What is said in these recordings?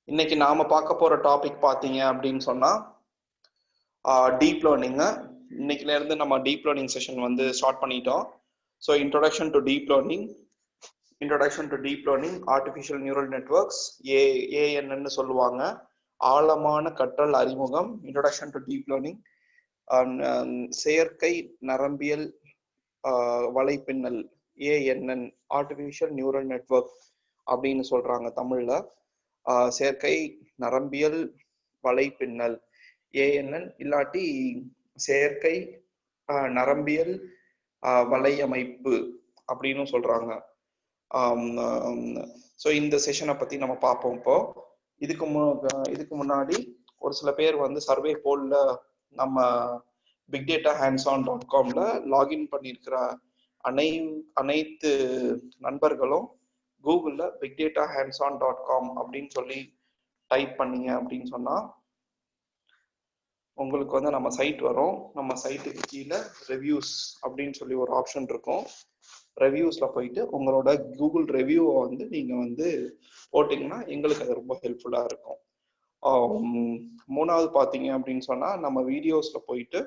இன்னைக்கு நாம பார்க்க போற டாபிக் பார்த்தீங்க அப்படின்னு சொன்னா டீப் லேர்னிங். இன்னைக்குல இருந்து நம்ம டீப் லேர்னிங் செஷன் வந்து ஸ்டார்ட் பண்ணிட்டோம். So introduction to deep learning artificial neural networks, ஏஎன்என்னு சொல்லுவாங்க, ஆழமான கற்றல் அறிமுகம். இன்ட்ரோடக்ஷன் டு டீப் லேர்னிங், செயற்கை நரம்பியல் வலைப்பின்னல், ஏஎன்என் ஆர்டிஃபிஷியல் நியூரல் நெட்வொர்க் அப்படின்னு சொல்றாங்க தமிழ்ல. செயற்கை நரம்பியல் வலைப்பின்னல், ஏஎன்என் இல்லாட்டி செயற்கை நரம்பியல் வலையமைப்பு அப்படின்னு சொல்றாங்க. ஸோ இந்த செஷனை பத்தி நம்ம பார்ப்போம். இப்போ இதுக்கு முன்னாடி ஒரு சில பேர் வந்து சர்வே போல்ல நம்ம bigdatahands-on.comல லாகின் பண்ணியிருக்கிற அனைத்து நண்பர்களும் கூகுள்ல bigdatahands-on.com அப்படின்னு சொல்லி டைப் பண்ணீங்க அப்படின்னு சொன்னா உங்களுக்கு வந்து நம்ம சைட் வரும். நம்ம சைட்டுக்கு கீழே ரிவ்யூஸ் அப்படின்னு சொல்லி ஒரு ஆப்ஷன் இருக்கும். ரிவ்யூஸ்ல போயிட்டு உங்களோட கூகுள் ரிவ்யூவை வந்து நீங்க வந்து போட்டீங்கன்னா எங்களுக்கு அது ரொம்ப ஹெல்ப்ஃபுல்லா இருக்கும். மூணாவது பாத்தீங்க அப்படின்னு சொன்னா நம்ம வீடியோஸ்ல போயிட்டு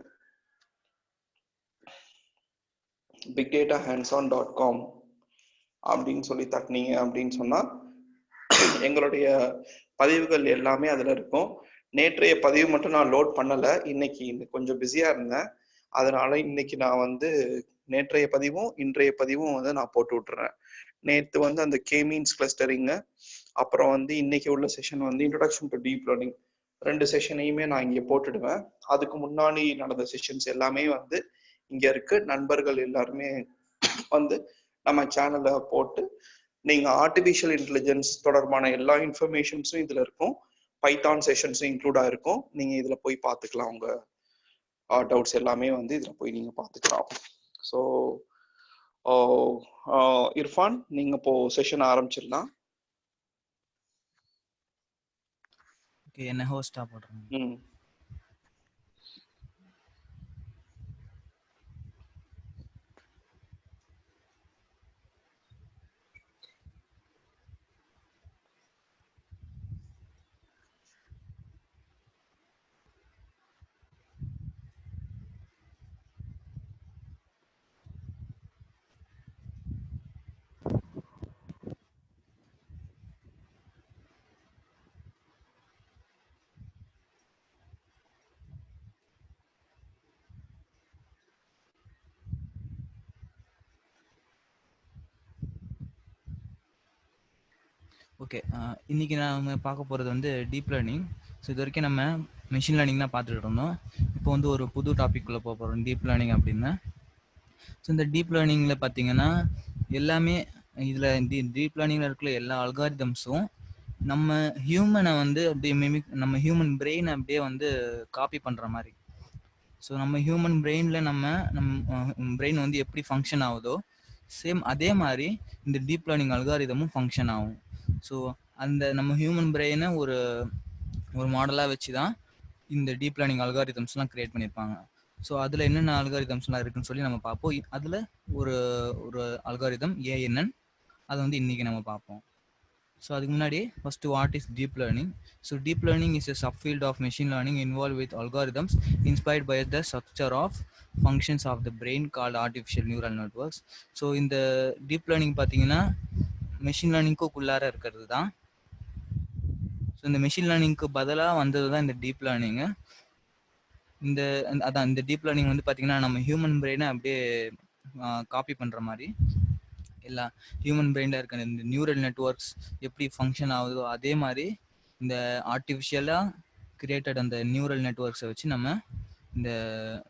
bigdatahands-on.com அப்படின்னு சொல்லி தட்டினீங்க அப்படின்னு சொன்னா எங்களுடைய பதிவுகள் எல்லாமே அதுல இருக்கும். நேற்றைய பதிவு மட்டும் நான் லோட் பண்ணல, இன்னைக்கு கொஞ்சம் பிஸியா இருந்தேன். அதனால இன்னைக்கு நான் வந்து நேற்றைய பதிவும் இன்றைய பதிவும் வந்து நான் போட்டு விட்டுறேன். நேற்று வந்து அந்த மீன்ஸ் கிளஸ்டரிங், அப்புறம் வந்து இன்னைக்கு உள்ள செஷன் வந்து இன்ட்ரோடக்ஷன் டு டீப் லேர்னிங், 2 செஷனையுமே நான் இங்க போட்டுடுவேன். அதுக்கு முன்னாடி நடந்த செஷன்ஸ் எல்லாமே வந்து இங்க இருக்கு. நண்பர்கள் எல்லாருமே வந்து நம்ம சேனல்ல போட்டு நீங்க ஆர்டிபிஷியல் இன்டெலிஜென்ஸ் தொடர்பான எல்லா இன்ஃபர்மேஷன்ஸும் இதுல இருக்கும். பைத்தான் செஷன்ஸும் இன்க்ளூட் ஆயிருக்கும். நீங்க இதுல போய் பார்த்துக்கலாம். உங்க டவுட்ஸ் எல்லாமே வந்து இதுல போய் நீங்க பார்த்துக்கலாம். ஸோ இர்ஃபான், நீங்க இப்போ செஷன் ஆரம்பிச்சிடலாம். என்ன ஹோஸ்டா போடுறேன். ஓகே, இன்னைக்கு நம்ம பார்க்க போகிறது வந்து டீப் லேர்னிங். ஸோ இது வரைக்கும் நம்ம மெஷின் லேர்னிங் தான் பார்த்துட்டு இருந்தோம். இப்போ வந்து ஒரு புது டாபிக்குள்ளே போக போகிறோம், டீப் லேர்னிங் அப்படின்னா. ஸோ இந்த டீப் லேர்னிங்கில் பார்த்தீங்கன்னா எல்லாமே இதில் டீப் லேர்னிங்கில் இருக்கிற எல்லா அல்காரிதம்ஸும் நம்ம ஹியூமனை வந்து அப்படியே நம்ம ஹியூமன் பிரெயினை அப்படியே வந்து காப்பி பண்ணுற மாதிரி. ஸோ நம்ம ஹியூமன் பிரெயினில் நம்ம பிரெயின் வந்து எப்படி ஃபங்க்ஷன் ஆகுதோ சேம் அதே மாதிரி இந்த டீப் லேர்னிங் அல்காரிதமும் ஃபங்க்ஷன் ஆகும். ஸோ அந்த நம்ம ஹியூமன் பிரெயினை ஒரு மாடலாக வச்சு தான் இந்த டீப் லேர்னிங் அல்காரிதம்ஸ்லாம் கிரியேட் பண்ணியிருப்பாங்க. ஸோ அதில் என்னென்ன அல்காரிதம்ஸ்லாம் இருக்குன்னு சொல்லி நம்ம பார்ப்போம். அதில் ஒரு அல்காரிதம் ஏஎன்என், அதை வந்து இன்றைக்கி நம்ம பார்ப்போம். ஸோ அதுக்கு முன்னாடி first what is deep learning. So deep learning is a subfield of machine learning involved with algorithms inspired by the structure of functions of the brain called artificial neural networks. So இந்த deep learning பார்த்தீங்கன்னா machine லேர்னிங்க்குள்ளார இருக்கிறது தான். So இந்த machine லேர்னிங்க்கு பதிலாக வந்தது தான் இந்த deep learning. இந்த டீப் லேர்னிங் வந்து பார்த்தீங்கன்னா நம்ம ஹியூமன் பிரெயினை அப்படியே காப்பி பண்ணுற மாதிரி எல்லா ஹியூமன் பிரெயினில் இருக்க இந்த நியூரல் நெட்வொர்க்ஸ் எப்படி ஃபங்க்ஷன் ஆகுதோ அதே மாதிரி இந்த ஆர்டிஃபிஷியலாக கிரியேட்டட் அந்த நியூரல் நெட்வொர்க்ஸை வச்சு நம்ம இந்த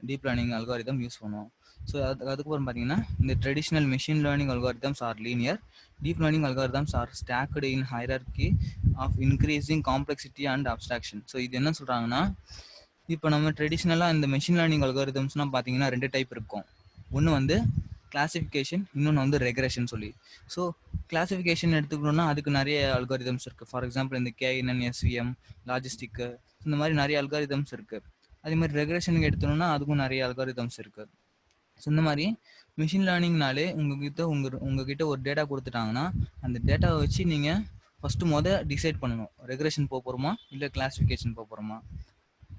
டீப் லேர்னிங் அல்காரிதம் யூஸ் பண்ணுவோம். ஸோ அதுக்கப்புறம் பார்த்தீங்கன்னா இந்த traditional machine learning algorithms are linear. Deep learning algorithms are stacked in hierarchy of increasing complexity and abstraction. So இது என்ன சொல்கிறாங்கன்னா, இப்போ நம்ம ட்ரெடிஷ்னலாக இந்த மெஷின் லேர்னிங் அல்காரிதம்ஸ்லாம் பார்த்தீங்கன்னா 2 டைப் இருக்கும். ஒன்று வந்து கிளாசிஃபிகேஷன், இன்னொன்று வந்து ரெக்ரெஷன் சொல்லி. ஸோ கிளாசிஃபிகேஷன் எடுத்துக்கணும்னா அதுக்கு நிறைய அல்காரிதம்ஸ் இருக்குது. ஃபார் எக்ஸாம்பிள் இந்த கேஎன்என், எஸ்விஎம், லாஜிஸ்டிக்கு, இந்த மாதிரி நிறைய அல்காரிதம்ஸ் இருக்குது. அதே மாதிரி ரெக்ரெஷனுக்கு எடுத்தோம்னா அதுக்கும் நிறைய அல்காரிதம்ஸ் இருக்குது. ஸோ இந்த மாதிரி மிஷின் லேர்னிங்னாலே உங்ககிட்ட ஒரு டேட்டா கொடுத்துட்டாங்கன்னா அந்த டேட்டாவை வச்சு நீங்கள் ஃபஸ்ட்டு டிசைட் பண்ணணும், ரெக்ரெஷன் போகிறோமா இல்லை கிளாஸிஃபிகேஷன் போகிறோமா.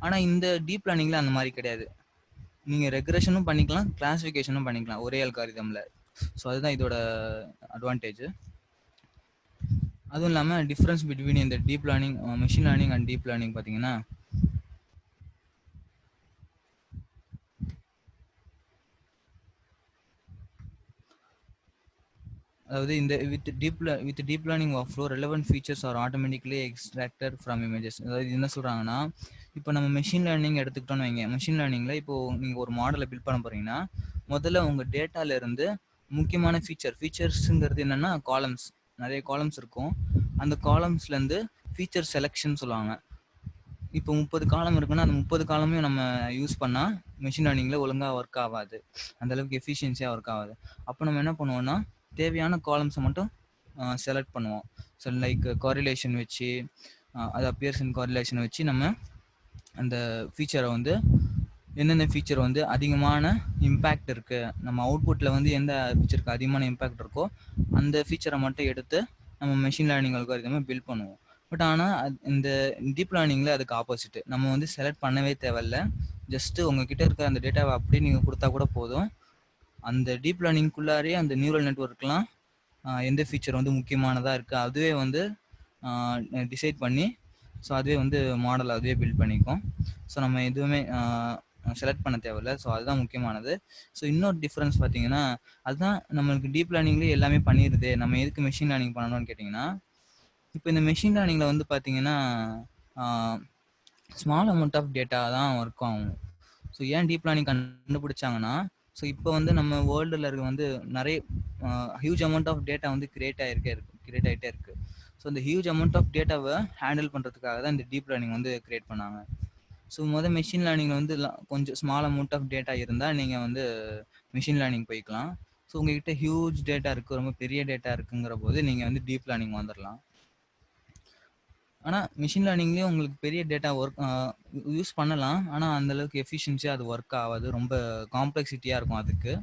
ஆனால் இந்த டீப் லேர்னிங்கில் அந்த மாதிரி கிடையாது. நீங்கள் ரெக்ரெஷனும் பண்ணிக்கலாம், கிளாஸிஃபிகேஷனும் பண்ணிக்கலாம் ஒரே அல்காரிதமில். ஸோ அதுதான் இதோட அட்வான்டேஜ். அதுவும் இல்லாமல் டிஃப்ரென்ஸ் பிட்வீன் இந்த deep learning, machine learning and deep learning பார்த்தீங்கன்னா, அதாவது இந்த with deep learning workflow relevant features are automatically extracted from images. அதாவது என்ன சொல்கிறாங்கன்னா, இப்போ நம்ம மெஷின் லேர்னிங் எடுத்துக்கிட்டோன்னு வைங்க. மெஷின் லேர்னிங்கில் இப்போது நீங்கள் ஒரு மாடலை பில்ட் பண்ண போகிறீங்கன்னா, முதல்ல உங்கள் டேட்டாலேருந்து முக்கியமான ஃபீச்சர்ஸுங்கிறது என்னென்னா காலம்ஸ், நிறைய காலம்ஸ் இருக்கும். அந்த காலம்ஸ்லேருந்து ஃபீச்சர் செலெக்ஷன் சொல்லுவாங்க. இப்போ 30 காலம் இருக்குன்னா அந்த 30 காலமையும் நம்ம யூஸ் பண்ணால் மெஷின் லேர்னிங்கில் ஒழுங்காக ஒர்க் ஆகாது, அந்தளவுக்கு எஃபிஷியன்சியாக ஒர்க் ஆகாது. அப்போ நம்ம என்ன பண்ணுவோம்னா, தேவையான காலம்ஸை மட்டும் செலக்ட் பண்ணுவோம். ஸோ லைக் காரிலேஷன் வச்சு, அது அப்பியர்ஸ் காரிலேஷனை வச்சு நம்ம அந்த ஃபீச்சரை வந்து எந்தெந்த ஃபீச்சர் வந்து அதிகமான இம்பேக்ட் இருக்குது, நம்ம அவுட்புட்டில் வந்து எந்த ஃபீச்சருக்கு அதிகமான இம்பேக்ட் இருக்கோ அந்த ஃபீச்சரை மட்டும் எடுத்து நம்ம மெஷின் லேர்னிங் அல்காரிதமை பில்ட் பண்ணுவோம். பட் ஆனால் இந்த டீப் லேர்னிங்கில் அதுக்கு ஆப்போசிட்டு, நம்ம வந்து செலக்ட் பண்ணவே தேவையில்ல. ஜஸ்ட்டு உங்ககிட்ட இருக்கிற அந்த டேட்டாவை அப்படியே நீங்கள் கொடுத்தா கூட போதும். அந்த டீப் லேர்னிங்குள்ளாரே அந்த நியூரல் நெட்வொர்க்லாம் எந்த ஃபீச்சர் வந்து முக்கியமானதாக இருக்குது அதுவே வந்து டிசைட் பண்ணி, ஸோ அதுவே வந்து மாடல் அதுவே பில்ட் பண்ணிக்கும். ஸோ நம்ம எதுவுமே செலக்ட் பண்ண தேவையில்ல. ஸோ அதுதான் முக்கியமானது. ஸோ இன்னொரு டிஃப்ரென்ஸ் பார்த்தீங்கன்னா, அதுதான் நம்மளுக்கு டீப் லேர்னிங்லேயே எல்லாமே பண்ணிடுது, நம்ம எதுக்கு மெஷின் லேர்னிங் பண்ணணும்னு கேட்டிங்கன்னா, இப்போ இந்த மெஷின் லேர்னிங்கில் வந்து பார்த்தீங்கன்னா ஸ்மால் அமௌண்ட் ஆஃப் டேட்டா தான் ஒர்க் ஆகும். ஸோ ஏன் டீப் லேர்னிங் கண்டுபிடிச்சாங்கன்னா, ஸோ இப்போ வந்து நம்ம வேர்ல்டில் இருக்க வந்து நிறைய ஹியூஜ் அமௌண்ட் ஆஃப் டேட்டா வந்து கிரியேட் ஆகிட்டே இருக்குது. ஸோ இந்த ஹியூஜ் அமௌண்ட் ஆஃப் டேட்டாவை ஹேண்டில் பண்ணுறதுக்காக தான் இந்த டீப் லேர்னிங் வந்து கிரியேட் பண்ணாங்க. ஸோ மெஷின் லேர்னிங்கில் வந்து கொஞ்சம் ஸ்மால் அமௌண்ட் ஆஃப் டேட்டா இருந்தால் நீங்கள் வந்து மெஷின் லேர்னிங் போய்க்கலாம். ஸோ உங்ககிட்ட ஹியூஜ் டேட்டா இருக்குது, ரொம்ப பெரிய டேட்டா இருக்குங்கிற போது நீங்கள் வந்து டீப் லேர்னிங் வந்துடலாம். ஆனால் மிஷின் லேர்னிங்லேயும் உங்களுக்கு பெரிய டேட்டா ஒர்க் யூஸ் பண்ணலாம், ஆனால் அந்தளவுக்கு எஃபிஷியன்சியாக அது ஒர்க் ஆகாது, ரொம்ப காம்ப்ளெக்சிட்டியாக இருக்கும் அதுக்கு.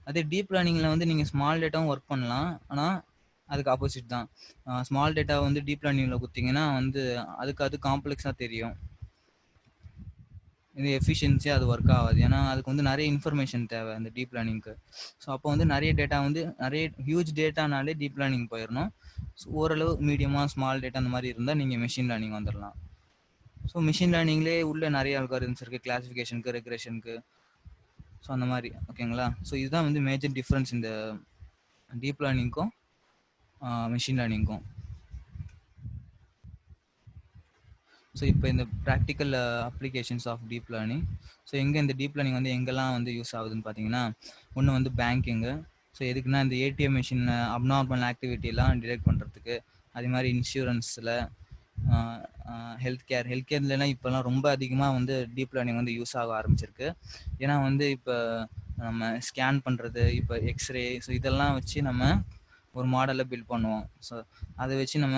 அதே டீப் லேர்னிங்கில் வந்து நீங்கள் ஸ்மால் டேட்டாவும் ஒர்க் பண்ணலாம், ஆனால் அதுக்கு ஆப்போசிட் தான். ஸ்மால் டேட்டா வந்து டீப் லேர்னிங்கில் கொடுத்தீங்கன்னா வந்து அது காம்ப்ளெக்ஸாக தெரியும், இது எஃபிஷியன்சியாக அது ஒர்க் ஆகாது. ஏன்னா அதுக்கு வந்து நிறைய இன்ஃபர்மேஷன் தேவை அந்த டீப் லேர்னிங்க்கு. ஸோ அப்போ வந்து நிறைய டேட்டா வந்து நிறைய ஹியூஜ் டேட்டானாலே டீப் லேர்னிங் போயிடணும். ஸோ ஓரளவு மீடியமாக ஸ்மால் டேட்டா அந்த மாதிரி இருந்தால் நீங்கள் மெஷின் லேர்னிங் வந்துடலாம். ஸோ மிஷின் லேர்னிங்லேயே உள்ள நிறைய அல்காரிதம்ஸ் இருக்குது, கிளாஸிஃபிகேஷனுக்கு, ரெக்ரெஷனுக்கு, ஸோ அந்த மாதிரி. ஓகேங்களா? ஸோ இதுதான் வந்து மேஜர் டிஃப்ரென்ஸ் இந்த டீப் லேர்னிங்க்கும் மிஷின் லேர்னிங்க்கும். ஸோ இப்போ இந்த practical applications of deep learning, so எங்கே இந்த டீப் லேர்னிங் வந்து எங்கெல்லாம் வந்து யூஸ் ஆகுதுன்னு பார்த்தீங்கன்னா, ஒன்று வந்து பேங்கிங்கு. ஸோ எதுக்குன்னா இந்த ஏடிஎம் மிஷின் அப்நார்மல் ஆக்டிவிட்டிலாம் டிடெக்ட் பண்ணுறதுக்கு, அதே மாதிரி இன்சூரன்ஸில், ஹெல்த் கேர்லாம் இப்போலாம் ரொம்ப அதிகமாக வந்து டீப் லேர்னிங் வந்து யூஸ் ஆக ஆரம்பிச்சிருக்கு. ஏன்னா வந்து இப்போ நம்ம ஸ்கேன் பண்ணுறது, இப்போ எக்ஸ்ரே, ஸோ இதெல்லாம் வச்சு நம்ம ஒரு மாடலை பில்ட் பண்ணுவோம். ஸோ அதை வச்சு நம்ம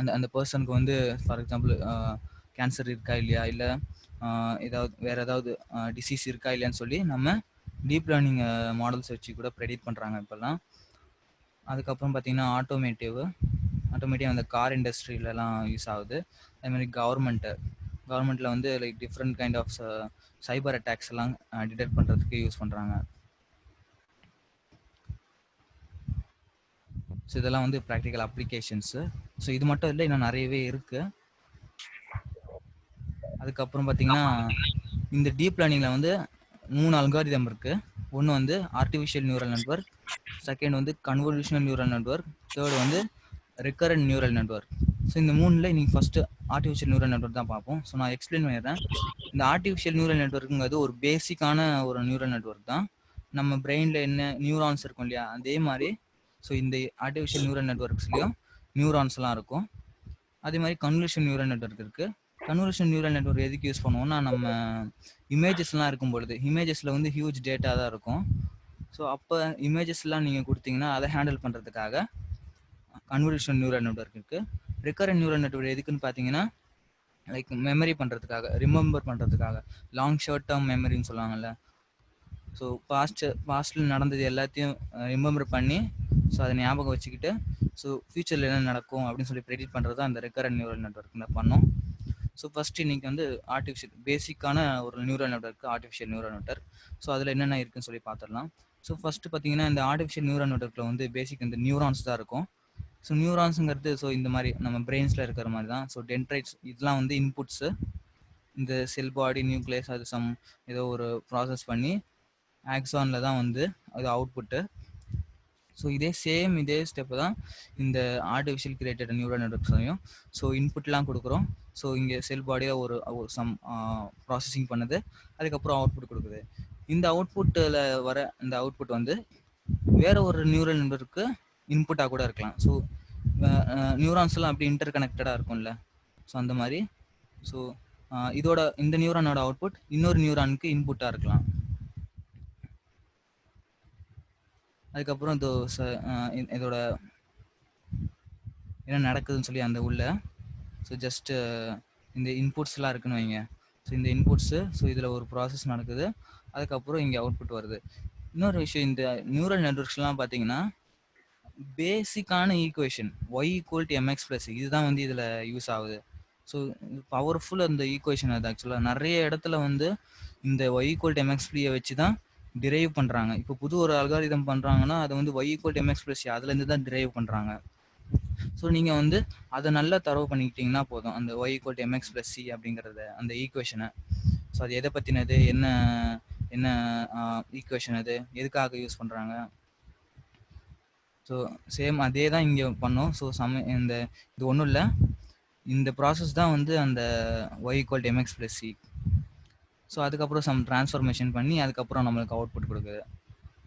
அந்த பர்சனுக்கு வந்து ஃபார் எக்ஸாம்பிள் கேன்சர் இருக்கா இல்லையா, இல்லை வேறு ஏதாவது டிசீஸ் இருக்கா இல்லையான்னு சொல்லி நம்ம டீப் லேர்னிங் மாடல்ஸ் வச்சு கூட ப்ரெடிக்ட் பண்ணுறாங்க இப்போல்லாம். அதுக்கப்புறம் பார்த்திங்கன்னா ஆட்டோமேட்டிவ் அந்த கார் இண்டஸ்ட்ரியிலலாம் யூஸ் ஆகுது. அதேமாதிரி கவர்மெண்ட்டில் வந்து like different kind of cyber attacks எல்லாம் டிடெக்ட் பண்ணுறதுக்கு யூஸ் பண்ணுறாங்க. ஸோ இதெல்லாம் வந்து ப்ராக்டிக்கல் அப்ளிகேஷன்ஸு. ஸோ இது மட்டும் இல்லை, இன்னும் நிறையவே இருக்குது. அதுக்கப்புறம் பார்த்தீங்கன்னா இந்த டீப் லேர்னிங்கில் வந்து 3 அல்காரிதம் இருக்குது. ஒன்று வந்து ஆர்டிஃபிஷியல் நியூரல் நெட்வொர்க், செகண்ட் வந்து கன்வல்யூஷனல் நியூரல் நெட்வொர்க், தேர்டு வந்து ரெக்கரண்ட் நியூரல் நெட்வொர்க். ஸோ இந்த 3ல் நீங்கள் ஃபஸ்ட்டு ஆர்டிஃபிஷியல் நியூரல் நெட்வொர்க் தான் பார்ப்போம். ஸோ நான் எக்ஸ்பிளைன் பண்ணிடுறேன். இந்த ஆர்டிஃபிஷியல் நியூரல் நெட்வொர்க்குங்கிறது ஒரு பேசிக்கான ஒரு நியூரல் நெட்வொர்க் தான். நம்ம பிரெயினில் என்ன நியூரான்ஸ் இருக்கும் இல்லையா, அதே மாதிரி ஸோ இந்த ஆர்டிஃபிஷியல் நியூரல் நெட்வொர்க்ஸ்லேயும் நியூரான்ஸ்லாம் இருக்கும். அதே மாதிரி கன்வல்யூஷன் நியூரல் நெட்வொர்க் இருக்குது. கன்வல்யூஷன் நியூரல் நெட்வொர்க் எதுக்கு யூஸ் பண்ணுவோம்னா, நம்ம இமேஜஸ்லாம் இருக்கும் பொழுது இமேஜஸில் வந்து ஹியூஜ் டேட்டா தான் இருக்கும். ஸோ அப்போ இமேஜஸ்லாம் நீங்கள் கொடுத்தீங்கன்னா அதை ஹேண்டில் பண்ணுறதுக்காக கன்வல்யூஷன் நியூரல் நெட்வொர்க் இருக்குது. ரெக்கரண்ட் நியூரல் நெட்வொர்க் எதுக்குன்னு பார்த்தீங்கன்னா, லைக் மெமரி பண்ணுறதுக்காக, ரிமெம்பர் பண்ணுறதுக்காக, லாங் ஷார்ட் டேர்ம் மெமரின்னு சொல்லுவாங்கள்ல. ஸோ பாஸ்ட்டில் நடந்தது எல்லாத்தையும் ரிமெம்பர் பண்ணி ஸோ அதை ஞாபகம் வச்சுக்கிட்டு ஸோ ஃபியூச்சரில் என்ன நடக்கும் அப்படின்னு சொல்லி ப்ரெடிக்ட் பண்ணுறது தான் அந்த ரெக்கரண்ட் நியூரல் நெட்வொர்க் பண்ணோம். ஸோ ஃபஸ்ட்டு இன்றைக்கி வந்து பேசிக்கான ஒரு neural network artificial neural network. So அதில் என்னென்ன இருக்குன்னு சொல்லி பார்த்துடலாம். ஸோ ஃபஸ்ட்டு பார்த்தீங்கன்னா இந்த ஆர்டிஃபிஷியல் நியூரல் நெட்வொர்க்கில் வந்து பேசிக் இந்த நியூரான்ஸ் தான் இருக்கும். ஸோ நியூரான்ஸுங்கிறது ஸோ இந்த மாதிரி நம்ம பிரெயின்ஸில் இருக்கிற மாதிரி தான். ஸோ டென்ட்ரைட்ஸ் இதெல்லாம் வந்து இன்புட்ஸு, இந்த செல் பாடி நியூக்ளியஸ் அது ஏதோ ஒரு ப்ராசஸ் பண்ணி ஆக்ஸானில் தான் வந்து அது அவுட்புட்டு. ஸோ இதே ஸ்டெப்பு தான் இந்த ஆர்டிஃபிஷியல் கிரியேட்டட் நியூரல் நெட்வொர்க்ஸையும். ஸோ இன்புட்லாம் கொடுக்குறோம். ஸோ இங்கே செல் பாடியில் ஒரு ப்ராசஸிங் பண்ணுது, அதுக்கப்புறம் அவுட்புட் கொடுக்குது. இந்த அவுட்புட்டில் வர இந்த அவுட்புட் வந்து வேற ஒரு நியூரல் நெட்வொர்க்கு இன்புட்டாக கூட இருக்கலாம். ஸோ நியூரான்ஸ்லாம் அப்படி இன்டர் கனெக்டடாக இருக்கும்ல, ஸோ அந்த மாதிரி. ஸோ இந்த நியூரானோட அவுட்புட் இன்னொரு நியூரானுக்கு இன்புட்டாக இருக்கலாம். அதுக்கப்புறம் இதோட என்ன நடக்குதுன்னு சொல்லி அந்த உள்ள ஸோ ஜஸ்ட்டு இந்த இன்புட்ஸ்லாம் இருக்குன்னு வைங்க. ஸோ இந்த இன்புட்ஸு ஸோ இதில் ஒரு ப்ராசஸ் நடக்குது, அதுக்கப்புறம் இங்கே அவுட்புட் வருது. இன்னொரு விஷயம், இந்த நியூரல் நெட்வொர்க்ஸ்லாம் பார்த்தீங்கன்னா பேசிக்கான ஈக்குவேஷன் y=mx+c இதுதான் வந்து இதில் யூஸ் ஆகுது. ஸோ பவர்ஃபுல் அந்த ஈக்குவேஷன் அது. ஆக்சுவலாக நிறைய இடத்துல வந்து இந்த y=mx+c வச்சு தான் டிரைவ் பண்ணுறாங்க. இப்போ புது ஒரு அல்காரிதம் பண்ணுறாங்கன்னா அது வந்து y=mx+c அதுலேருந்து தான் டிரைவ் பண்ணுறாங்க. ஸோ நீங்கள் வந்து அதை நல்லா தரவு பண்ணிக்கிட்டிங்கன்னா போதும், அந்த y=mx+c அப்படிங்கிறத அந்த ஈக்குவேஷனை. ஸோ அது எதை பற்றினது, என்ன என்ன ஈக்குவேஷன், அது எதுக்காக யூஸ் பண்ணுறாங்க. ஸோ சேம் அதே தான் இங்கே பண்ணோம். ஸோ இது ஒன்றும் இல்லை, இந்த ப்ராசஸ் தான் வந்து அந்த y=mx+c. ஸோ அதுக்கப்புறம் ட்ரான்ஸ்ஃபர்மேஷன் பண்ணி அதுக்கப்புறம் நம்மளுக்கு அவுட்புட் கொடுக்குது.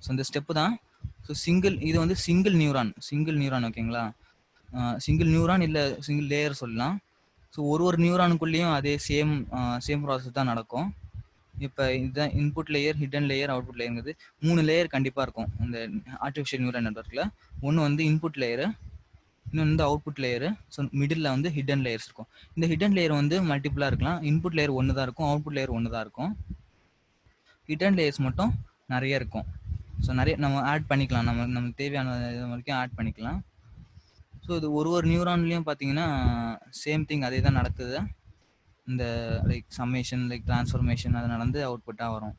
ஸோ இந்த ஸ்டெப்பு தான். ஸோ இது வந்து சிங்கிள் நியூரான் ஓகேங்களா. சிங்கிள் நியூரான் இல்லை சிங்கிள் லேயர் சொல்லலாம். ஸோ ஒரு நியூரானுக்குள்ளேயும் அதே சேம் ப்ராசஸ் தான் நடக்கும். இப்போ இதுதான் input layer, hidden layer, output லேயருங்கிறது 3 லேயர் கண்டிப்பாக இருக்கும் இந்த ஆர்டிஃபிஷியல் நியூரல் நெட்வொர்க்கில். ஒன்று வந்து இன்புட் லேயரு, இன்னொன்று வந்து அவுட்புட் லேயரு. ஸோ மிடில் வந்து ஹிடன் லேயர்ஸ் இருக்கும். இந்த ஹிடன் லேயர் வந்து மல்டிபிளாக இருக்கலாம். இன்புட் லேயர் ஒன்று தான் இருக்கும், அவுட்புட் லேயர் ஒன்று தான் இருக்கும். ஹிடன் லேயர்ஸ் மட்டும் நிறைய இருக்கும். ஸோ நிறைய நம்ம ஆட் பண்ணிக்கலாம், நமக்கு தேவையான இது வரைக்கும் ஆட் பண்ணிக்கலாம். ஸோ இது ஒரு நியூரான்லேயும் பார்த்தீங்கன்னா சேம் திங் அதே தான் நடக்குது. இந்த லைக் சம்மேஷன், லைக் ட்ரான்ஸ்ஃபர்மேஷன் அது நடந்து அவுட்புட்டாக வரும்.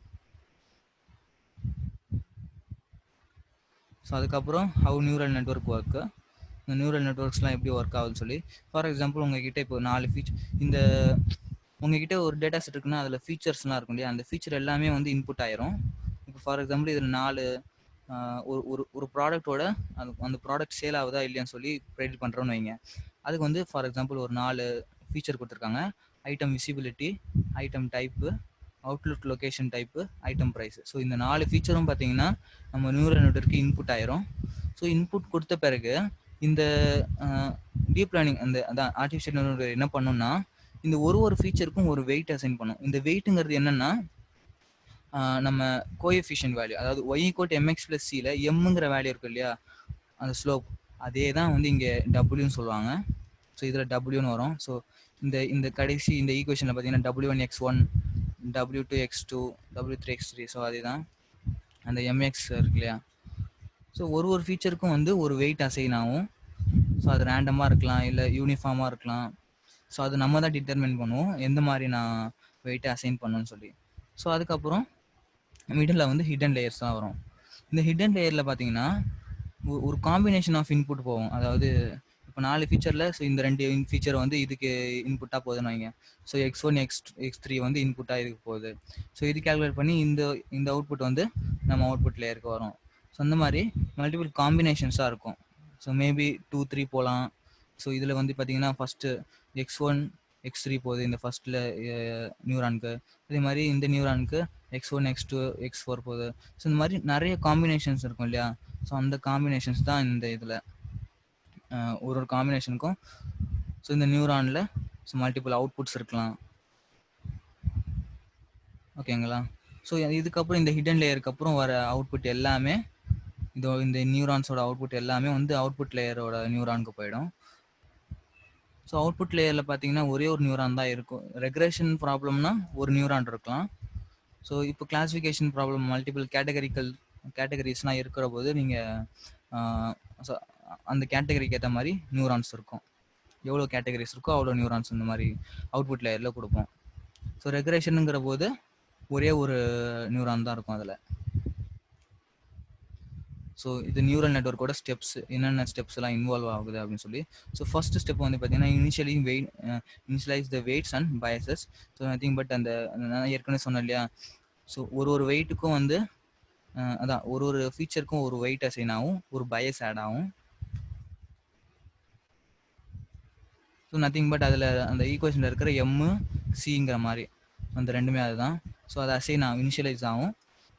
ஸோ அதுக்கப்புறம் ஹவு நியூரல் நெட்வொர்க் ஒர்க்கு, இந்த நியூரல் நெட்வொர்க்ஸ்லாம் எப்படி ஒர்க் ஆகுதுன்னு சொல்லி. ஃபார் எக்ஸாம்பிள் உங்ககிட்ட இப்போ 4 ஃபீச்சர், உங்ககிட்ட ஒரு டேட்டா செட் இருக்குன்னா அதில் ஃபீச்சர்ஸ்லாம் இருக்கும் இல்லையா, அந்த ஃபீச்சர் எல்லாமே வந்து இன்புட் ஆயிரும். இப்போ ஃபார் எக்ஸாம்பிள் இதில் 4 ஒரு ப்ராடக்டோட அந்த ப்ராடக்ட் சேல் ஆகுதா இல்லையான்னு சொல்லி ப்ரெடிக்ட் பண்ணுறோன்னு வைங்க. அதுக்கு வந்து ஃபார் எக்ஸாம்பிள் ஒரு 4 ஃபீச்சர் கொடுத்துருக்காங்க. Item visibility, item type, outlook location type, item price. So இந்த 4 ஃபீச்சரும் பார்த்தீங்கன்னா நம்ம நியூரல் நெட்வொர்க்கு இன்புட் ஆயிரும். ஸோ இன்புட் கொடுத்த பிறகு இந்த டீப் லேர்னிங் அதான் ஆர்டிஃபிஷியல் நெட்வொர்க் என்ன பண்ணுன்னா இந்த ஒரு ஃபீச்சருக்கும் ஒரு வெயிட் அசைன் பண்ணும். இந்த வெயிட்டுங்கிறது என்னன்னா நம்ம கோஎஃபிஷியன்ட் வேல்யூ, அதாவது y=mx+c எம்ங்கிற வேல்யூ இருக்கு இல்லையா, அந்த ஸ்லோப், அதே தான் வந்து இங்கே டபிள்யூன்னு சொல்லுவாங்க. ஸோ இதில் டபிள்யூன்னு வரும். ஸோ இந்த கடைசி இந்த ஈக்குவேஷனில் பார்த்தீங்கன்னா w1x1, w2x2, w3x3. ஸோ அதுதான் அந்த mx இருக்கு இல்லையா. ஸோ ஒரு ஃபீச்சருக்கும் வந்து ஒரு வெயிட் அசைன் ஆகும். ஸோ அது ரேண்டமாக இருக்கலாம், இல்லை யூனிஃபார்மாக இருக்கலாம். ஸோ அது நம்ம தான் டிட்டர்மின் பண்ணுவோம் எந்த மாதிரி நான் வெயிட்டை அசைன் பண்ணணும்னு சொல்லி. ஸோ அதுக்கப்புறம் மிடில் வந்து ஹிடன் லேயர்ஸ் தான் வரும். இந்த ஹிடன் லேயரில் பார்த்தீங்கன்னா ஒரு காம்பினேஷன் ஆஃப் இன்புட் போகும். அதாவது இப்போ 4 ஃபீச்சரில் ஸோ இந்த 2 ஃபீச்சர் வந்து இதுக்கு இன்புட்டாக போகுதுன்னு வைங்க. ஸோ x1 x3 வந்து இன்புட்டாக இதுக்கு போகுது. ஸோ இது கேல்குலேட் பண்ணி இந்த அவுட்புட் வந்து நம்ம அவுட்புட் லேயருக்கு வரும். ஸோ அந்த மாதிரி மல்டிபிள் காம்பினேஷன்ஸாக இருக்கும். ஸோ மேபி 2, 3 போகலாம். ஸோ இதில் வந்து பார்த்தீங்கன்னா ஃபஸ்ட்டு x1 x3 போகுது இந்த ஃபஸ்ட்டில் நியூரானுக்கு, அதே மாதிரி இந்த நியூரானுக்கு x1 x2 x4 போகுது. ஸோ இந்த மாதிரி நிறைய காம்பினேஷன்ஸ் இருக்கும் இல்லையா. ஸோ அந்த காம்பினேஷன்ஸ் தான் இந்த இதில் ஒரு காம்பினேஷனுக்கும். ஸோ இந்த நியூரானில் ஸோ மல்டிபிள் அவுட்புட்ஸ் இருக்கலாம் ஓகேங்களா. ஸோ இதுக்கப்புறம் இந்த ஹிடன் லேயருக்கு அப்புறம் வர அவுட்புட் எல்லாமே இந்த நியூரான்ஸோட அவுட்புட் எல்லாமே வந்து அவுட்புட் லேயரோட நியூரானுக்கு போயிடும். ஸோ அவுட்புட் லேயரில் பார்த்தீங்கன்னா ஒரே ஒரு நியூரான் தான் இருக்கும். ரெக்ரெஷன் ப்ராப்ளம்னா ஒரு நியூரான் இருக்கலாம். ஸோ இப்போ கிளாஸிஃபிகேஷன் ப்ராப்ளம் மல்டிபிள் கேட்டகரிஸ்லாம் இருக்கிற போது நீங்கள் அந்த கேட்டகரிக்கு ஏற்ற மாதிரி நியூரான்ஸ் இருக்கும். எவ்வளோ கேட்டகரிஸ் இருக்கோ அவ்வளோ நியூரான்ஸ் இந்த மாதிரி அவுட்புட் லேயரில் கொடுப்போம். ஸோ ரெக்ரேஷனுங்கிற போது ஒரே ஒரு நியூரான் தான் இருக்கும் அதில். ஸோ இது நியூரல் நெட்வொர்க்கோட ஸ்டெப்ஸ், என்னென்ன ஸ்டெப்ஸ் எல்லாம் இன்வால்வ் ஆகுது அப்படின்னு சொல்லி. ஸோ ஃபர்ஸ்ட் ஸ்டெப் வந்து பார்த்தீங்கன்னா initialize the weights and biases. So nothing but அந்த நான் ஏற்கனவே சொன்னேன் இல்லையா, ஸோ ஒரு வெயிட்டுக்கும் வந்து அதான் ஒரு ஃபீச்சருக்கும் ஒரு வெயிட் அசைன் ஆகும், ஒரு பயஸ் ஆட் ஆகும். ஸோ நத்திங் பட் அதில் அந்த ஈக்குவேஷனில் இருக்கிற எம்மு சிங்கிற மாதிரி அந்த ரெண்டுமே அதுதான். ஸோ அதை அசைன் ஆகும், இனிஷியலைஸ் ஆகும்.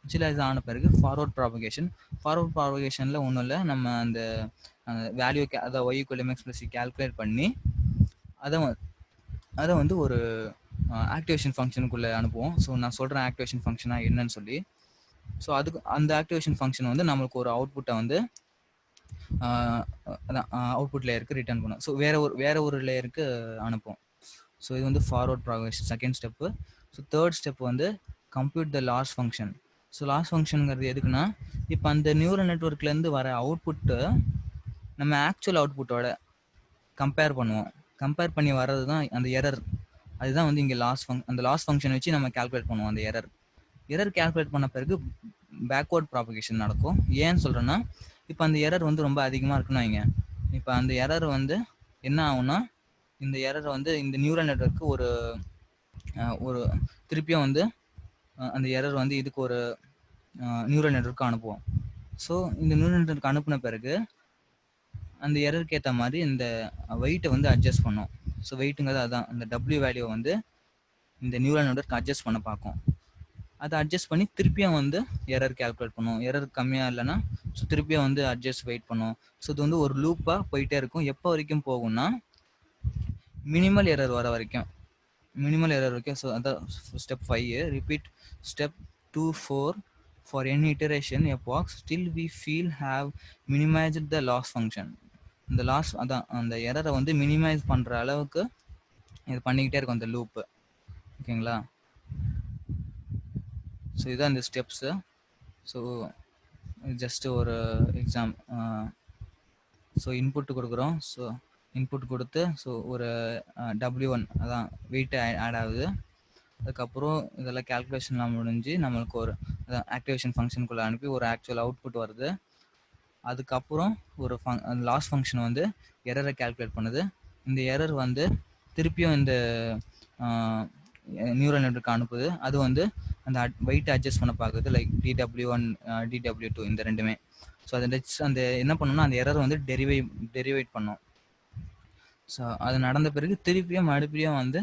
இனிஷியலைஸ் ஆன பிறகு ஃபார்வர்ட் ப்ராபகேஷனில் ஒன்றும் இல்லை, நம்ம அந்த வேல்யூ அதை Y equal MX plus calculate பண்ணி அதை வந்து ஒரு ஆக்டிவேஷன் ஃபங்க்ஷனுக்குள்ளே அனுப்புவோம். ஸோ நான் சொல்கிறேன் ஆக்டிவேஷன் ஃபங்க்ஷனாக என்னன்னு சொல்லி. ஸோ அதுக்கு அந்த ஆக்டிவேஷன் ஃபங்க்ஷன் வந்து நம்மளுக்கு ஒரு அவுட்புட்டை வந்து அதான் அவுட்புட் லேயருக்கு ரிட்டர்ன் பண்ணும். ஸோ வேற ஒரு லேயருக்கு அனுப்பும். ஸோ இது வந்து forward propagation second step. So third step வந்து compute the loss function. So loss ஃபங்க்ஷனுங்கிறது எதுக்குன்னா, இப்போ அந்த நியூரல் நெட்வொர்க்லேருந்து வர அவுட்புட்டு நம்ம ஆக்சுவல் அவுட்புட்டோட கம்பேர் பண்ணுவோம். கம்பேர் பண்ணி வர்றது தான் அந்த எரர். அதுதான் வந்து இங்கே அந்த லாஸ் ஃபங்க்ஷன் வச்சு நம்ம கால்குலேட் பண்ணுவோம். அந்த எரர் கால்குலேட் பண்ண பிறகு பேக்வர்ட் ப்ராபகேஷன் நடக்கும். ஏன்னு சொல்கிறேன்னா, இப்போ அந்த எரர் வந்து ரொம்ப அதிகமாக இருக்குன்னு வைங்க. இப்போ அந்த எரர் வந்து என்ன ஆகும்னா, இந்த எரர் வந்து இந்த நியூரல் நெட்வொர்க்கு ஒரு திருப்பியும் வந்து அந்த எரர் வந்து இதுக்கு ஒரு நியூரல் நெட்வொர்க்கு அனுப்புவோம். ஸோ இந்த நியூரல் நெட்வொர்க் அனுப்பின பிறகு அந்த எரருக்கு ஏற்ற மாதிரி இந்த வெயிட்டை வந்து அட்ஜஸ்ட் பண்ணும். ஸோ வெயிட்டுங்கிறது அதான், அந்த டபிள்யூ வேல்யூவை வந்து இந்த நியூரல் நெட்வொர்க் அட்ஜஸ்ட் பண்ண பார்க்கும். அதை அட்ஜஸ்ட் பண்ணி திருப்பியும் வந்து எரர் கால்குலேட் பண்ணும். எரர் கம்மியாக இல்லைன்னா ஸோ திருப்பியும் வந்து அட்ஜஸ்ட் வெயிட் பண்ணும். ஸோ இது வந்து ஒரு லூப்பாக போயிட்டே இருக்கும். எப்போ வரைக்கும் போகும்னா மினிமல் எரர் வர வரைக்கும். ஸோ அதான் step 5. Repeat step 2, 4 for any iteration epoch still we feel have minimized the loss function. இந்த லாஸ் அதான் அந்த எரரை வந்து மினிமைஸ் பண்ணுற அளவுக்கு இது பண்ணிக்கிட்டே இருக்கும் அந்த லூப்பு. ஓகேங்களா? ஸோ இதுதான் இந்த ஸ்டெப்ஸு. ஸோ ஜஸ்ட் ஒரு எக்ஸாம். ஸோ இன்புட்டு கொடுக்குறோம். ஸோ இன்புட் கொடுத்து ஸோ ஒரு W1 அதான் வெயிட்டு ஆட் ஆகுது. அதுக்கப்புறம் இதெல்லாம் கேல்குலேஷன்லாம் முடிஞ்சு நம்மளுக்கு ஒரு ஆக்டிவேஷன் ஃபங்க்ஷனுக்குள்ளே அனுப்பி ஒரு ஆக்சுவல் அவுட்புட் வருது. அதுக்கப்புறம் ஒரு லாஸ் ஃபங்க்ஷன் வந்து எரரை கால்குலேட் பண்ணுது. இந்த எரர் வந்து திருப்பியும் இந்த நியூரல் நெட்வொர்க் அனுப்புது. அது வந்து அந்த வெயிட்டை அட்ஜஸ்ட் பண்ண பார்க்குது, லைக் DW1 DW2 இந்த ரெண்டுமே. ஸோ அந்த என்ன பண்ணணும்னா அந்த எரர் வந்து டெரிவேட் பண்ணும். ஸோ அது நடந்த பிறகு திருப்பியும் மறுபடியும் வந்து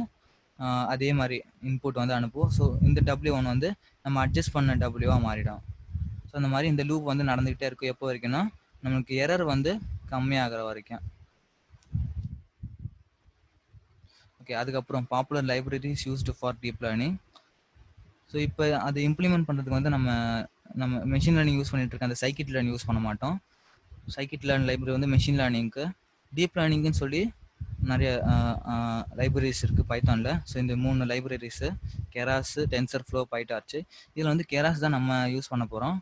அதே மாதிரி இன்புட் வந்து அனுப்புவோம். ஸோ இந்த W1 வந்து நம்ம அட்ஜஸ்ட் பண்ண டபிள்யூவாக மாறிடும். ஸோ அந்த மாதிரி இந்த லூப் வந்து நடந்துக்கிட்டே இருக்கும். எப்போ வரைக்கும்னா நம்மளுக்கு எரர் வந்து கம்மியாகிற வரைக்கும். ஓகே, அதுக்கப்புறம் popular libraries used for deep learning. So இப்போ அதை இம்ப்ளிமெண்ட் பண்ணுறதுக்கு வந்து நம்ம மெஷின் லேர்னிங் யூஸ் பண்ணிட்டு இருக்க அந்த சைக்கிட் லேர்ன் யூஸ் பண்ண மாட்டோம். சைக்கிட் லேர்ன் லைப்ரரி வந்து மெஷின் லேர்னிங்க்கு. டீப் லேர்னிங்னு சொல்லி நிறைய லைப்ரரிஸ் இருக்குது பைத்தானில். ஸோ இந்த 3 லைப்ரரிஸு கெராஸு, டென்சர்ஃப்ளோ, பைடார்ச். இதில் வந்து கெராஸ் தான் நம்ம யூஸ் பண்ண போகிறோம்.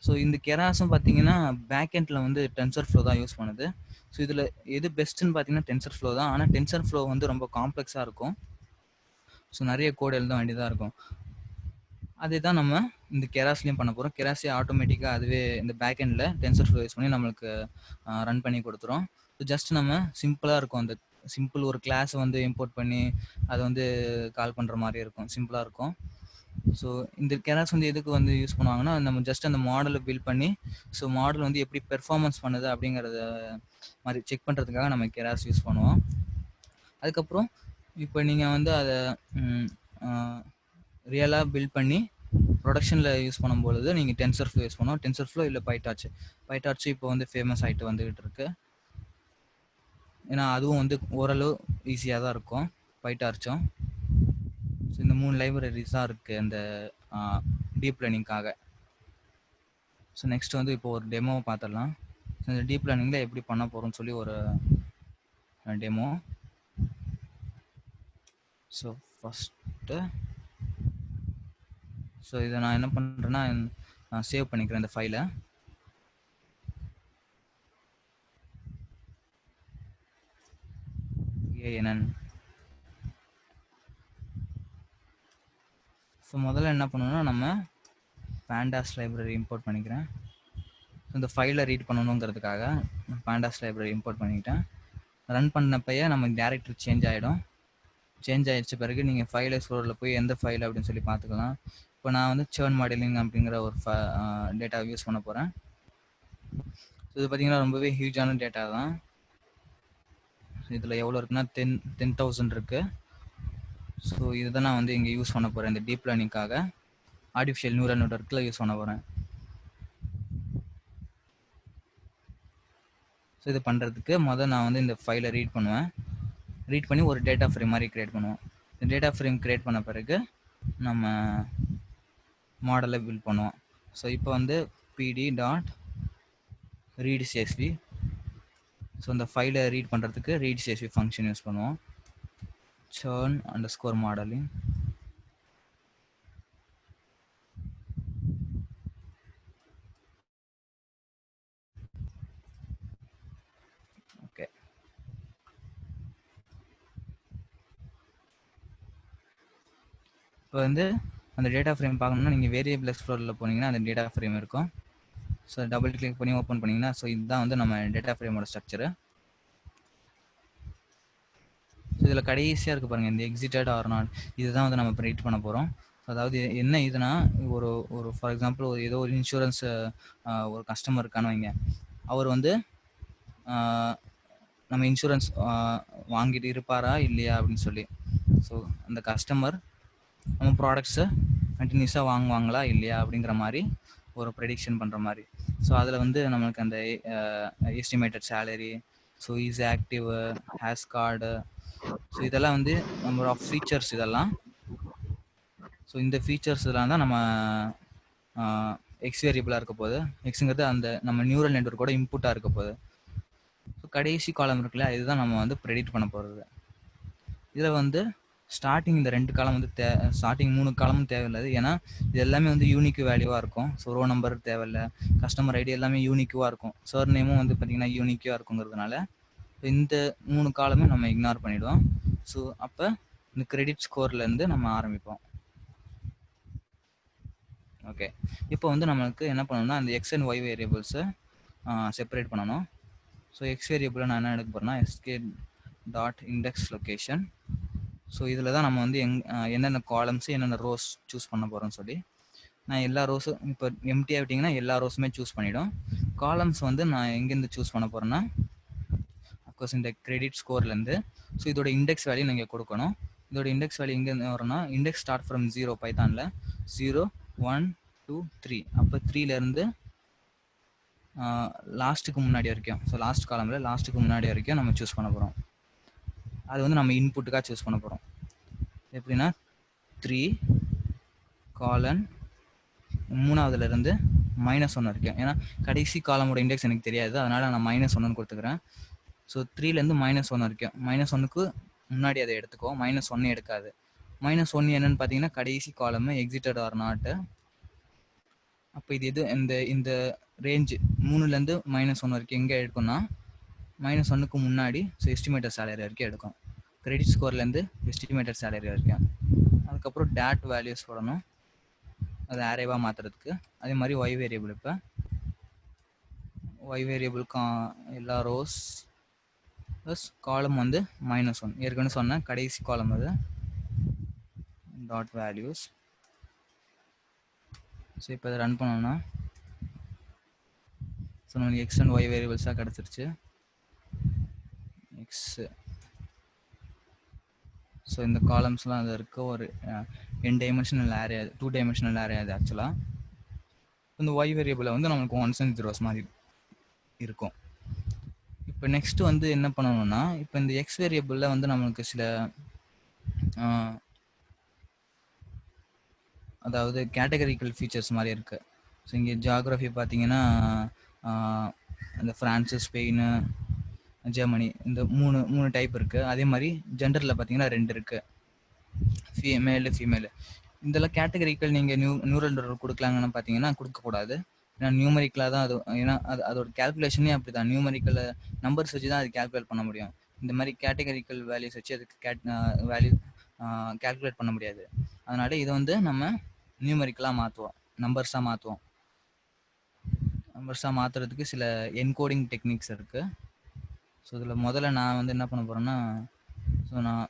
ஸோ இந்த கெராஸும் பார்த்தீங்கன்னா பேக்எண்டில் வந்து டென்சர்ஃப்ளோ தான் யூஸ் பண்ணுது. ஸோ இதில் எது பெஸ்ட்டுன்னு பார்த்தீங்கன்னா டென்சர்ஃப்ளோ தான். ஆனால் டென்சர்ஃப்ளோ வந்து ரொம்ப காம்ப்ளெக்ஸாக இருக்கும். ஸோ நிறைய கோட் எழுத வேண்டியதாக இருக்கும். அதே தான் நம்ம இந்த கெராஸ்லேயும் பண்ண போகிறோம். கெராஸே ஆட்டோமேட்டிக்காக அதுவே இந்த பேக்எண்டில் டென்சர்ஃப்ளோ யூஸ் பண்ணி நம்மளுக்கு ரன் பண்ணி கொடுத்துரும். ஸோ ஜஸ்ட் நம்ம சிம்பிளாக இருக்கும், அந்த சிம்பிள் ஒரு கிளாஸ் வந்து இம்போர்ட் பண்ணி அதை வந்து கால் பண்ணுற மாதிரி இருக்கும், சிம்பிளாக இருக்கும். ஸோ இந்த கெராஸ் வந்து எதுக்கு வந்து யூஸ் பண்ணுவாங்கன்னா, நம்ம ஜஸ்ட் அந்த மாடலை பில்ட் பண்ணி ஸோ மாடல் வந்து எப்படி பெர்ஃபார்மன்ஸ் பண்ணுது அப்படிங்கிறத மாதிரி செக் பண்ணுறதுக்காக நம்ம கெராஸ் யூஸ் பண்ணுவோம். அதுக்கப்புறம் இப்போ நீங்கள் வந்து அதை ரியலாக பில்ட் பண்ணி ப்ரொடக்ஷனில் யூஸ் பண்ணும்பொழுது நீங்கள் டென்சர்ஃப்ளோ யூஸ் பண்ணுவோம். டென்சர்ஃப்ளோ இல்லை பைடார்ச் இப்போ வந்து ஃபேமஸ் ஆகிட்டு வந்துகிட்டு இருக்கு. ஏன்னா அதுவும் வந்து ஓரளவு ஈஸியாக தான் இருக்கும் பைடார்ச்சும். ஸோ இந்த 3 லைப்ரரிஸ் தான் இருக்குது அந்த டீப் லேர்னிங்காக. ஸோ நெக்ஸ்ட் வந்து இப்போ ஒரு டெமோவை பார்த்துடலாம். ஸோ இந்த டீப் லேர்னிங்கில் எப்படி பண்ண போகிறோம்னு சொல்லி ஒரு டெமோ. ஸோ ஃபஸ்ட்டு ஸோ இதை நான் என்ன பண்ணுறேன்னா நான் சேவ் பண்ணிக்கிறேன் இந்த ஃபைலை. ANN. ஸோ முதல்ல என்ன பண்ணணும்னா நம்ம pandas லைப்ரரி இம்போர்ட் பண்ணிக்கிறேன். இந்த ஃபைலை ரீட் பண்ணணுங்கிறதுக்காக pandas லைப்ரரி இம்போர்ட் பண்ணிக்கிட்டேன். ரன் பண்ணப்பயே நமக்கு டேரக்டரி சேஞ்ச் ஆகிடும். சேஞ்ச் ஆகிடுச்ச பிறகு நீங்கள் ஃபைல் எக்ஸ்ப்ளோரில் போய் எந்த ஃபைல் அப்படின்னு சொல்லி பார்த்துக்கலாம். இப்போ நான் வந்து சேர்ன் மாடலிங் அப்படிங்கிற ஒரு டேட்டா யூஸ் பண்ண போகிறேன். இது பார்த்தீங்கன்னா ரொம்பவே ஹியூஜான டேட்டா தான். இதில் எவ்வளோ இருக்குன்னா 10,000 இருக்குது. ஸோ இதுதான் நான் வந்து இங்கே யூஸ் பண்ண போகிறேன். இந்த டீப் லேர்னிங்காக ஆர்டிஃபிஷியல் நியூரல் நெட்வொர்க்கில் யூஸ் பண்ண போகிறேன். ஸோ இது பண்ணுறதுக்கு முதல் நான் வந்து இந்த ஃபைலை ரீட் பண்ணுவேன். ரீட் பண்ணி ஒரு டேட்டா ஃப்ரேம் மாதிரி க்ரியேட் பண்ணுவோம். இந்த டேட்டா ஃப்ரேம் க்ரியேட் பண்ண பிறகு நம்ம மாடலை பில்ட் பண்ணுவோம். ஸோ இப்போ வந்து pd.readcsv. ஸோ இந்த ஃபைலை ரீட் பண்ணுறதுக்கு readcsv ஃபங்க்ஷன் யூஸ் பண்ணுவோம். churn_modeling. ஓகே, இப்போ வந்து அந்த டேட்டா ஃப்ரேம் பார்க்கணும்னா நீங்கள் வேரியபிள் எக்ஸ்ப்ளோரில் போனீங்கன்னா அந்த டேட்டா ஃப்ரேம் இருக்கும். ஸோ டபுள் கிளிக் பண்ணி ஓப்பன் பண்ணிங்கன்னா ஸோ இதுதான் வந்து நம்ம டேட்டா ஃப்ரேமோட ஸ்ட்ரக்சரு. ஸோ இதில் கடைசியாக இருக்குது பாருங்கள், இந்த எக்ஸிட்டட் ஆர் நாட், இதுதான் வந்து நம்ம ப்ரிடிக்ட் பண்ண போகிறோம். அதாவது என்ன இதுனா, ஒரு ஃபார் எக்ஸாம்பிள் ஏதோ ஒரு இன்சூரன்ஸ் ஒரு கஸ்டமர் இருக்கான்னு வைங்க. அவர் வந்து நம்ம இன்சூரன்ஸ் வாங்கிட்டு இருப்பாரா இல்லையா அப்படின்னு சொல்லி. ஸோ அந்த கஸ்டமர் நம்ம ப்ராடக்ட்ஸை கண்டினியூஸாக வாங்குவாங்களா இல்லையா அப்படிங்கிற மாதிரி ஒரு ப்ரெடிக்ஷன் பண்ணுற மாதிரி. ஸோ அதில் வந்து நம்மளுக்கு அந்த estimated salary, so is active, has card, so இதெல்லாம் வந்து நம்பர் ஆஃப் ஃபீச்சர்ஸ் இதெல்லாம். ஸோ இந்த ஃபீச்சர்ஸ் இதெல்லாம் தான் நம்ம எக்ஸ் வேரியபிளாக இருக்க போகுது. எக்ஸுங்கிறது அந்த நம்ம நியூரல் நெட்வொர்க்கோட இன்புட்டாக இருக்க போகுது. ஸோ கடைசி காலம் இருக்குல்ல, இதுதான் நம்ம வந்து ப்ரெடிக்ட் பண்ண போகிறது. இதில் வந்து ஸ்டார்டிங் இந்த 2 காலம் வந்து ஸ்டார்டிங் 3 காலமும் தேவையில்லாது. ஏன்னா இது எல்லாமே வந்து யூனிக் வேல்யூவாக இருக்கும். ஸோ ரோ நம்பர் தேவையில்லை, கஸ்டமர் ஐடி எல்லாமே யூனிக்குவாக இருக்கும், சர் நேமும் வந்து பார்த்திங்கன்னா யூனிக்காக இருக்குங்கிறதுனால இந்த 3 காலமே நம்ம இக்னோர் பண்ணிவிடுவோம். ஸோ அப்போ இந்த கிரெடிட் ஸ்கோர்லேருந்து நம்ம ஆரம்பிப்போம். ஓகே, இப்போ வந்து நம்மளுக்கு என்ன பண்ணணும்னா அந்த எக்ஸ் அண்ட் ஒய் வேரியபிள்ஸை செப்பரேட் பண்ணணும். ஸோ எக்ஸ் வேரியபிளை நான் என்ன எடுக்க போகிறேன்னா sk.indexLocation. ஸோ இதில் தான் நம்ம வந்து என்னென்ன காலம்ஸு என்னென்ன ரோஸ் சூஸ் பண்ண போகிறோம்னு சொல்லி நான் எல்லா ரோஸும் இப்போ எம்டி ஆகிட்டிங்கன்னா எல்லா ரோஸுமே சூஸ் பண்ணிவிடும். காலம்ஸ் வந்து நான் எங்கேருந்து சூஸ் பண்ண போகிறேன்னா அஃப்கோர்ஸ் இந்த கிரெடிட் ஸ்கோர்லேருந்து. ஸோ இதோட இண்டெக்ஸ் வேல்யூ நீங்கள் கொடுக்கணும். இதோட இண்டெக்ஸ் வேல்யூ எங்கேருந்து வரும்னா இண்டெக்ஸ் ஸ்டார்ட் ஃப்ரம் 0 பைத்தானில் 0, 1, 2, 3. அப்போ 3லேருந்து லாஸ்ட்டுக்கு முன்னாடி வரைக்கும், ஸோ லாஸ்ட் காலமில் லாஸ்ட்டுக்கு முன்னாடி வரைக்கும் நம்ம சூஸ் பண்ண போகிறோம். அது வந்து நம்ம இன்புட்டுக்காக சூஸ் பண்ண போகிறோம். எப்படின்னா 3 காலன் 3வதுலேருந்து -1 வரைக்கும். ஏன்னா கடைசி காலமோட இண்டெக்ஸ் எனக்கு தெரியாது, அதனால் நான் -1 கொடுத்துக்கிறேன். ஸோ 3லேருந்து -1 வரைக்கும், -1க்கு முன்னாடி அதை எடுத்துக்கோ, -1 எடுக்காது. -1 என்னன்னு பார்த்தீங்கன்னா கடைசி காலம் எக்ஸிட்டட் ஆர் நாட்டு. அப்போ இது எது இந்த ரேஞ்சு 3லேருந்து -1 வரைக்கும் எங்கே எடுக்கும்னா -1க்கு முன்னாடி, ஸோ எஸ்டிமேட்டட் சேலரி வரைக்கும் எடுக்கும். கிரெடிட் ஸ்கோர்லேருந்து எஸ்டிமேட்டட் சேலரி வரைக்கும். அதுக்கப்புறம் டேட் வேல்யூஸ் போடணும், அது அரேவாக மாற்றுறதுக்கு. அதே மாதிரி ஒய் வேரியபிள், இப்போ ஒய் வேரியபிளுக்கு எல்லா ரோஸ் ப்ளஸ் காலம் வந்து -1, ஏற்கனவே சொன்னேன் கடைசி காலம் அது டாட் வேல்யூஸ். ஸோ இப்போ இதை ரன் பண்ணோம்னா ஸோ நம்மளுக்கு எக்ஸ் அண்ட் ஒய் வேரியபிள்ஸாக கிடச்சிருச்சு. எக்ஸு, ஸோ இந்த காலம்ஸ்லாம் அது இருக்க ஒரு n dimensional array, 2 dimensional array அது ஆக்சுவலாக. இந்த ஒய் வேரியபிளை வந்து நம்மளுக்கு 1s and 0s மாதிரி இருக்கும். இப்போ நெக்ஸ்ட் வந்து என்ன பண்ணணும்னா இப்போ இந்த எக்ஸ் வேரியபிளில் வந்து நம்மளுக்கு சில அதாவது கேட்டகரிக்கல் ஃபீச்சர்ஸ் மாதிரி இருக்குது. ஸோ இங்கே ஜியாகிரஃபி பார்த்தீங்கன்னா இந்த ஃப்ரான்ஸு, ஸ்பெயின், ஜெர்மனி, இந்த மூணு டைப் இருக்குது. அதே மாதிரி ஜெண்டரில் பார்த்தீங்கன்னா 2 இருக்குது, மேலு ஃபீமேலு. இதெல்லாம் கேட்டகரிக்கல் நீங்கள் நியூரல் நெட்வொர்க் கொடுக்கலாங்கன்னு பார்த்தீங்கன்னா கொடுக்கக்கூடாது. ஏன்னா நியூமரிக்கலாக தான் அது, ஏன்னா அதோட கேல்குலேஷனே அப்படி தான், நியூமரிக்கல் நம்பர்ஸ் வச்சு தான் அது கேல்குலேட் பண்ண முடியும். இந்த மாதிரி கேட்டகரிக்கல் வேல்யூஸ் வச்சு அதுக்கு வேல்யூ கால்குலேட் பண்ண முடியாது. அதனால இதை வந்து நம்ம நியூமரிக்கலாக மாற்றுவோம், நம்பர்ஸாக மாற்றுவோம். நம்பர்ஸாக மாற்றுறதுக்கு சில என்கோடிங் டெக்னிக்ஸ் இருக்குது. ஸோ இதில் முதல்ல நான் வந்து என்ன பண்ண போகிறேன்னா, ஸோ நான்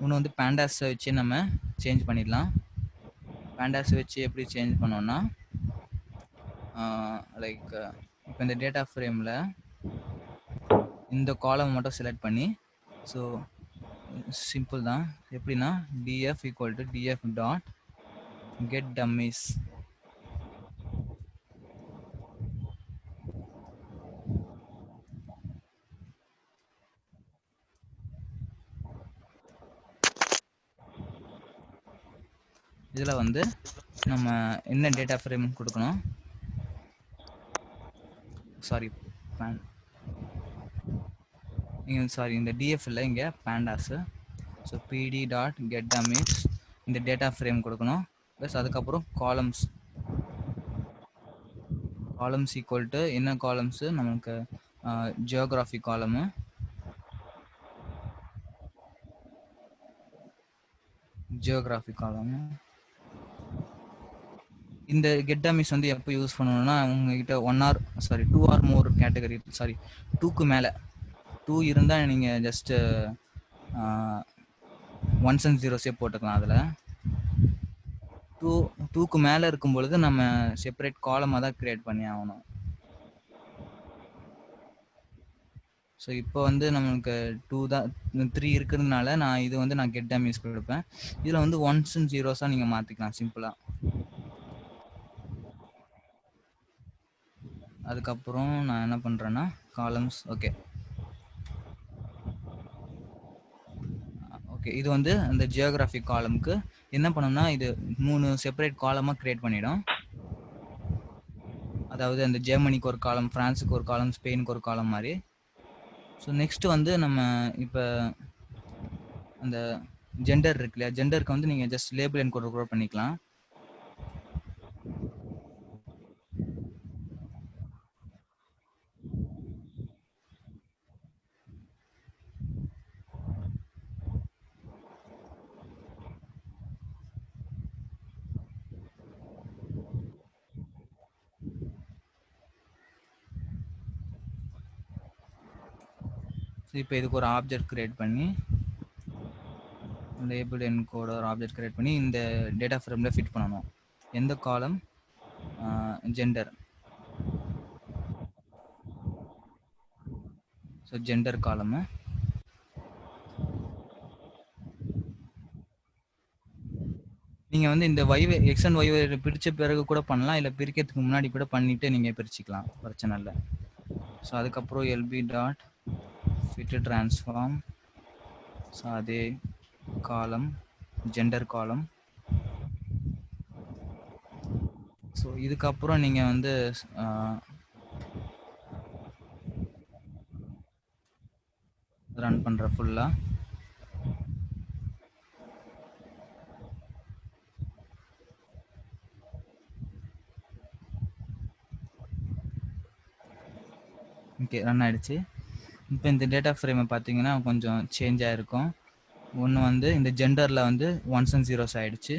இன்னும் வந்து பேண்டாஸை வச்சு நம்ம சேஞ்ச் பண்ணிடலாம். பேண்டாஸை வச்சு எப்படி சேஞ்ச் பண்ணோன்னா, லைக் இப்போ இந்த டேட்டா ஃப்ரேமில் இந்த காலம் மட்டும் செலக்ட் பண்ணி, ஸோ சிம்பிள் தான். எப்படின்னா df equal to df dot get dummies. இதில் வந்து நம்ம என்ன டேட்டா ஃப்ரேம் கொடுக்கணும், சாரி இந்த டிஎஃப் இல்லை, இங்கே பேண்டாஸு. ஸோ பிடி டாட் கெட் டம்மிஸ் இந்த டேட்டா ஃப்ரேம் கொடுக்கணும். ப்ளஸ் அதுக்கப்புறம் காலம்ஸ் ஈக்குவல் டு என்ன காலம்ஸு நமக்கு ஜியோகிராஃபி காலமு, இந்த கெட் டம்மிஸ் வந்து எப்போ யூஸ் பண்ணணும்னா உங்ககிட்ட 2 ஆர் மோர் கேட்டகரி, 2க்கு மேலே 2 இருந்தால் நீங்கள் ஜஸ்ட்டு 1s and 0s போட்டுக்கலாம். அதில் 2க்கு மேலே இருக்கும் பொழுது நம்ம செப்பரேட் காலமாக தான் கிரியேட் பண்ணி ஆகணும். ஸோ இப்போ வந்து நமக்கு 3 இருக்கிறதுனால இது வந்து நான் கெட் டம்மிஸ் கொடுப்பேன். இதில் வந்து 1s and 0s நீங்கள் மாற்றிக்கலாம் சிம்பிளாக. அதுக்கப்புறம் நான் என்ன பண்ணுறேன்னா காலம்ஸ், ஓகே இது வந்து அந்த ஜியோகிராஃபி காலமுக்கு என்ன பண்ணோம்னா இது 3 செப்பரேட் காலமாக கிரியேட் பண்ணிடும். அதாவது அந்த ஜெர்மனிக்கு ஒரு காலம், ஃப்ரான்ஸுக்கு ஒரு காலம், ஸ்பெயினுக்கு ஒரு காலம் மாதிரி. ஸோ நெக்ஸ்ட் வந்து நம்ம இப்போ அந்த ஜெண்டர் இருக்கு இல்லையா, ஜெண்டருக்கு வந்து நீங்கள் ஜஸ்ட் லேபிள் என்கோடர் கூட பண்ணிக்கலாம். இப்போ இதுக்கு ஒரு ஆப்ஜெக்ட் கிரியேட் பண்ணி லேபிள் என்கோடர் ஆப்ஜெக்ட் கிரியேட் பண்ணி இந்த டேட்டா ஃப்ரேமில் ஃபிட் பண்ணணும். எந்த காலம், ஜெண்டர். ஸோ ஜெண்டர் காலமு நீங்கள் வந்து இந்த எக்ஸ் அண்ட் ஒய் பிரித்த பிறகு கூட பண்ணலாம், இல்லை பிரிக்கிறதுக்கு முன்னாடி கூட பண்ணிவிட்டு நீங்கள் பிரிச்சுக்கலாம், பிரச்சனை இல்லை. ஸோ அதுக்கப்புறம் LP dot fit transform, so அதே காலம் ஜெண்டர் காலம். ஸோ இதுக்கப்புறம் நீங்கள் வந்து ரன் பண்ணுற ஃபுல்லாக ஓகே ரன் ஆகிடுச்சு. இப்போ இந்த டேட்டா ஃப்ரேமை பார்த்தீங்கன்னா கொஞ்சம் சேஞ்ச் ஆகிருக்கும். ஒன்று வந்து இந்த ஜெண்டரில் வந்து 1s and 0s ஆகிடுச்சு.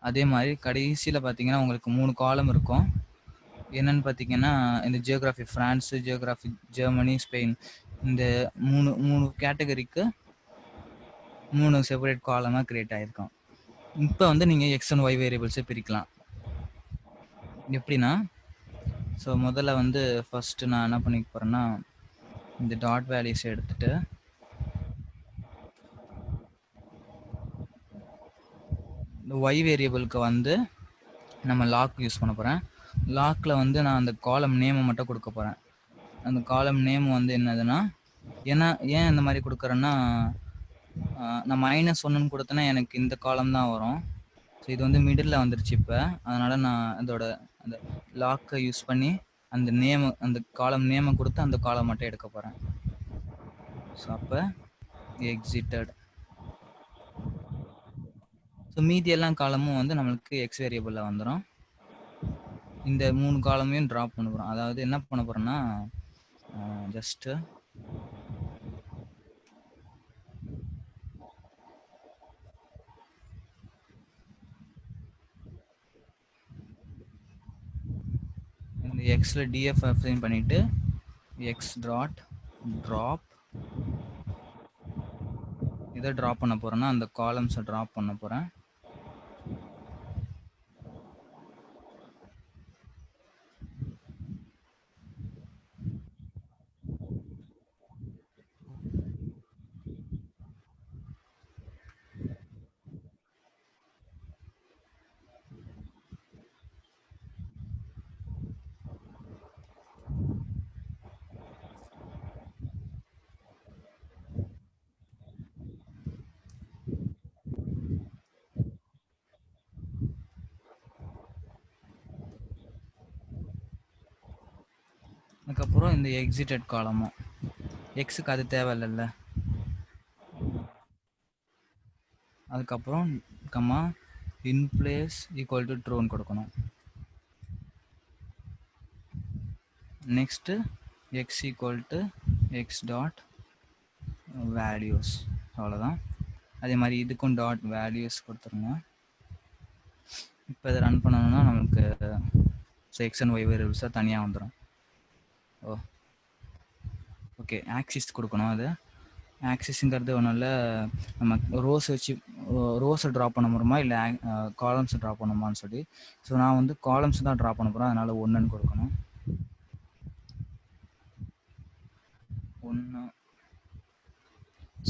அதே மாதிரி கடைசியில் பார்த்தீங்கன்னா உங்களுக்கு 3 காலம் இருக்கும். என்னென்னு பார்த்தீங்கன்னா இந்த geography France, geography Germany, Spain, இந்த மூணு கேட்டகரிக்கு 3 செப்பரேட் காலமாக கிரியேட் ஆகிருக்கும். இப்போ வந்து நீங்கள் எக்ஸ் அண்ட் ஒய் வேரியபிள்ஸை பிரிக்கலாம். எப்படின்னா ஸோ முதல்ல வந்து ஃபஸ்ட்டு நான் என்ன பண்ணிக்க போகிறேன்னா இந்த டாட் வேல்யூஸ் எடுத்துகிட்டு இந்த ஒய் வேரியபிளுக்கு வந்து நம்ம லாக் யூஸ் பண்ண போகிறேன். லாக்கில் வந்து நான் அந்த காலம் நேமை மட்டும் கொடுக்க போகிறேன். அந்த காலம் நேம் வந்து என்னதுன்னா, ஏன் இந்த மாதிரி கொடுக்குறேன்னா நான் -1 கொடுத்தேன்னா எனக்கு இந்த காலம் தான் வரும். ஸோ இது வந்து மிடில் வந்துருச்சு இப்போ, அதனால் நான் அதோட அந்த லாக்கை யூஸ் பண்ணி அந்த காலம் நேமை கொடுத்து அந்த காலம் மட்டும் எடுக்க போகிறேன். ஸோ அப்போ எக்ஸிட்டட். ஸோ மீதி எல்லா காலமும் வந்து நம்மளுக்கு எக்ஸ் வேரியபிளில் வந்துடும். இந்த 3 காலமையும் ட்ராப் பண்ண போகிறோம். அதாவது என்ன பண்ண போகிறோன்னா ஜஸ்ட்டு எக்ஸில் டிஎஃப் அசைன் பண்ணிவிட்டு எக்ஸ் டாட் ட்ராப் இதை ட்ராப் பண்ண போகிறேன்னா அந்த காலம்ஸை ட்ராப் பண்ண போகிறேன். அதுக்கப்புறம் இந்த எக்ஸிட்டட் காலமும் எக்ஸுக்கு அது தேவையில்லைல்ல. அதுக்கப்புறம் கம்மா இன் பிளேஸ் ஈக்குவல் டு ட்ரூன்னு கொடுக்கணும். Next X equal to X dot values, அவ்வளோதான். அதே மாதிரி இதுக்கும் டாட் வேல்யூஸ் கொடுத்துருங்க. இப்போ இதை ரன் பண்ணணும்னா நமக்கு எக்ஸ் அண்ட் ஒய் வேரியபிள்ஸாக தனியாக வந்துடும். ஓகே, ஆக்சிஸ் கொடுக்கணும். அது ஆக்சிஸுங்கிறது ஒன்றும் இல்லை, நம்ம ரோஸை ட்ராப் பண்ண முடியுமா இல்லை காலம்ஸை ட்ராப் பண்ணுமான்னு சொல்லி. ஸோ நான் வந்து காலம்ஸ் தான் ட்ராப் பண்ண போகிறேன், அதனால் 1ன்னு கொடுக்கணும். 1.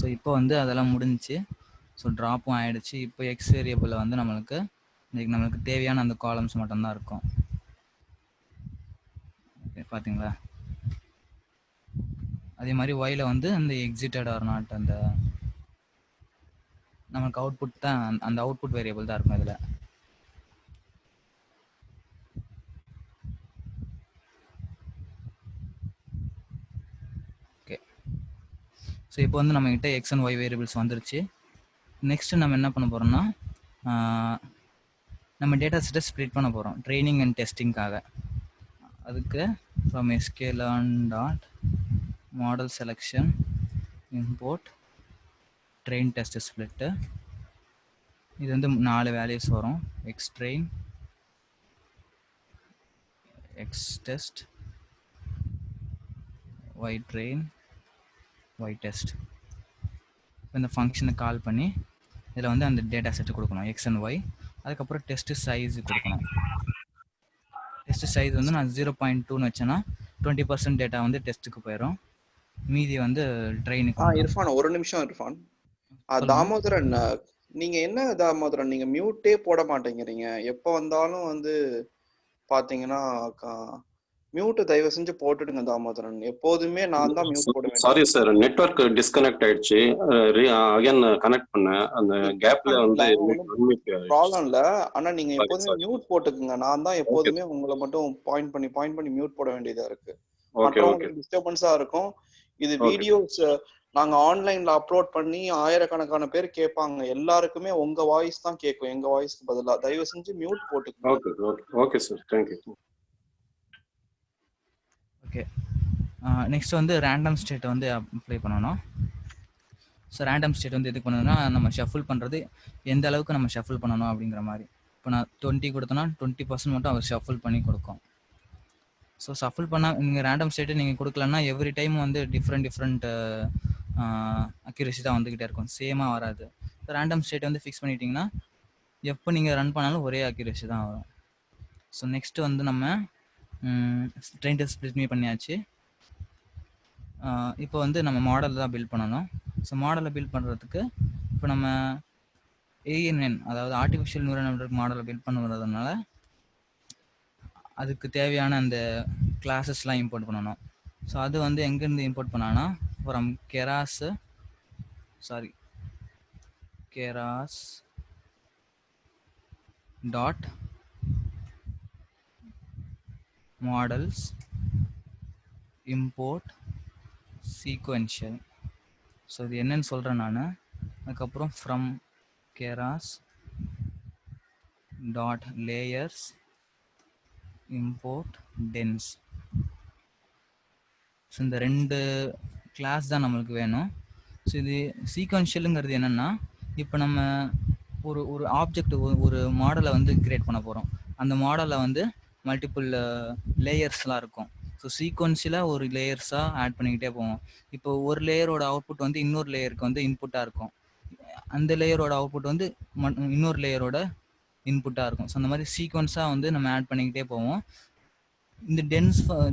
ஸோ இப்போ வந்து அதெல்லாம் முடிஞ்சிச்சு. ஸோ ட்ராப்பும் ஆகிடுச்சு. இப்போ எக்ஸ் வேரியபிளில் வந்து நம்மளுக்கு தேவையான அந்த காலம்ஸ் மட்டும்தான் இருக்கும். பார்த்தீங்களா? அதே மாதிரி ஒயில் வந்து அந்த எக்ஸிட்டட் ஆர் நாட் அந்த நமக்கு அவுட்புட் தான், அந்த அவுட்புட் வேரியபிள் தான் இருக்கும் இதில். ஓகே, ஸோ இப்போ வந்து நம்மகிட்ட எக்ஸ் அண்ட் ஒய் வேரியபிள்ஸ் வந்துருச்சு. நெக்ஸ்ட் நம்ம என்ன பண்ண போகிறோம்னா நம்ம டேட்டா செட்டை ஸ்ப்ளிட் பண்ண போகிறோம் ட்ரைனிங் அண்ட் டெஸ்டிங்காக. அதுக்கு from sklearn dot model selection import train test split. இது வந்து 4 வேல்யூஸ் வரும். X train, X test, Y train, Y test. இந்த ஃபங்க்ஷனை கால் பண்ணி இதில் வந்து அந்த டேட்டா செட்டு கொடுக்கணும் எக்ஸ் அண்ட் ஒய். அதுக்கப்புறம் டெஸ்ட் சைஸ் கொடுக்கணும். டெஸ்ட் சைஸ் வந்து நான் 0.2ன்னு வச்சேன்னா 20% டேட்டா வந்து டெஸ்ட்டுக்கு போயிடும், மீதி வந்து ட்ரெயினுக்கு. இர்ஃபான், ஒரு நிமிஷம் இர்ஃபான். தாமோதரன், நீங்க என்ன தாமோதரன், நீங்க மியூட்டே போட மாட்டேங்கிறீங்க. எப்போ வந்தாலும் வந்து பாத்தீங்கன்னா மியூட் தயவு செஞ்சு போட்டுடுங்க தாமோதரன். எப்போதுமே நான் தான் மியூட் போடுவேன். சாரி சார், நெட்வொர்க் டிஸ்கனெக்ட் ஆயிடுச்சு. அகைன் கனெக்ட் பண்ணேன். அந்த கேப்ல வந்து ப்ராப்ளம் இல்ல. ஆனா நீங்க எப்போதுமே மியூட் போட்டுக்குங்க. நான் தான் எப்போதுமே உங்களை மட்டும் பாயிண்ட் பண்ணி மியூட் போட வேண்டியதா இருக்கு. மற்றவங்களுக்கு டிஸ்டர்பன்ஸா இருக்கும். இது வீடியோஸ் நாங்க ஆன்லைன்ல அப்லோட் பண்ணி ஆயிரக்கணக்கான பேர் கேட்பாங்க. எல்லாருக்குமே உங்க வாய்ஸ் தான் கேட்கும், எங்க வாய்ஸ்க்கு பதிலா. தயவு செஞ்சு மியூட் போட்டுக்குங்க. Okay sir, thank you. Okay, next வந்து ரேண்டம் ஸ்டேட் வந்து அப்ளை பண்ணணும். ஸோ ரேண்டம் ஸ்டேட் வந்து எதுக்கு பண்ணணும்னா நம்ம ஷஃபிள் பண்ணுறது எந்த அளவுக்கு நம்ம ஷஃபிள் பண்ணணும் அப்படிங்கிற மாதிரி. இப்போ நான் 20 கொடுத்தேன்னா 20% மட்டும் அவர் ஷஃபிள் பண்ணி கொடுக்கும். ஸோ ஷஃபிள் பண்ணால் நீங்கள் ரேண்டம் ஸ்டேட்டு நீங்கள் கொடுக்கலன்னா எவ்ரி டைம் வந்து டிஃப்ரெண்ட் அக்யூரேசி தான் வந்துக்கிட்டே இருக்கும், சேமாக வராது. ஸோ ரேண்டம் ஸ்டேட் வந்து ஃபிக்ஸ் பண்ணிட்டீங்கன்னா எப்போ நீங்கள் ரன் பண்ணாலும் ஒரே அக்யூரேசி தான் வரும். ஸோ நெக்ஸ்ட்டு வந்து நம்ம ட்ரெயின் டெஸ்ட் ஸ்ப்ளிட் பண்ணியாச்சு. இப்போ வந்து நம்ம மாடல் தான் பில்ட் பண்ணணும். ஸோ மாடலை பில்ட் பண்ணுறதுக்கு இப்போ நம்ம ANN, அதாவது ஆர்டிஃபிஷியல் நியூரல் நெட்வொர்க் மாடலை பில்ட் பண்ணுறதுனால அதுக்கு தேவையான அந்த கிளாஸஸ்லாம் இம்போர்ட் பண்ணணும். ஸோ அது வந்து எங்கேருந்து இம்போர்ட் பண்ணான்னா from Keras dot models import sequential. So இது என்னன்னு சொல்கிறேன் நான். அதுக்கப்புறம் from Keras dot layers import dense. So இந்த 2 கிளாஸ் தான் நம்மளுக்கு வேணும். ஸோ இது சீக்வென்ஷியலுங்கிறது என்னென்னா, இப்போ நம்ம ஒரு ஆப்ஜெக்ட் ஒரு மாடலை வந்து கிரியேட் பண்ண போகிறோம். அந்த மாடலை வந்து மல்டிபிள் லேயர்ஸ்லாம் இருக்கும். ஸோ சீக்வன்ஷியலாக ஒரு லேயர்ஸாக ஆட் பண்ணிக்கிட்டே போவோம். இப்போ ஒரு லேயரோட அவுட்புட் வந்து இன்னொரு லேயருக்கு வந்து இன்புட்டாக இருக்கும். அந்த லேயரோட அவுட்புட் வந்து இன்னொரு லேயரோட இன்புட்டாக இருக்கும். ஸோ அந்த மாதிரி சீக்வன்ஸாக வந்து நம்ம ஆட் பண்ணிக்கிட்டே போவோம். இந்த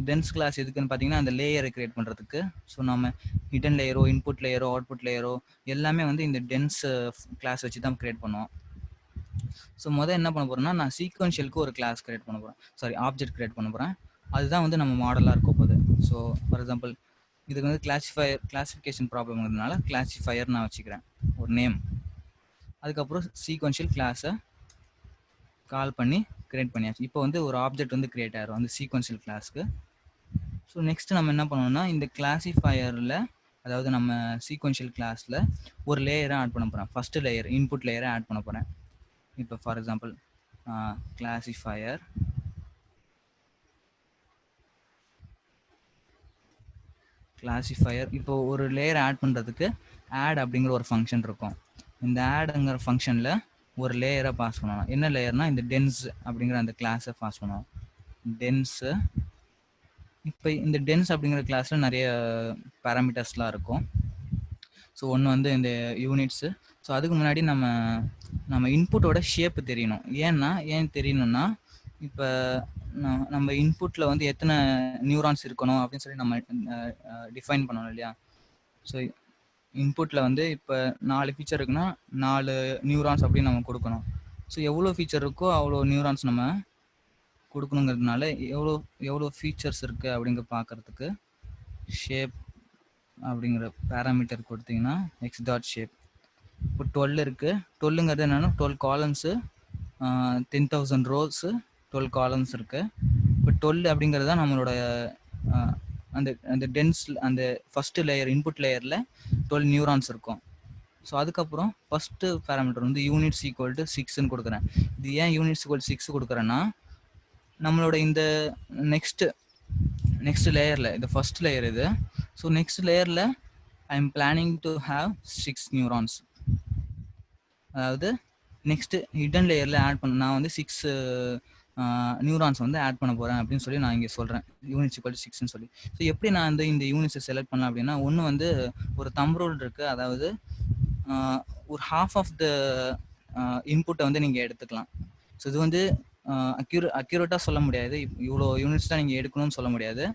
டென்ஸ் கிளாஸ் எதுக்குன்னு பார்த்தீங்கன்னா அந்த லேயரை கிரியேட் பண்ணுறதுக்கு. ஸோ நம்ம ஹிடன் லேயரோ இன்புட் லேயரோ அவுட்புட் லேயரோ எல்லாமே வந்து இந்த டென்ஸ் கிளாஸ் வச்சு தான் கிரியேட் பண்ணுவோம். ஸோ என்ன பண்ண போகிறேன்னா நான் சீக்வன்ஷியலுக்கு ஒரு கிளாஸ் கிரியேட் பண்ண போகிறேன், ஆப்ஜெக்ட் கிரியேட் பண்ண போகிறேன். அதுதான் வந்து நம்ம மாடலாக இருக்க போகுது. ஸோ ஃபார் எக்ஸாம்பிள் இதுக்கு வந்து கிளாசிஃபிகேஷன் ப்ராப்ளம்ங்கிறதுனால கிளாசிஃபையர் நான் வச்சுக்கிறேன் ஒரு நேம். அதுக்கப்புறம் சீக்வன்ஷியல் கிளாஸை கால் பண்ணி கிரியேட் பண்ணியாச்சு. இப்போ வந்து ஒரு ஆப்ஜெக்ட் வந்து கிரியேட் ஆயிரும் அந்த சீக்வன்ஷியல் கிளாஸ்க்கு. ஸோ நெக்ஸ்ட் நம்ம என்ன பண்ணணும்னா இந்த கிளாசிஃபையரில், அதாவது நம்ம சீக்வன்ஷியல் கிளாஸில் ஒரு லேயரை ஆட் பண்ண போகிறேன். ஃபஸ்ட்டு லேயர் இன்புட் லேயரை ஆட் பண்ண போகிறேன். இப்போ ஃபார் எக்ஸாம்பிள் கிளாசிஃபையர் இப்போ ஒரு லேயர் ஆட் பண்ணுறதுக்கு ஆட் அப்படிங்கிற ஒரு ஃபங்க்ஷன் இருக்கும். இந்த ஆடுங்கிற ஃபங்க்ஷனில் ஒரு லேயரை பாஸ் பண்ணணும். என்ன லேயர்னா இந்த டென்ஸ் அப்படிங்கிற அந்த கிளாஸை பாஸ் பண்ணணும். டென்ஸு இப்போ இந்த டென்ஸ் அப்படிங்கிற கிளாஸில் நிறைய பேராமீட்டர்ஸ்லாம் இருக்கும். ஸோ ஒன்று வந்து இந்த யூனிட்ஸு. ஸோ அதுக்கு முன்னாடி நம்ம இன்புட்டோட ஷேப்பு தெரியணும். ஏன் தெரியணும்னா இப்போ நம்ம இன்புட்டில் வந்து எத்தனை நியூரான்ஸ் இருக்கணும் அப்படின்னு சொல்லி நம்ம டிஃபைன் பண்ணணும் இல்லையா. ஸோ இன்புட்டில் வந்து இப்போ 4 ஃபீச்சர் இருக்குன்னா 4 நியூரான்ஸ் அப்படின்னு நம்ம கொடுக்கணும். ஸோ எவ்வளோ ஃபீச்சர் இருக்கோ அவ்வளோ நியூரான்ஸ் நம்ம கொடுக்கணுங்கிறதுனால எவ்வளோ ஃபீச்சர்ஸ் இருக்குது அப்படிங்கிற பார்க்குறதுக்கு ஷேப் அப்படிங்கிற பேராமீட்டர் கொடுத்தீங்கன்னா எக்ஸ் டாட் ஷேப். இப்போ 12 இருக்குது. 12ங்கிறது என்னென்னா 12 காலம்ஸு, 10,000 ரோஸு, 12 காலம்ஸ் இருக்குது. இப்போ 12 அப்படிங்கிறது தான் நம்மளோட அந்த டென்ஸ் அந்த ஃபஸ்ட்டு லேயர் இன்புட் லேயரில் 12 நியூரான்ஸ் இருக்கும். ஸோ அதுக்கப்புறம் ஃபஸ்ட்டு பேராமீட்டர் வந்து யூனிட்ஸ் ஈக்குவல் டு 6ன்னு கொடுக்குறேன். இது ஏன் யூனிட்ஸ் ஈக்குவல் 6 கொடுக்குறேன்னா நம்மளோட இந்த நெக்ஸ்ட் லேயரில் இது ஃபர்ஸ்ட் லேயர் இது. ஸோ நெக்ஸ்ட் லேயரில் I am planning to have 6 neurons. அதாவது நெக்ஸ்ட் ஹிடன் லேயரில் ஆட் பண்ண நான் வந்து 6 நியூரான்ஸ் வந்து ஆட் பண்ண போகிறேன் அப்படின்னு சொல்லி நான் இங்கே சொல்கிறேன், யூனிட்ஸ் ஈக்குவல் டு 6ன்னு சொல்லி. ஸோ எப்படி நான் வந்து இந்த யூனிட்ஸை செலக்ட் பண்ணலாம் அப்படின்னா, ஒன்று வந்து ஒரு தம் ரூல் இருக்குது. அதாவது ஒரு half ஆஃப் த இன்புட்டை வந்து நீங்கள் எடுத்துக்கலாம். ஸோ இது வந்து அக்யூரேட்டாக சொல்ல முடியாது, இவ்வளோ யூனிட்ஸ் தான் நீங்கள் எடுக்கணும்னு சொல்ல முடியாது.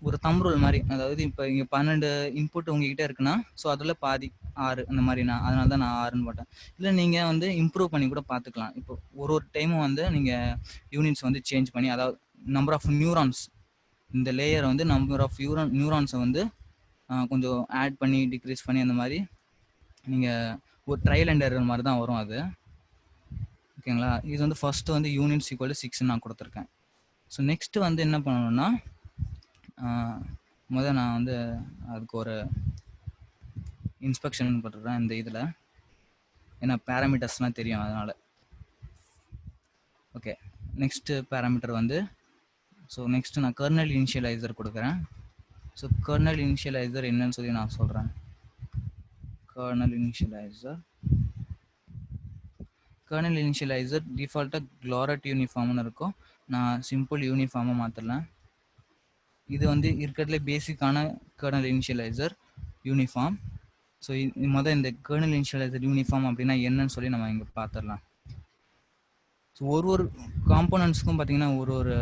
ஒரு தம் ரூல் மாதிரி, அதாவது இப்போ இங்கே 12 இன்புட் உங்ககிட்ட இருக்குன்னா ஸோ அதில் பாதி 6 அந்த மாதிரி அதனால தான் நான் 6ன்னு போட்டேன். இல்லை நீங்கள் வந்து இம்ப்ரூவ் பண்ணி கூட பார்த்துக்கலாம். இப்போ ஒரு டைமும் வந்து நீங்கள் யூனிட்ஸ் வந்து சேஞ்ச் பண்ணி, அதாவது நம்பர் ஆஃப் நியூரான்ஸ், இந்த லேயரை வந்து நம்பர் ஆஃப் நியூரான்ஸை வந்து கொஞ்சம் ஆட் பண்ணி டிக்ரீஸ் பண்ணி அந்த மாதிரி நீங்கள் ஒரு ட்ரையல் அண்ட் எரர் மாதிரி தான் வரும் அது. ஓகேங்களா. இது வந்து ஃபர்ஸ்ட் வந்து யூனிட்ஸ் ஈக்குவல் டு 6 நான் கொடுத்துருக்கேன். ஸோ நெக்ஸ்ட் வந்து என்ன பண்ணணும்னா நான் வந்து அதுக்கு ஒரு இன்ஸ்பெக்ஷன் பண்ணுறேன் இந்த இதில், ஏன்னா பேராமீட்டர்ஸ்லாம் தெரியும் அதனால. ஓகே, நெக்ஸ்ட் பேராமீட்டர் வந்து நெக்ஸ்ட் நான் கர்னல் இனிஷியலைசர் கொடுக்குறேன். ஸோ கர்னல் இனிஷியலைசர் என்னன்னு சொல்லி நான் சொல்கிறேன். கர்னல் இனிஷியலைசர் டிஃபால்ட்டாக க்ளோரட் யூனிஃபார்ம்னு இருக்கும். நான் சிம்பிள் யூனிஃபார்மாக மாற்றலாம். இது வந்து இருக்கிறதுல பேசிக்கான கர்னல் இனிஷியலைசர் யூனிஃபார்ம். ஸோ இந்த கர்னல் இனிஷியலைசர் யூனிஃபார்ம் அப்படின்னா என்னன்னு சொல்லி நம்ம இங்கே பார்த்துடலாம். ஸோ ஒரு காம்போனன்ட்ஸ்க்கும் பார்த்தீங்கன்னா ஒரு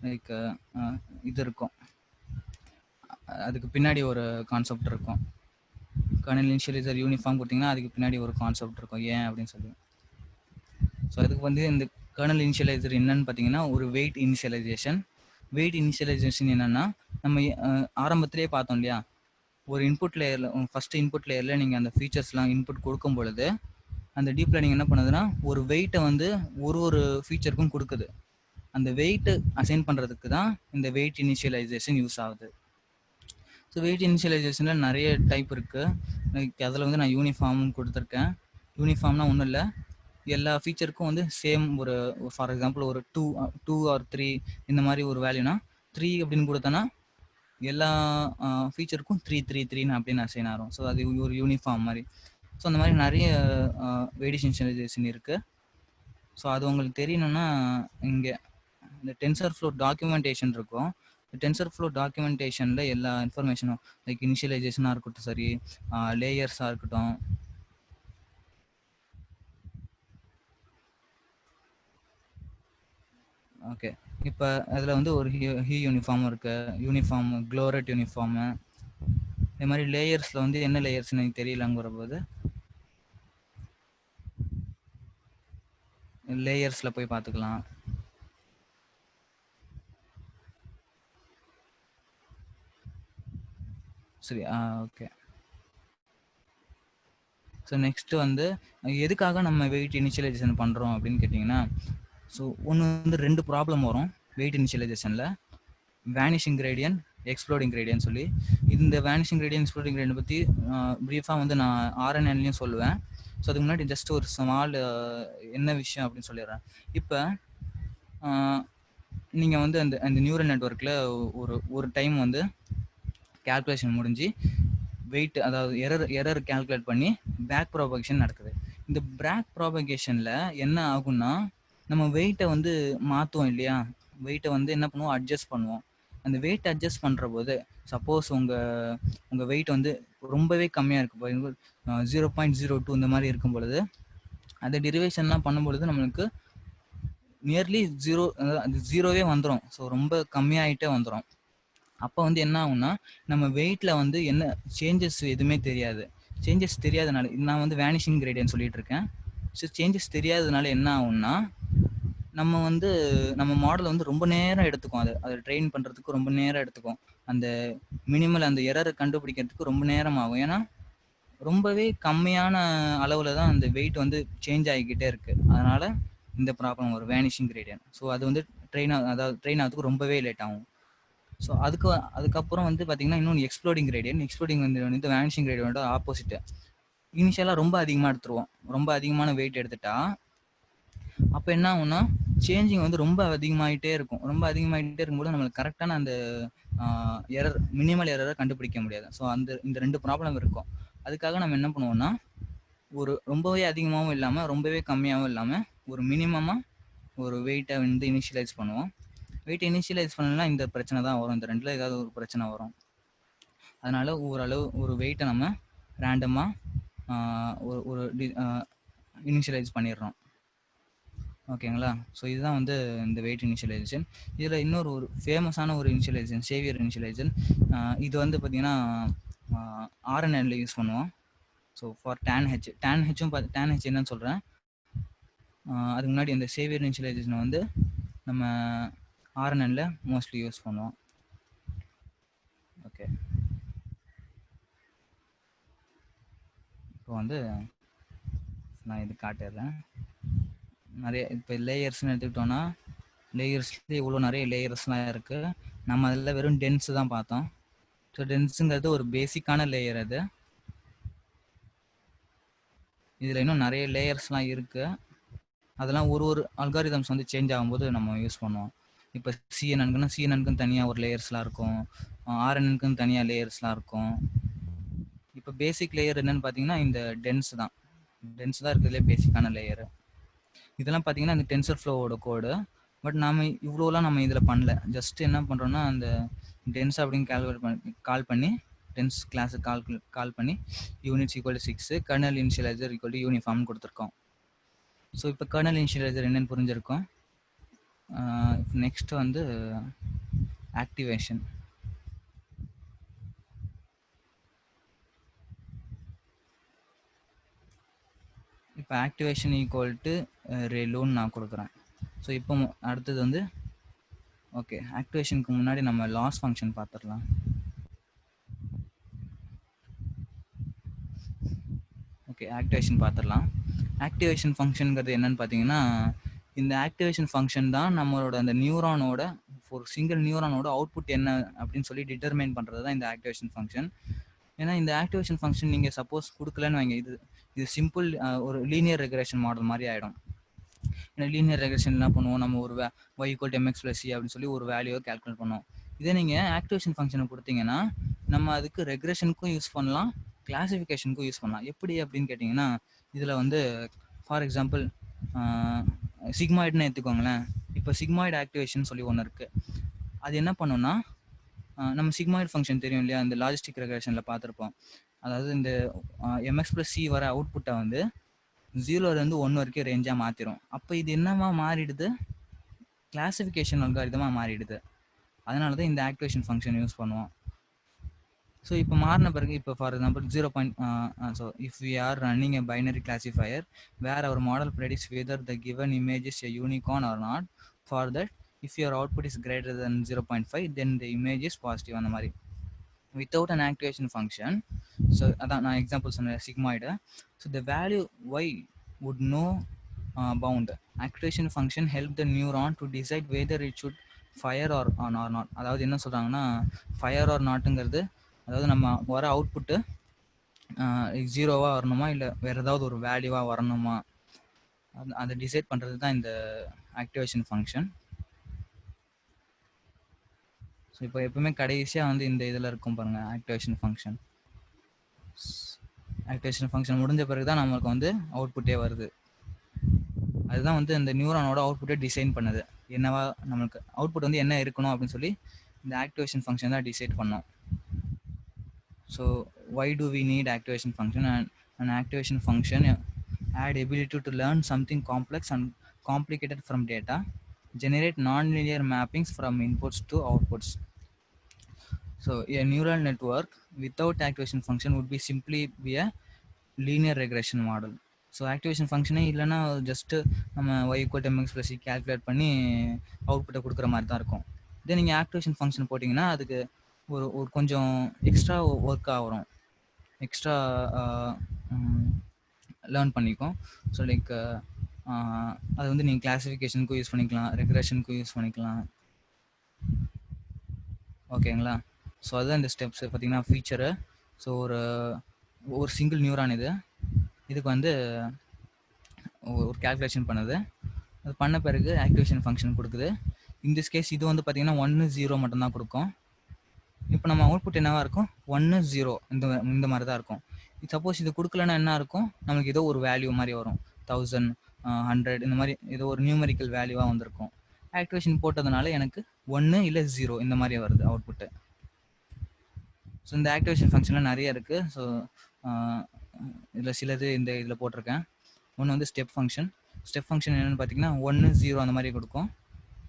லைக் இது இருக்கும், அதுக்கு பின்னாடி ஒரு கான்செப்ட் இருக்கும். கர்னல் இனிஷியலைசர் யூனிஃபார்ம் கொடுத்தீங்கன்னா அதுக்கு பின்னாடி ஒரு கான்செப்ட் இருக்கும், ஏன் அப்படின்னு சொல்லி. ஸோ அதுக்கு வந்து இந்த கர்னல் இனிஷியலைசர் என்னன்னு பார்த்தீங்கன்னா ஒரு வெயிட் இனிஷியலைசேஷன் என்னன்னா, நம்ம ஆரம்பத்திலே பார்த்தோம் இல்லையா, ஒரு இன்புட் லேயரில் ஃபர்ஸ்ட் இன்புட் லேயரில் நீங்கள் அந்த ஃபீச்சர்ஸ்லாம் இன்புட் கொடுக்கும் பொழுது அந்த டீப் லேர்னிங் என்ன பண்ணுதுன்னா ஒரு வெயிட்டை வந்து ஒரு ஃபீச்சருக்கும் கொடுக்குது. அந்த வெயிட்டு அசைன் பண்ணுறதுக்கு தான் இந்த வெயிட் இனிஷியலைசேஷன் யூஸ் ஆகுது. ஸோ வெயிட் இனிஷியலைசேஷனில் நிறைய டைப் இருக்குது. லைக் அதில் வந்து நான் யூனிஃபார்ம் கொடுத்துருக்கேன். யூனிஃபார்ம்னா ஒன்றும் இல்லை, எல்லா ஃபீச்சருக்கும் வந்து சேம் ஒரு ஃபார் எக்ஸாம்பிள் ஒரு 2 or 3 இந்த மாதிரி ஒரு வேல்யூனா 3 அப்படின்னு கொடுத்தோன்னா எல்லா ஃபீச்சருக்கும் 3 அப்படின்னு அசைன் ஆகும். ஸோ அது ஒரு யூனிஃபார்ம் மாதிரி. ஸோ அந்த மாதிரி நிறைய வெயிட் இனிஷியலைசேஷன் இருக்குது. ஸோ அது உங்களுக்கு தெரியணும்னா இங்கே இந்த டென்சர் ஃப்ளோ டாக்குமெண்டேஷன் இருக்கும். டென்சர் ஃப்ளோ டாக்குமெண்டேஷனில் எல்லா இன்ஃபர்மேஷனும் லைக் இனிஷியலைசேஷனாக இருக்கட்டும், சரி லேயர்ஸாக இருக்கட்டும், ஓகே. இப்போ அதில் வந்து ஒரு ஹீ யூனிஃபார்ம் இருக்கு, யூனிஃபார்ம் க்ளோரட் யூனிஃபார்மு, இந்த மாதிரி லேயர்ஸில் வந்து என்ன லேயர்ஸ்னு எனக்கு தெரியலங்கிற போது லேயர்ஸில் போய் பார்த்துக்கலாம். சரி, ஓகே. ஸோ நெக்ஸ்ட்டு வந்து எதுக்காக நம்ம வெயிட் இனிஷியலைசேஷன் பண்ணுறோம் அப்படின்னு கேட்டிங்கன்னா, ஸோ ஒன்று வந்து 2 ப்ராப்ளம் வரும் வெயிட் இனிஷியலைசேஷனில். வேனிஷிங் கிரேடியன்ட், எக்ஸ்ப்ளோடிங் கிரேடியன்ட் சொல்லி. இந்த வேனிஷிங் கிரேடியன்ட், எக்ஸ்ப்ளோடிங் கிரேடியன்ட் பற்றி ப்ரீஃபாக வந்து நான் RNNலையும் சொல்லுவேன். ஸோ அதுக்கு முன்னாடி ஜஸ்ட் ஒரு ஸ்மால் என்ன விஷயம் அப்படின்னு சொல்லிடுறேன். இப்போ நீங்கள் வந்து அந்த நியூரல் நெட்வொர்க்கில் ஒரு டைம் வந்து கேல்குலேஷன் முடிஞ்சு வெயிட், அதாவது எரர் கேல்குலேட் பண்ணி பேக் ப்ராபகேஷன் நடக்குது. இந்த பேக் ப்ராபகேஷனில் என்ன ஆகும்னா, நம்ம வெயிட்டை வந்து மாற்றுவோம் இல்லையா, வெயிட்டை வந்து என்ன பண்ணுவோம், அட்ஜஸ்ட் பண்ணுவோம். அந்த வெயிட் அட்ஜஸ்ட் பண்ணுற போது சப்போஸ் உங்கள் வெயிட் வந்து ரொம்பவே கம்மியாக இருக்குது, 0.02 இந்த மாதிரி இருக்கும் பொழுது, அந்த டெரிவேஷன்லாம் பண்ணும்பொழுது நம்மளுக்கு நியர்லி 0, அது 0வே வந்துடும். ஸோ ரொம்ப கம்மியாகிட்டே வந்துடும். அப்போ வந்து என்ன ஆகும்னா, நம்ம வெயிட்டில் வந்து என்ன சேஞ்சஸ் எதுவுமே தெரியாது. சேஞ்சஸ் தெரியாதனால, நான் வந்து வேனிஷிங் கிரேடியன்ட் சொல்லிட்டு இருக்கேன். ஸோ சேஞ்சஸ் தெரியாததுனால என்ன ஆகும்னா, நம்ம மாடல் வந்து ரொம்ப நேரம் எடுத்துக்கும். அதை ட்ரெயின் பண்ணுறதுக்கு ரொம்ப நேரம் எடுத்துக்கும். அந்த மினிமல் அந்த எரரை கண்டுபிடிக்கிறதுக்கு ரொம்ப நேரம் ஆகும். ஏன்னா ரொம்பவே கம்மியான அளவில் தான் அந்த வெயிட் வந்து சேஞ்ச் ஆகிக்கிட்டே இருக்குது. அதனால் இந்த ப்ராப்ளம் வரும், வேனிஷிங் கிரேடியன்ட். ஸோ அது வந்து ட்ரெயின் ஆகிறதுக்கு ரொம்பவே லேட் ஆகும். ஸோ அதுக்கப்புறம் வந்து பார்த்தீங்கன்னா இன்னொன்று எக்ஸ்ப்ளோடிங் கிரேடியன்ட். எக்ஸ்ப்ளோடிங் வந்து வேனிஷிங் கிரேடியன்ட்டோட ஆப்போசிட்டு. இனிஷியலாக ரொம்ப அதிகமாக எடுத்துருவோம், ரொம்ப அதிகமான வெயிட் எடுத்துட்டா அப்போ என்ன ஆகும்னா, சேஞ்சிங் வந்து ரொம்ப அதிகமாகிட்டே இருக்கும். ரொம்ப அதிகமாகிட்டே இருக்கும்போது நம்மளுக்கு கரெக்டான அந்த மினிமல் எரரை கண்டுபிடிக்க முடியாது. ஸோ இந்த 2 ப்ராப்ளம் இருக்கும். அதுக்காக நம்ம என்ன பண்ணுவோம்னா, ஒரு ரொம்பவே அதிகமாகவும் இல்லாமல் ரொம்பவே கம்மியாகவும் இல்லாமல் ஒரு மினிமமாக ஒரு வெயிட்டை வந்து இனிஷியலைஸ் பண்ணுவோம். வெயிட் இனிஷியலைஸ் பண்ணலாம், இந்த பிரச்சனை தான் வரும். இந்த 2ல் ஏதாவது ஒரு பிரச்சனை வரும். அதனால் ஓரளவு ஒரு வெயிட்டை நம்ம ரேண்டமாக ஒரு இனிஷியலைஸ் பண்ணிடுறோம். ஓகேங்களா? ஸோ இதுதான் வந்து இந்த வெயிட் இனிஷியலைசேஷன். இதில் இன்னொரு ஃபேமஸான ஒரு இனிஷியலைசேஷன், சேவியர் இனிஷியலைசேஷன். இது வந்து பார்த்திங்கன்னா RNNல யூஸ் பண்ணுவோம். ஸோ ஃபார் TANH என்னன்னு சொல்கிறேன். அதுக்கு முன்னாடி இந்த சேவியர் இனிஷியலைசேஷனை வந்து நம்ம RNNல மோஸ்ட்லி யூஸ் பண்ணுவோம். ஓகே, இப்போ வந்து நான் இது காட்டிடுறேன். நிறைய இப்போ லேயர்ஸ்னு எடுத்துக்கிட்டோன்னா, லேயர்ஸ்லேயே இவ்வளோ நிறைய லேயர்ஸ்லாம் இருக்குது. நம்ம அதில் வெறும் டென்ஸ் தான் பார்த்தோம். ஸோ டென்ஸுங்கிறது ஒரு பேசிக்கான லேயர். அது இதில் இன்னும் நிறைய லேயர்ஸ்லாம் இருக்குது. அதெல்லாம் ஒரு அல்காரிதம்ஸ் வந்து சேஞ்ச் ஆகும்போது நம்ம யூஸ் பண்ணுவோம். இப்போ சிஎன்எனுக்குன்னு தனியாக ஒரு லேயர்ஸ்லாம் இருக்கும், RNNக்குன்னு தனியாக லேயர்ஸ்லாம் இருக்கும். இப்போ பேசிக் லேயர் என்னன்னு பார்த்தீங்கன்னா இந்த டென்ஸ் தான் இருக்கிறதுலே பேசிக்கான லேயரு. இதெல்லாம் பார்த்தீங்கன்னா இந்த டென்சர் ஃப்ளோவோட கோடு. பட் நாம் இவ்வளோலாம் நம்ம இதில் பண்ணல. ஜஸ்ட் என்ன பண்ணுறோன்னா, அந்த டென்ஸ் அப்படின்னு கால் பண்ணி டென்ஸ் கிளாஸுக்கு கால் பண்ணி units equal 6, kernel initializer equal யூனிஃபார்ம்னு கொடுத்துருக்கோம். ஸோ இப்போ கர்னல் இனிஷியலைசர் என்னன்னு புரிஞ்சிருக்கோம். நெக்ஸ்ட் வந்து ஆக்டிவேஷன். இப்போ ஆக்டிவேஷன் ஈக்குவல் டு ரெலோன்னு நான் கொடுக்குறேன். ஸோ இப்போ அடுத்தது வந்து ஓகே, ஆக்டிவேஷனுக்கு முன்னாடி நம்ம லாஸ் ஃபங்க்ஷன் பார்த்துடலாம். ஓகே, ஆக்டிவேஷன் பார்த்துடலாம். ஆக்டிவேஷன் ஃபங்க்ஷனுங்கிறது என்னன்னு பார்த்தீங்கன்னா, இந்த ஆக்டிவேஷன் ஃபங்க்ஷன் தான் நம்மளோட அந்த நியூரானோட, ஒரு சிங்கிள் நியூரானோட அவுட்புட் என்ன அப்படின்னு சொல்லி டிட்டர்மைன் பண்ணுறது தான் இந்த ஆக்டிவேஷன் ஃபங்க்ஷன். ஏன்னா இந்த ஆக்டிவேஷன் ஃபங்க்ஷன் நீங்கள் சப்போஸ் கொடுக்கலன்னு வைங்க, இது சிம்பிள் ஒரு லீனியர் ரெக்ரெஷன் மாடல் மாதிரி ஆகிடும். ஏன்னா லீனியர் ரெக்ரெஷன் என்ன பண்ணுவோம், நம்ம ஒரு y = mx + c அப்படின்னு சொல்லி ஒரு வேல்யூவை கால்குலேட் பண்ணுவோம். இதே நீங்கள் ஆக்டிவேஷன் ஃபங்க்ஷனை கொடுத்தீங்கன்னா நம்ம அதுக்கு ரெக்ரெஷனுக்கும் யூஸ் பண்ணலாம், கிளாசிஃபிகேஷனுக்கும் யூஸ் பண்ணலாம். எப்படி அப்படின்னு கேட்டிங்கன்னா, இதில் வந்து ஃபார் எக்ஸாம்பிள் சிக்மாய்டுன்னு எடுத்துக்கோங்களேன். இப்போ சிக்மாய்டு ஆக்டிவேஷன் சொல்லி ஒன்று இருக்குது. அது என்ன பண்ணுன்னா, நம்ம சிக்மாய்டு ஃபங்க்ஷன் தெரியும் இல்லையா, இந்த லாஜிஸ்டிக் ரெக்ரெஷனில் பார்த்துருப்போம். அதாவது இந்த mx+c வர அவுட்புட்டை வந்து 0லேருந்து 1 வரைக்கும் ரேஞ்சாக மாற்றிடும். அப்போ இது என்னவா மாறிடுது, கிளாசிஃபிகேஷன் அல்காரிதமாக மாறிடுது. அதனால தான் இந்த ஆக்டிவேஷன் ஃபங்க்ஷன் யூஸ் பண்ணுவோம். ஸோ இப்போ மாறின பிறகு, இப்போ for example 0. So if we are running a binary classifier where our model predicts whether the given image is a unicorn or not. For that if your output is greater then 0.5 then the image is positive. அந்த மாதிரி without an activation function. So அதான் நான் example சொன்னேன் sigmoid. So the value y would no bound. Activation function help the neuron to decide whether it should fire or not. அதாவது என்ன சொல்கிறாங்கன்னா, fire R நாட்டுங்கிறது, அதாவது நம்ம வர அவுட்புட்டு 0வா வரணுமா இல்லை வேறு ஏதாவது ஒரு வேல்யூவாக வரணுமா, அதை டிசைட் பண்ணுறது தான் இந்த ஆக்டிவேஷன் ஃபங்க்ஷன். ஸோ இப்போ எப்பவுமே கடைசியாக வந்து இந்த இதில் இருக்கும் பாருங்கள், ஆக்டிவேஷன் ஃபங்க்ஷன். ஆக்டிவேஷன் ஃபங்க்ஷன் முடிஞ்ச பிறகு தான் நம்மளுக்கு வந்து அவுட்புட்டே வருது. அதுதான் வந்து இந்த நியூரானோட அவுட்புட்டை டிசைன் பண்ணுது. என்னவா நம்மளுக்கு அவுட்புட் வந்து என்ன இருக்கணும் அப்படின்னு சொல்லி இந்த ஆக்டிவேஷன் ஃபங்க்ஷன் தான் டிசைட் பண்ணோம். So why do we need activation function? And an activation function add ability to learn something complex and complicated from data, generate non-linear mappings from inputs to outputs. So a neural network without activation function would be simply be a linear regression model. So activation ஃபங்க்ஷனே இல்லைன்னா just நம்ம y = mx+c calculate பண்ணி அவுட்புட்டை கொடுக்குற மாதிரி தான் இருக்கும். இதே நீங்கள் ஆக்டிவேஷன் ஃபங்க்ஷன் போட்டிங்கன்னா அதுக்கு ஒரு கொஞ்சம் எக்ஸ்ட்ரா ஒர்க்காக வரும், எக்ஸ்ட்ரா லேர்ன் பண்ணிக்கும். ஸோ லைக் அது வந்து நீங்கள் கிளாஸிஃபிகேஷனுக்கும் யூஸ் பண்ணிக்கலாம், ரெக்ரெஷனுக்கும் யூஸ் பண்ணிக்கலாம். ஓகேங்களா? ஸோ அதுதான் இந்த ஸ்டெப்ஸ் பார்த்தீங்கன்னா ஃபீச்சரு. ஸோ ஒரு சிங்கிள் நியூரான் இதுக்கு வந்து ஒரு கேல்குலேஷன் பண்ணுது. அது பண்ண பிறகு ஆக்டிவேஷன் ஃபங்க்ஷன் கொடுக்குது. இந்த கேஸ் இது வந்து பார்த்தீங்கன்னா 1 0 மட்டும்தான் கொடுக்கும். இப்போ நம்ம அவுட்புட் என்னவா இருக்கும், 1 0 இந்த மாதிரி தான் இருக்கும். சப்போஸ் இது கொடுக்கலன்னா என்ன இருக்கும், நமக்கு ஏதோ ஒரு வேல்யூ மாதிரி வரும், 1000 100 இந்த மாதிரி ஏதோ ஒரு நியூமெரிக்கல் வேல்யூவாக வந்திருக்கும். ஆக்டிவேஷன் போட்டதுனால எனக்கு 1 இல்லை 0 இந்த மாதிரி வருது அவுட்புட்டு. ஸோ இந்த ஆக்டிவேஷன் ஃபங்க்ஷனில் நிறைய இருக்குது. ஸோ இதில் சிலது இந்த இதில் போட்டிருக்கேன். ஒன்று வந்து ஸ்டெப் ஃபங்க்ஷன். ஸ்டெப் ஃபங்க்ஷன் என்னென்னு பார்த்தீங்கன்னா 1 0 அந்த மாதிரி கொடுக்கும்.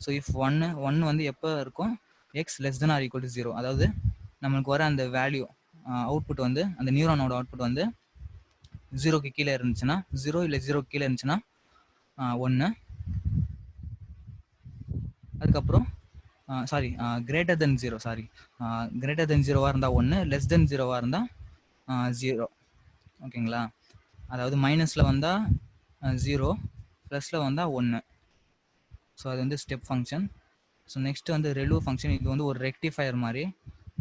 ஸோ இஃப் 1 வந்து எப்போ இருக்கும், x <= 0. அதாவது நம்மளுக்கு வர அந்த வேல்யூ அவுட்புட் வந்து அந்த நியூரானோட அவுட்புட் வந்து 0க்கு கீழே இருந்துச்சுன்னா 0, இல்லை 0க்கு கீழே இருந்துச்சுன்னா 1. அதுக்கப்புறம் கிரேட்டர் தென் 0வாக இருந்தால் 1, லெஸ் தென் 0வாக இருந்தால் 0. ஓகேங்களா? அதாவது மைனஸில் வந்தால் 0, ப்ளஸில் வந்தால் 1. ஸோ அது வந்து ஸ்டெப் ஃபங்க்ஷன். ஸோ நெக்ஸ்ட்டு வந்து ரெலூ ஃபங்க்ஷன். இது வந்து ஒரு ரெக்டிஃபயர் மாதிரி,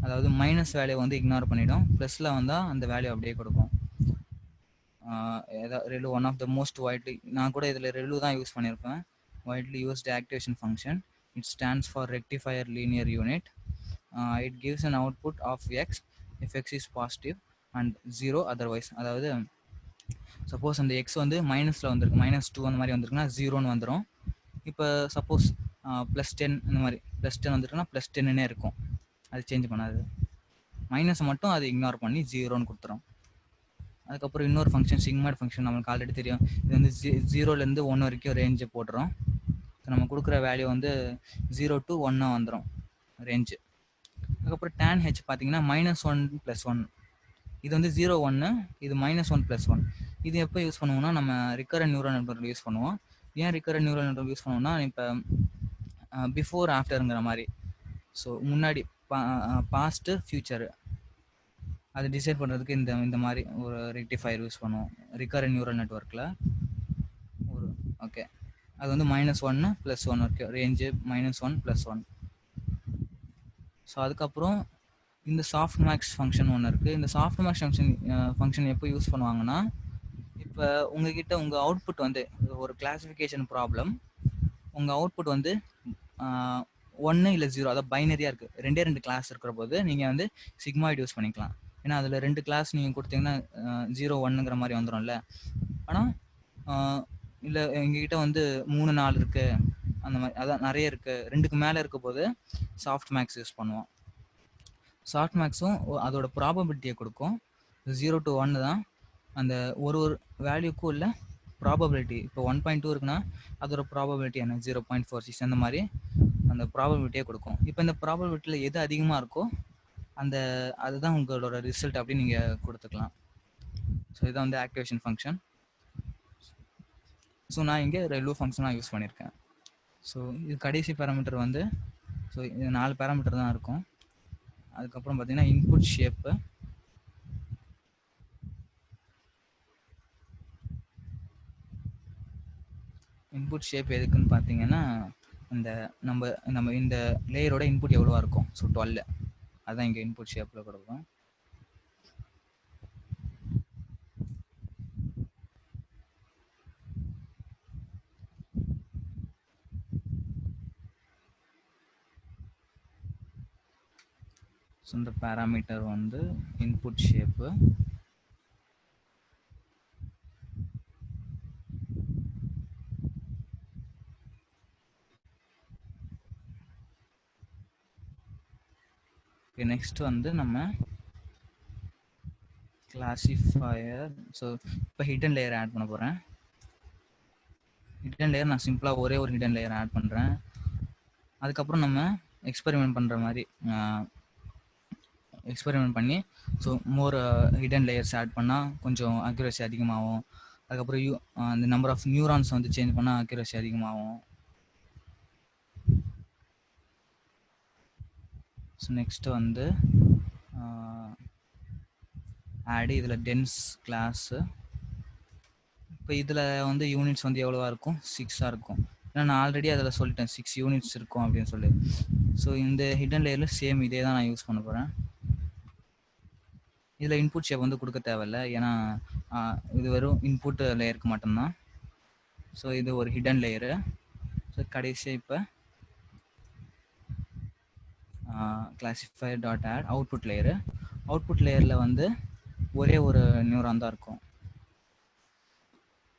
அதாவது மைனஸ் வேல்யூ வந்து இக்னோர் பண்ணிவிடும், ப்ளஸில் வந்தால் அந்த வேல்யூ அப்படியே கொடுக்கும். ReLU one of the most widely, நான் கூட இதில் ரெலூ தான் யூஸ் பண்ணியிருப்பேன். Widely used activation function. It stands for rectifier linear unit. It gives an output of X if x is positive and 0 otherwise. அதாவது suppose அந்த X வந்து மைனஸில் வந்துருக்கு, -2 அந்த மாதிரி வந்துருக்குன்னா 0ன்னு வந்துடும். இப்போ சப்போஸ் +10 இந்த மாதிரி +10 வந்துருக்குன்னா +10ன்னே இருக்கும், அது சேஞ்ச் பண்ணாது. மைனஸை மட்டும் அது இக்னோர் பண்ணி 0ன்னு கொடுத்துரும். அதுக்கப்புறம் இன்னொரு ஃபங்க்ஷன் சிக்மாய்டு ஃபங்க்ஷன், நம்மளுக்கு ஆல்ரெடி தெரியும். இது வந்து 0லேருந்து 1 வரைக்கும் ரேஞ்சு போட்டுரும். நம்ம கொடுக்குற வேல்யூ வந்து 0 to 1 வந்துடும் ரேஞ்சு. அதுக்கப்புறம் tan h பார்த்தீங்கன்னா -1 + 1. இது வந்து 0 1, இது -1 + 1. இது எப்போ யூஸ் பண்ணுவோம்னா நம்ம ரிகரண்ட் நியூரல் நெட்வொர்க் யூஸ் பண்ணுவோம். ஏன் ரிகரண்ட் நியூரல் நெட்வொர்க் யூஸ் பண்ணுவோம்னா, இப்போ பிஃபோர் ஆஃப்டருங்கிற மாதிரி, ஸோ முன்னாடி பாஸ்ட்டு ஃபியூச்சரு அது டிசைட் பண்ணுறதுக்கு இந்த மாதிரி ஒரு ரெக்டிஃபயர் யூஸ் பண்ணுவோம் ரிகரண்ட் நியூரல் நெட்வொர்க்கில். ஓகே, அது வந்து -1 + 1 வரைக்கும் ரேஞ்சு, -1 + 1. ஸோ அதுக்கப்புறம் இந்த சாஃப்ட் மேக்ஸ் ஃபங்க்ஷன் ஒன்று இருக்குது. இந்த சாஃப்ட் மேக்ஸ் ஃபங்க்ஷன் எப்போ யூஸ் பண்ணுவாங்கன்னா, இப்போ உங்ககிட்ட உங்கள் அவுட்புட் வந்து ஒரு கிளாஸிஃபிகேஷன் ப்ராப்ளம், உங்கள் அவுட்புட் வந்து 1 இல்லை 0, அதாவது பைனரியாக இருக்குது, 2 கிளாஸ் இருக்கிற போது நீங்கள் வந்து சிக்மாய்டு யூஸ் பண்ணிக்கலாம். ஏன்னா அதில் 2 கிளாஸ் நீங்கள் கொடுத்தீங்கன்னா 0 1ங்கிற மாதிரி வந்துடும்ல. ஆனால் இல்லை எங்ககிட்ட வந்து 3-4 இருக்கு, அந்த மாதிரி அதான் நிறைய இருக்கு, 2க்கு மேலே இருக்க போது சாஃப்ட் மேக்ஸ் யூஸ் பண்ணுவோம். சாஃப்ட் மேக்ஸும் அதோட ப்ராபபிலிட்டியை கொடுக்கும். 0 to 1 தான் அந்த ஒரு வேல்யூக்கும் உள்ள ப்ராபபிலிட்டி. இப்போ 1.2 இருக்குன்னா அதோட ப்ராபபிலிட்டி என்ன, 0.46, அந்த மாதிரி அந்த ப்ராபபிலிட்டியே கொடுக்கும். இப்போ இந்த ப்ராபபிலிட்டியில் எது அதிகமாக இருக்கோ அதுதான் உங்களோட ரிசல்ட் அப்படின்னு நீங்கள் கொடுத்துக்கலாம். ஸோ இதான் வந்து ஆக்டிவேஷன் ஃபங்க்ஷன். ஸோ நான் இங்கே ரெலூ ஃபங்க்ஷனாக யூஸ் பண்ணியிருக்கேன். ஸோ இது கடைசி பேராமீட்டர் வந்து, ஸோ இது 4 பேராமீட்டர் தான் இருக்கும். அதுக்கப்புறம் பார்த்தீங்கன்னா இன்புட் ஷேப்பு, இன்புட் ஷேப் எதுக்குன்னு பார்த்தீங்கன்னா நம்ம இந்த லேயரோட இன்புட் எவ்வளோவா இருக்கும், ஸோ 12, அதுதான் இங்கே இன்புட் ஷேப்பில் கொடுக்கும். ஸோ இந்த பேராமீட்டர் வந்து இன்புட் ஷேப்பு. நெக்ஸ்ட் வந்து நம்ம கிளாசிஃபையர். ஸோ இப்போ ஹிடன் லேயர் ஆட் பண்ண போகிறேன். ஹிடன் லேயர் நான் சிம்பிளாக ஒரே ஒரு ஹிடன் லேயர் ஆட் பண்ணுறேன். அதுக்கப்புறம் நம்ம எக்ஸ்பெரிமெண்ட் பண்ணுற மாதிரி எக்ஸ்பெரிமெண்ட் பண்ணி, so more hidden layers add பண்ணால் கொஞ்சம் அக்யூரசி அதிகமாகும். அதுக்கப்புறம் அந்த நம்பர் ஆஃப் நியூரான்ஸ் வந்து சேஞ்ச் பண்ணால் அக்யூரசி அதிகமாகும். ஸோ நெக்ஸ்ட்டு வந்து ஆடு, இதில் டென்ஸ் கிளாஸு. இப்போ இதில் வந்து யூனிட்ஸ் வந்து எவ்வளோவா இருக்கும், 6ஆக இருக்கும். ஏன்னா நான் ஆல்ரெடி அதில் சொல்லிட்டேன் 6 யூனிட்ஸ் இருக்கும் அப்படின்னு சொல்லி. ஸோ இந்த ஹிடன் லேயரில் சேம் இதே தான் நான் யூஸ் பண்ண போகிறேன். இதில் இன்புட் ஷேப் வந்து கொடுக்க தேவையில்லை, ஏன்னா இது வெறும் இன்புட் லேயருக்கு மட்டும்தான். ஸோ இது ஒரு ஹிடன் லேயரு. ஸோ கடைசியாக இப்போ classifier dot add output layer. Output லேயரில் வந்து ஒரே ஒரு நியூரான் தான் இருக்கும்,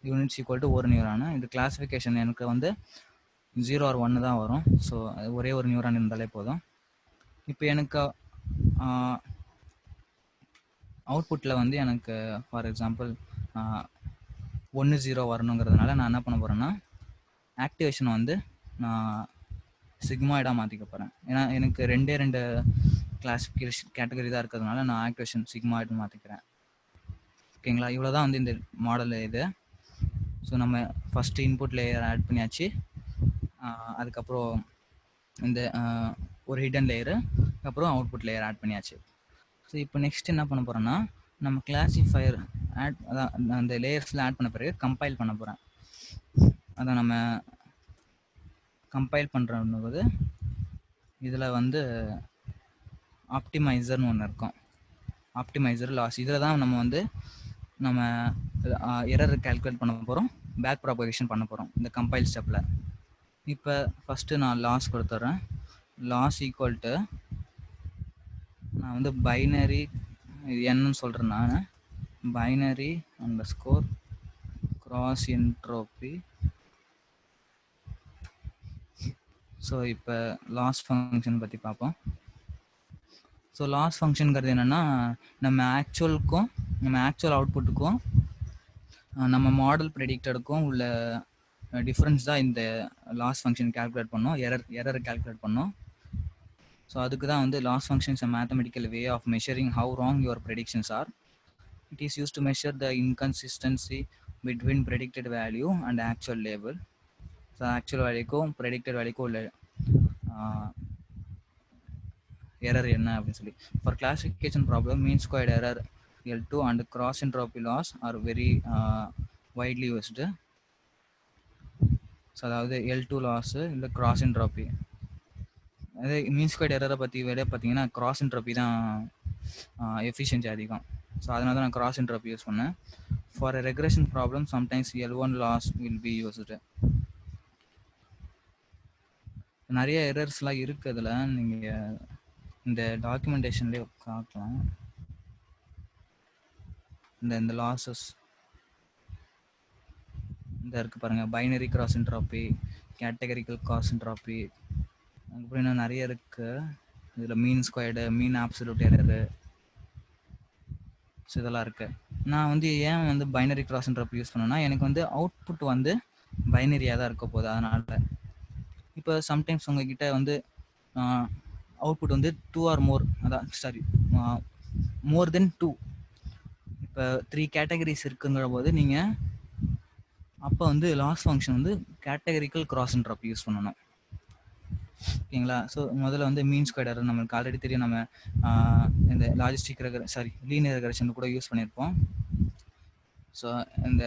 யூனிட்ஸ் ஈக்குவல் டு ஒரு நியூரானு. இது கிளாசிஃபிகேஷன் எனக்கு வந்து 0 or 1 தான் வரும். ஸோ ஒரே ஒரு நியூரான் இருந்தாலே போதும். இப்போ எனக்கு அவுட்புட்டில் வந்து எனக்கு ஃபார் எக்ஸாம்பிள் 1-0 வரணுங்கிறதுனால நான் என்ன பண்ண போகிறேன்னா ஆக்டிவேஷனை வந்து நான் சிக்மாய்டாக மாற்றிக்க போகிறேன். ஏன்னா எனக்கு 2 கிளாசிஃபிகேஷன் கேட்டகரி தான் இருக்கிறதுனால நான் ஆக்டிவேஷன் சிக்மாய்டு மாற்றிக்கிறேன். ஓகேங்களா, இவ்வளோ தான் வந்து இந்த மாடல் இது. ஸோ நம்ம ஃபஸ்ட்டு இன்புட் லேயர் ஆட் பண்ணியாச்சு. அதுக்கப்புறம் இந்த ஒரு ஹிடன் லேயரு, அப்புறம் அவுட்புட் லேயர் ஆட் பண்ணியாச்சு. ஸோ இப்போ நெக்ஸ்ட் என்ன பண்ண போகிறோன்னா நம்ம கிளாசிஃபையர் அதான் அந்த லேயர்ஸில் ஆட் பண்ண பிறகு கம்பைல் பண்ண போகிறேன். அதான் நம்ம கம்பைல் பண்ணுறோம்போது இதில் வந்து ஆப்டிமைசர்னு ஒன்று இருக்கும், ஆப்டிமைசர் லாஸ். இதில் தான் நம்ம எரர் கால்குலேட் பண்ண போகிறோம், பேக் ப்ராபகேஷன் பண்ண போகிறோம் இந்த கம்பைல் ஸ்டெப்பில். இப்போ ஃபஸ்ட்டு நான் லாஸ் கொடுத்துட்றேன். லாஸ் ஈக்குவல் டு நான் வந்து பைனரி என்னன்னு சொல்கிறேன், நான் பைனரி _ கிராஸ் என்ட்ரோபி. ஸோ இப்போ லாஸ் ஃபங்க்ஷன் பற்றி பார்ப்போம். ஸோ லாஸ் ஃபங்க்ஷனுங்கிறது என்னென்னா நம்ம ஆக்சுவல் அவுட்புட்டுக்கும் நம்ம மாடல் ப்ரெடிக்டடுக்கும் உள்ள டிஃப்ரென்ஸ் தான் இந்த லாஸ் ஃபங்க்ஷன் கால்குலேட் பண்ணோம், எரர் கால்குலேட் பண்ணோம். ஸோ அதுக்கு தான் வந்து loss function is a mathematical way of measuring how wrong your predictions are. It is used to measure the inconsistency between predicted value and actual label. So actual வேல்யூக்கும் predicted வேல்யூக்கும் உள்ள error என்ன அப்படின்னு சொல்லி. For classification problem mean squared error L2 and cross entropy loss are very widely used. So அதாவது L2 loss இல்லை cross entropy. அதே mean squared எரரை பற்றி விட பார்த்தீங்கன்னா கிராஸ் என்ட்ரோபி தான் எஃபிஷியன்சி அதிகம். ஸோ அதனால தான் நான் கிராஸ் என்ட்ரோபி யூஸ் பண்ணேன். For a regression problem sometimes L1 loss will be used. நிறைய எரர்ஸ்லாம் இருக்குது அதில், நீங்கள் இந்த டாக்குமெண்டேஷன்லேயே பார்க்கலாம். இந்த லாஸஸ் இந்த இருக்குது பாருங்கள், பைனரி கிராஸ் என்ட்ராப்பி, கேட்டகரிக்கல் கிராஸ் என்ட்ராப்பி, அதுக்கப்புறம் இன்னும் நிறைய இருக்குது. இதில் மீன் ஸ்கொயர்டு, மீன் ஆப்சல்யூட் எரரு, ஸோ இதெல்லாம் இருக்குது. நான் வந்து ஏன் வந்து பைனரி கிராஸ் என்ட்ராப்பி யூஸ் பண்ணேன்னா, எனக்கு வந்து அவுட்புட் வந்து பைனரியாக தான் இருக்க போகுது. அதனால் இப்போ சம்டைம்ஸ் உங்ககிட்ட வந்து அவுட்புட் வந்து 2 ஆர் மோர், அதான் சாரி மோர் தென் 2, இப்போ 3 கேட்டகரிஸ் இருக்குங்கிற போது நீங்கள் அப்போ வந்து லாஸ் ஃபங்க்ஷன் வந்து கேட்டகரிக்கல் கிராஸ் என்ட்ராப்பி யூஸ் பண்ணணும். ஓகேங்களா? ஸோ முதல்ல வந்து மீன் ஸ்கொயர்ட் எரர் நம்மளுக்கு ஆல்ரெடி தெரியும். நம்ம இந்த லாஜிஸ்டிக் லீனியர் ரெக்ரெஷன் கூட யூஸ் பண்ணியிருப்போம். ஸோ இந்த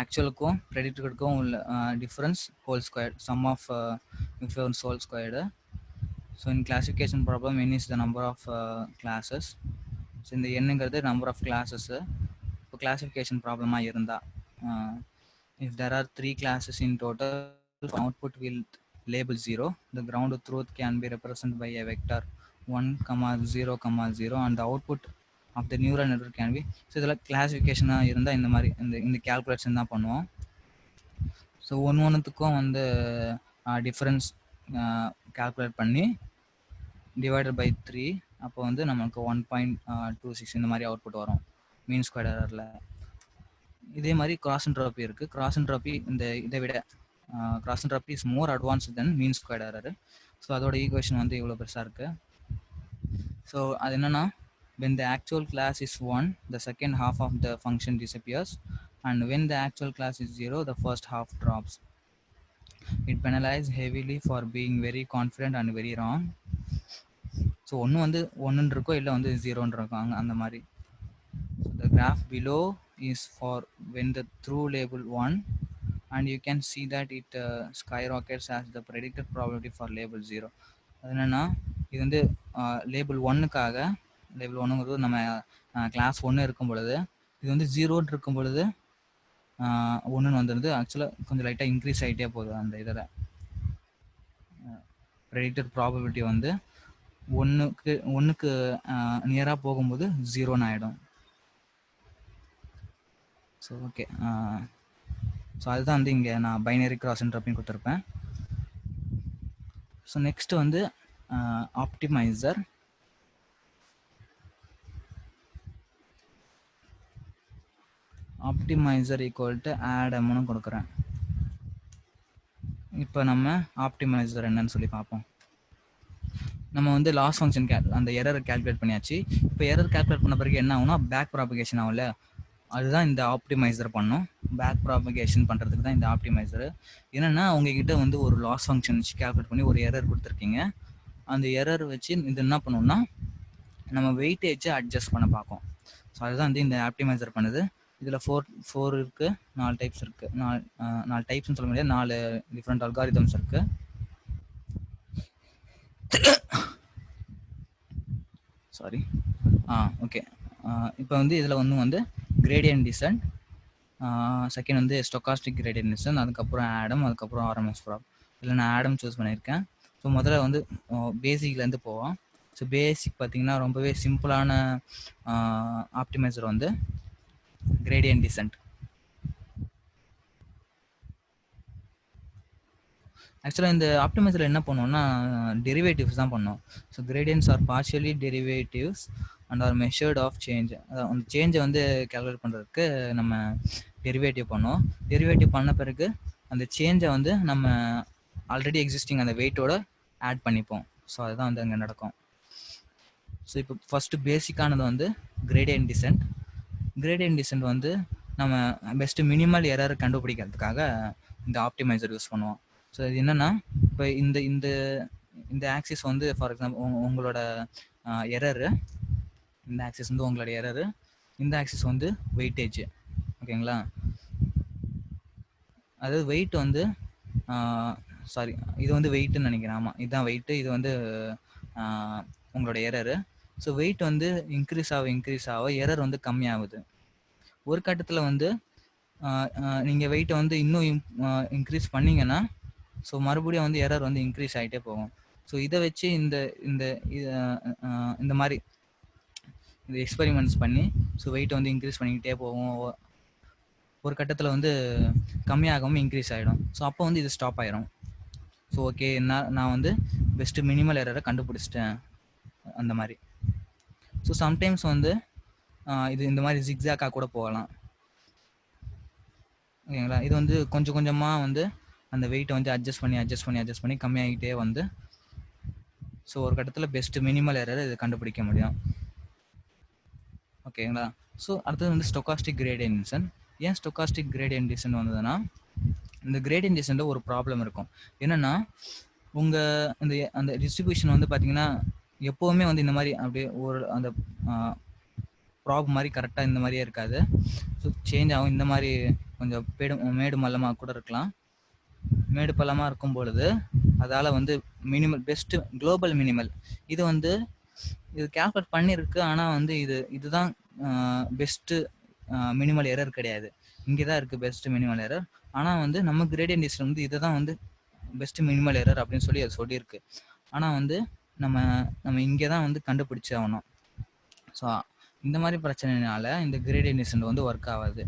ஆக்சுவலுக்கும் ப்ரெடிக்டடுக்கும் உள்ள difference whole squared, sum of difference whole squared. So in classification problem n is the number of classes. So இந்த என்னங்கிறது நம்பர் ஆஃப் கிளாஸஸ்ஸு. இப்போ கிளாசிஃபிகேஷன் ப்ராப்ளமாக இருந்தால், if there are 3 classes in total, output will label 0. The ground truth can be represented by a vector 1, 0, 0, and the output of the neural network can be. So இதில் கிளாசிஃபிகேஷனாக இருந்தால் இந்த மாதிரி இந்த calculation தான் பண்ணுவோம். ஸோ ஒன்றுத்துக்கும் வந்து டிஃப்ரென்ஸ் கால்குலேட் பண்ணி டிவைடட் பை 3, அப்போ வந்து நமக்கு 1.26 இந்த மாதிரி அவுட்புட் வரும் மீன் ஸ்கொயர்ட் எரரில். இதே மாதிரி கிராஸ் என்ட்ராப்பி இருக்குது. கிராஸ் என்ட்ராப்பி இதை விட cross என்ட்ராப்பி is more advanced then mean squared error. So அதோட ஈக்குவேஷன் வந்து இவ்வளோ பெருசாக இருக்குது. ஸோ அது என்னென்னா, when the actual class is 1, the second half of the function disappears, and when the actual class is 0, the first half drops. It penalizes heavily for being very confident and very wrong. So ஒன்று வந்து 1 இருக்கோ இல்லை வந்து 0 இருக்கும் அந்த மாதிரி. So the graph below is for when the true label 1, and you can see that it skyrockets as the predicted probability for label 0. அது என்னென்னா, இது வந்து லேபிள் 1க்காக, லேபிள் 1ங்கிறது நம்ம கிளாஸ் 1 இருக்கும் பொழுது, இது வந்து 0 இருக்கும் பொழுது 1 வந்துடுது. ஆக்சுவலாக கொஞ்சம் லைட்டாக இன்க்ரீஸ் ஆகிட்டே போகுது. அந்த இதில் ப்ரெடிக்டட் ப்ராபபிலிட்டி வந்து 1க்கு நியராக போகும்போது 0ன்னு ஆகிடும். ஸோ ஓகே, ஸோ அதுதான் வந்து இங்கே நான் பைனரி கிராஸ் என்ட்ராப்பின்னு கொடுத்துருப்பேன். ஸோ நெக்ஸ்ட்டு வந்து ஆப்டிமைசர். ஆப்டிமைசர் ஈக்குவல் டு ஆடம்னு கொடுக்குறேன். இப்போ நம்ம ஆப்டிமைசர் என்னன்னு சொல்லி பார்ப்போம். நம்ம வந்து லாஸ் ஃபங்க்ஷன் அந்த எரரை கால்குலேட் பண்ணியாச்சு. இப்போ எரர் கால்குலேட் பண்ண பிறகு என்ன ஆகும்னா, பேக் ப்ராபகேஷன் ஆகும்ல, அதுதான் இந்த ஆப்டிமைசர் பண்ணும். பேக் ப்ராபகேஷன் பண்ணுறதுக்கு தான் இந்த ஆப்டிமைசர். என்னென்னா, உங்ககிட்ட வந்து ஒரு லாஸ் ஃபங்க்ஷன் வச்சு கால்குலேட் பண்ணி ஒரு எரர் கொடுத்துருக்கீங்க. அந்த எரர் வச்சு இது என்ன பண்ணுவோம்னா, நம்ம வெயிட்டேஜை அட்ஜஸ்ட் பண்ண பார்க்கும். ஸோ அதுதான் வந்து இந்த ஆப்டிமைசர் பண்ணுது. இதில் 4 இருக்குது, 4 டைப்ஸ் இருக்குது. 4 டைப்ஸ்னு சொல்ல முடியாது, 4 டிஃப்ரெண்ட் அல்காரிதம்ஸ் இருக்குது. Sorry, okay. இப்போ வந்து இதில் வந்து கிரேடியன்ட் டிசன்ட், செகண்ட் வந்து ஸ்டொக்காஸ்டிக் கிரேடியன்ட் டிசன்ட், அதுக்கப்புறம் ஆடம், அதுக்கப்புறம் ஆர்எம்எஸ் ப்ராப். இதில் நான் ஆடம் சூஸ் பண்ணியிருக்கேன். ஸோ முதல்ல வந்து பேசிக்லேருந்து போவோம். ஸோ பேசிக் பார்த்தீங்கன்னா ரொம்பவே சிம்பிளான ஆப்டிமைசர் வந்து கிரேடியன்ட் டிசன்ட். ஆக்சுவலாக இந்த ஆப்டிமைசர் என்ன பண்ணுவோம்னா, டெரிவேட்டிவ்ஸ் தான் பண்ணோம். So gradients are partially derivatives and are measured of change. அந்த சேஞ்சை வந்து கேல்குலேட் பண்ணுறதுக்கு நம்ம டெரிவேட்டிவ் பண்ணோம். டெரிவேட்டிவ் பண்ண பிறகு அந்த சேஞ்சை வந்து நம்ம ஆல்ரெடி எக்ஸிஸ்டிங் அந்த வெயிட்டோட ஆட் பண்ணிப்போம். ஸோ அதுதான் வந்து அங்கே நடக்கும். ஸோ இப்போ ஃபஸ்ட்டு பேசிக்கானது வந்து கிரேடியன்ட் டிசன்ட். கிரேடியன்ட் டிசன்ட் வந்து நம்ம பெஸ்ட்டு மினிமல் எரர் கண்டுபிடிக்கிறதுக்காக இந்த ஆப்டிமைசர் யூஸ் பண்ணுவோம். ஸோ இது என்னென்னா, இப்போ இந்த ஆக்சிஸ் வந்து ஃபார் எக்ஸாம்பிள் உங்களோட எரரு, இந்த ஆக்சிஸ் வந்து உங்களோட எரரு, இந்த ஆக்சிஸ் வந்து வெயிட்டேஜ். ஓகேங்களா? அதாவது வெயிட் வந்து சாரி, இது வந்து வெயிட்டுன்னு நினைக்கிறேன். ஆமாம், இதுதான் வெயிட்டு, இது வந்து உங்களோட எரரு. ஸோ வெயிட் வந்து இன்க்ரீஸ் ஆக எரர் வந்து கம்மியாகுது. ஒரு கட்டத்தில் வந்து நீங்கள் வெயிட்டை வந்து இன்னும் இன்க்ரீஸ் பண்ணிங்கன்னா, ஸோ மறுபடியும் வந்து எரர் வந்து இன்க்ரீஸ் ஆகிட்டே போகும். ஸோ இதை வச்சு இந்த மாதிரி இந்த எக்ஸ்பெரிமெண்ட்ஸ் பண்ணி ஸோ வெயிட்டை வந்து இன்க்ரீஸ் பண்ணிக்கிட்டே போகும். ஒரு கட்டத்தில் வந்து கம்மியாகாமல் இன்க்ரீஸ் ஆகிடும். ஸோ அப்போ வந்து இது ஸ்டாப் ஆயிரும். ஸோ ஓகே, நான் வந்து பெஸ்ட்டு மினிமல் எரரை கண்டுபிடிச்சிட்டேன் அந்த மாதிரி. ஸோ சம்டைம்ஸ் வந்து இது இந்த மாதிரி ஜிக்ஸாக்காக கூட போகலாம். ஓகேங்களா? இது வந்து கொஞ்சம் கொஞ்சமாக வந்து அந்த வெயிட்டை வந்து அட்ஜஸ்ட் பண்ணி கம்மியாகிட்டே வந்து ஸோ ஒரு கட்டத்தில் பெஸ்ட்டு மினிமல் எரரை இது கண்டுபிடிக்க முடியும். ஓகேங்களா? ஸோ அடுத்தது வந்து ஸ்டோகாஸ்டிக் கிரேடியன்ட் டிசன். ஏன் ஸ்டோகாஸ்டிக் கிரேடியன்ட் டிசன் வந்ததுன்னா, இந்த கிரேடியன்ட் டிசனில் ஒரு ப்ராப்ளம் இருக்கும். என்னென்னா, உங்கள் அந்த டிஸ்ட்ரிபியூஷன் வந்து பார்த்தீங்கன்னா எப்போவுமே வந்து இந்த மாதிரி அப்படியே ஒரு அந்த ப்ராப் மாதிரி கரெக்டாக இந்த மாதிரியே இருக்காது. ஸோ சேஞ்ச் ஆகும். இந்த மாதிரி கொஞ்சம் மேடு மல்லமாக கூட இருக்கலாம். மேடு பள்ளமாக இருக்கும் பொழுது அதால் வந்து மினிமல் பெஸ்ட்டு குளோபல் மினிமல் இது வந்து இது கேல்குலேட் பண்ணியிருக்கு. ஆனால் வந்து இதுதான் பெஸ்ட்டு மினிமல் எரர் கிடையாது. இங்கே தான் இருக்குது பெஸ்ட்டு மினிமல் எரர். ஆனால் வந்து நம்ம கிரேடியன்ட் டிசன் வந்து இதை தான் வந்து பெஸ்ட்டு மினிமல் எரர் அப்படின்னு சொல்லி அது சொல்லியிருக்கு. ஆனால் வந்து நம்ம இங்கே தான் வந்து கண்டுபிடிச்சி ஆகணும். ஸோ இந்த மாதிரி பிரச்சனைனால இந்த கிரேடியன்ட் டிசன் வந்து ஒர்க் ஆகாது.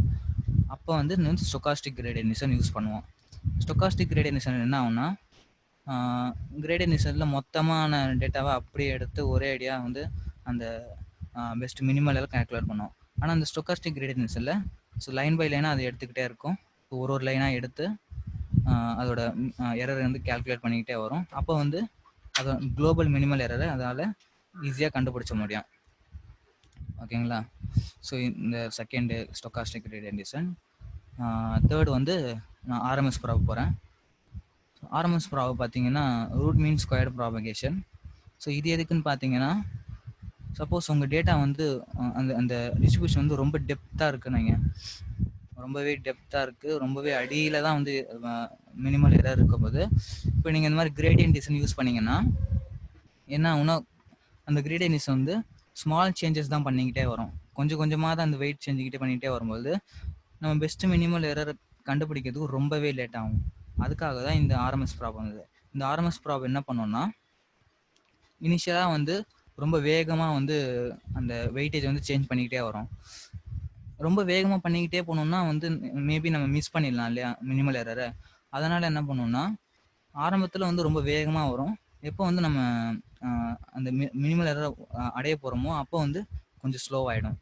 அப்போ வந்து ஸ்டோகாஸ்டிக் கிரேடியன்ட் டிசன் யூஸ் பண்ணுவோம். ஸ்டோகாஸ்டிக் கிரேடியன்ட் டிசன் என்ன ஆகும்னா, கிரேடியன்ட் டிசனில் மொத்தமான டேட்டாவை அப்படியே எடுத்து ஒரே ஐடியா வந்து அந்த பெஸ்ட் மினிமல் எல்லாம் கால்குலேட் பண்ணுவோம். ஆனால் அந்த ஸ்டோகாஸ்டிக் கிரேடியன்ட் டிசனில் ஸோ லைன் பை லைனாக அதை எடுத்துக்கிட்டே இருக்கும். ஸோ ஒரு லைனாக எடுத்து அதோட எரரை வந்து கால்குலேட் பண்ணிக்கிட்டே வரும். அப்போ வந்து அதை குளோபல் மினிமல் எரரை அதால் ஈஸியாக கண்டுபிடிச்ச முடியும். ஓகேங்களா? ஸோ இந்த second stochastic gradient descent. Third வந்து நான் ஆர்எம்எஸ் ப்ராப் போகிறேன். ஆர்எம்எஸ் ப்ராப் பார்த்தீங்கன்னா root mean squared propagation. So இது எதுக்குன்னு பார்த்தீங்கன்னா, சப்போஸ் உங்கள் டேட்டா வந்து அந்த டிஸ்ட்ரிபியூஷன் வந்து ரொம்ப டெப்த்தாக இருக்குன்னு, ரொம்பவே டெப்த்தாக இருக்குது, ரொம்பவே அடியில் தான் வந்து மினிமல் எரர் இருக்கும் போது, இப்போ நீங்கள் இந்த மாதிரி கிரேடியன்ட் டிசன் யூஸ் பண்ணிங்கன்னா என்ன ஆகுனா, அந்த கிரேடியன்ட் டிசன் வந்து ஸ்மால் சேஞ்சஸ் தான் பண்ணிக்கிட்டே வரும். கொஞ்சம் கொஞ்சமாக தான் அந்த வெயிட் சேஞ்சுக்கிட்டே பண்ணிக்கிட்டே வரும்போது நம்ம பெஸ்ட்டு மினிமல் எரர் கண்டுபிடிக்கிறதுக்கு ரொம்பவே லேட் ஆகும். அதுக்காக தான் இந்த ஆர்எம்எஸ் ப்ராப் வந்தது. இந்த ஆர்எம்எஸ் ப்ராப் என்ன பண்ணோம்னா, இனிஷியலாக வந்து ரொம்ப வேகமாக வந்து அந்த வெயிட்டேஜ் வந்து சேஞ்ச் பண்ணிக்கிட்டே வரும். ரொம்ப வேகமாக பண்ணிக்கிட்டே போனோம்னா வந்து மேபி நம்ம மிஸ் பண்ணிடலாம் இல்லையா மினிமல் எரரை. அதனால் என்ன பண்ணோம்னா, ஆரம்பத்தில் வந்து ரொம்ப வேகமாக வரும். எப்போ வந்து நம்ம அந்த மினிமல் எரரை அடைய போகிறோமோ அப்போ வந்து கொஞ்சம் ஸ்லோவாகிடும்.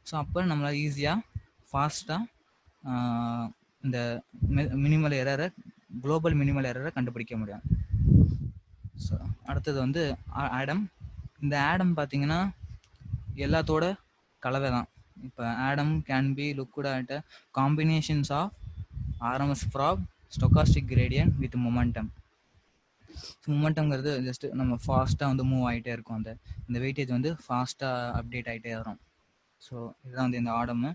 ஸோ அப்போ நம்மளால் ஈஸியாக ஃபாஸ்ட்டாக இந்த மினிமல் எரரை குளோபல் மினிமல் எரரை கண்டுபிடிக்க முடியும். ஸோ அடுத்தது வந்து ஆடம். இந்த ஆடம் பார்த்தீங்கன்னா எல்லாத்தோட கலவை தான். இப்போ Adam can be looked at combinations of RMS prop, stochastic gradient with momentum. மொமெண்டம்ங்கிறது ஜஸ்ட் நம்ம ஃபாஸ்ட்டாக வந்து மூவ் ஆகிட்டே இருக்கும். அந்த வெயிட்டேஜ் வந்து ஃபாஸ்ட்டாக அப்டேட் ஆகிட்டே வரும். ஸோ இதுதான் வந்து இந்த ஆடமு.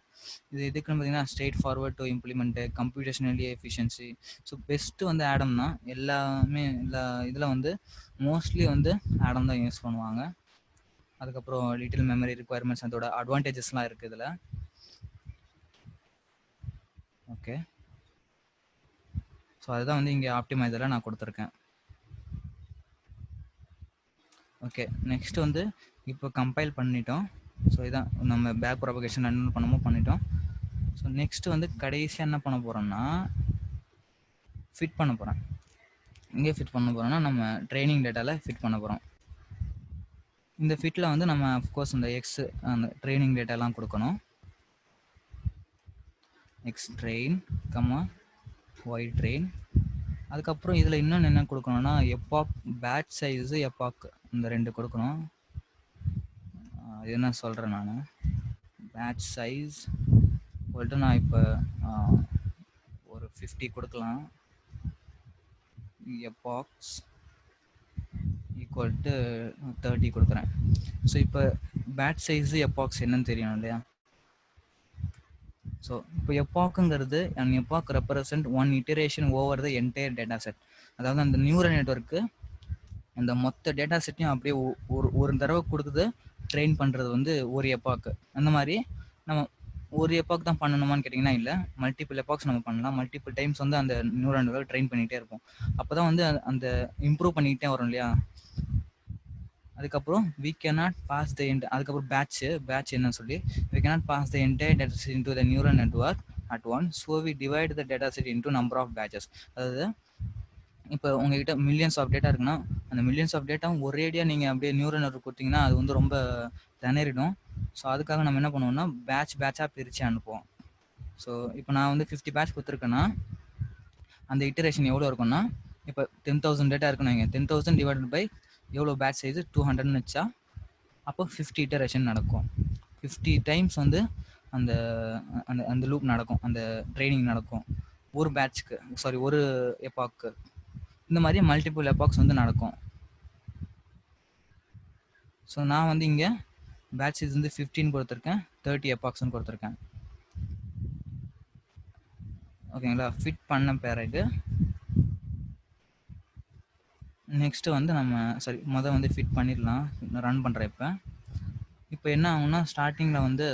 இது எதுக்குன்னு பார்த்தீங்கன்னா, straightforward to implement, computationally efficiency. So best வந்து ஆடம் தான். எல்லா இதில் வந்து மோஸ்ட்லி வந்து ஆடம் தான் யூஸ் பண்ணுவாங்க. அதுக்கப்புறம் லிட்டில் மெமரி ரிக்குவயர்மெண்ட்ஸ், அதோட அட்வான்டேஜஸ்லாம் இருக்குது இதில். ஓகே, ஸோ அதுதான் வந்து இங்கே ஆப்டிமைசரில் நான் கொடுத்துருக்கேன். ஓகே, நெக்ஸ்ட் வந்து இப்போ கம்பைல் பண்ணிட்டோம். ஸோ இதான் நம்ம பேக் ப்ராபகேஷன் என்ன பண்ணமோ பண்ணிட்டோம். ஸோ நெக்ஸ்ட் வந்து கடைசியாக என்ன பண்ண போகிறோம்னா, ஃபிட் பண்ண போகிறேன். எங்கே ஃபிட் பண்ண போகிறோம்னா, நம்ம ட்ரைனிங் டேட்டாவில் ஃபிட் பண்ண போகிறோம். இந்த ஃபிட்டில் வந்து நம்ம அஃப்கோர்ஸ் இந்த அந்த ட்ரைனிங் டேட்டாலாம் கொடுக்கணும். X train y train. அதுக்கப்புறம் இதில் இன்னொன்று என்ன கொடுக்கணும்னா, எப்பாக் பேட்ச் சைஸு எப்பாக் இந்த 2 கொடுக்கணும். இது என்ன சொல்கிறேன் நான், பேட்ச் சைஸ் போய்ட்டு நான் இப்போ ஒரு 50 கொடுக்கலாம். எப்பாக்ஸ் ஈக்குவல் டு 30 கொடுக்குறேன். ஸோ இப்போ பேட்ச் சைஸு எப்பாக்ஸ் என்னன்னு தெரியணும் இல்லையா? ஸோ இப்போ எப்பாக்குங்கிறது and epoch represent one iteration over the entire data set. அதாவது அந்த நியூரல் நெட்வொர்க்கு அந்த மொத்த டேட்டா செட்டையும் அப்படியே ஒரு தடவை கொடுக்குது ட்ரெயின் பண்ணுறது வந்து ஒரு எப்பாக்கு. அந்த மாதிரி நம்ம ஒரு எப்பாக் தான் பண்ணணுமான்னு கேட்டிங்கன்னா இல்லை, மல்டிபிள் எப்பாக்ஸ் நம்ம பண்ணலாம். மல்டிபிள் டைம்ஸ் வந்து அந்த நியூரல் நெட்வொர்க் ட்ரெயின் பண்ணிகிட்டே இருப்போம். அப்போ தான் வந்து அந்த இம்ப்ரூவ் பண்ணிக்கிட்டே வரும் இல்லையா? அதுக்கப்புறம் we cannot pass the அதுக்கப்புறம் பேட்ச் என்ன சொல்லி we cannot pass the entire data set into the neural network at once. So we divide the data set into number of batches. அதாவது இப்போ உங்ககிட்ட மில்லியன்ஸ் ஆஃப் டேட்டா இருக்குன்னா அந்த millions of டேட்டாவும் ஒரேடியாக நீங்கள் அப்படியே நியூரல் நெட்வொர்க் கொடுத்தீங்கன்னா அது வந்து ரொம்ப திணறிடும். ஸோ அதுக்காக நம்ம என்ன பண்ணுவோம்னா பேட்சாக பிரித்து அனுப்புவோம். ஸோ இப்போ நான் வந்து 50 பேட்ச் கொடுத்துருக்கேன்னா அந்த இட்டரேஷன் எவ்வளோ இருக்குன்னா, இப்போ 10,000 டேட்டா இருக்குன்னு வைங்க, 10,000 டிவைடட் பை எவ்வளோ பேட்ச் சைஸு 200ன்னு வச்சா அப்போ 50 இட்டரேஷன் நடக்கும். 50 டைம்ஸ் வந்து அந்த அந்த அந்த லூப் நடக்கும், அந்த ட்ரைனிங் நடக்கும் ஒரு பேட்ச்க்கு, சாரி ஒரு எபாக்கு. இந்த மாதிரி மல்டிபிள் எபாக்ஸ் வந்து நடக்கும். ஸோ நான் வந்து இங்கே பேட்ச் இது வந்து 15 கொடுத்துருக்கேன், 30 எபாக்ஸ்ன்னு கொடுத்துருக்கேன். ஓகேங்களா? ஃபிட் பண்ண பிறகு நெக்ஸ்ட்டு வந்து நம்ம மொதல் வந்து ஃபிட் பண்ணிடலாம். ரன் பண்ணுறேன். இப்போ என்ன ஆகும்னா ஸ்டார்டிங்கில் வந்து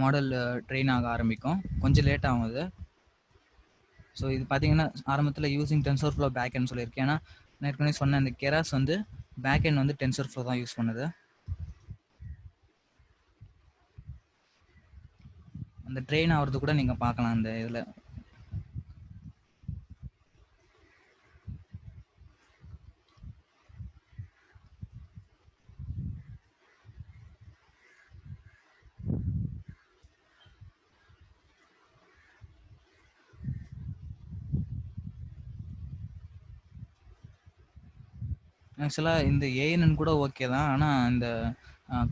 மாடல் ட்ரெயின் ஆக ஆரம்பிக்கும், கொஞ்சம் லேட் ஆகும் அது. ஸோ இது பார்த்தீங்கன்னா ஆரம்பத்தில் யூஸிங் டென்சர்ஃப்ளோ பேக் எண்ட் சொல்லியிருக்கேன். ஏன்னா நான் ஏற்கனவே சொன்ன அந்த கெராஸ் வந்து பேக் எண்ட் வந்து டென்சர்ஃப்ளோ தான் யூஸ் பண்ணுது. அந்த ட்ரெயின் ஆகிறது கூட நீங்கள் பார்க்கலாம் அந்த இதில். ஆக்சுவலாக இந்த ஏஎன்என் கூட ஓகே தான், ஆனால் இந்த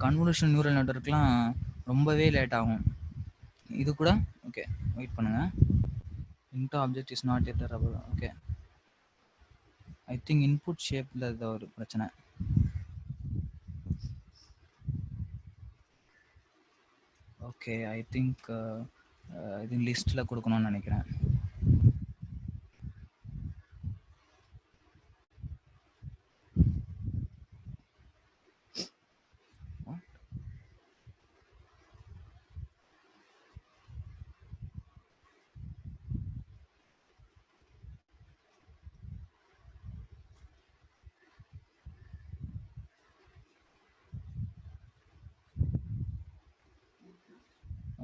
கன்வல்யூஷன் நியூரல் நெட்வொர்க்லாம் ரொம்பவே லேட் ஆகும். இது கூட ஓகே, வெயிட் பண்ணுங்கள். Into object is not iterable. Okay, I think input ஷேப்பில் இது ஒரு பிரச்சனை. ஓகே, ஐ திங்க் இது லிஸ்ட்டில் கொடுக்கணும்னு நினைக்கிறேன்.